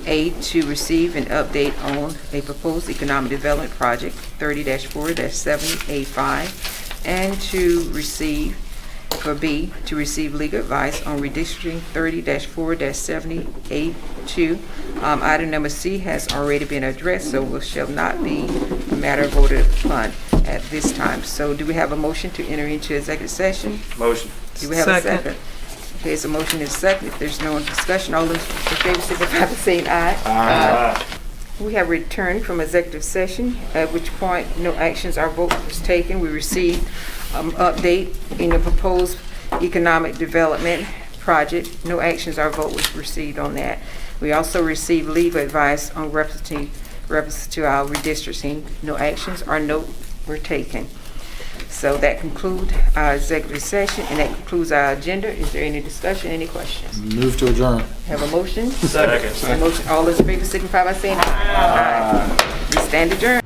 A, to receive an update on a proposed economic development project 30-4-70A5, and to receive, for B, to receive legal advice on redistricting 30-4-70A2. Item number C has already been addressed, so it shall not be a matter voted upon at this time. So do we have a motion to enter into executive session? Motion. Do we have a second? Okay, there's a motion and a second. If there's no discussion, all those in favor signify by saying aye. Aye. We have returned from executive session, at which point no actions or vote was taken. We received update in the proposed economic development project. No actions or vote was received on that. We also received legal advice on reference to our redistricting. No actions or note were taken. So that concludes our executive session, and that concludes our agenda. Is there any discussion, any questions? Move to adjourn. Have a motion? Second. A motion. All those in favor signify by saying aye. Aye. We stand adjourned.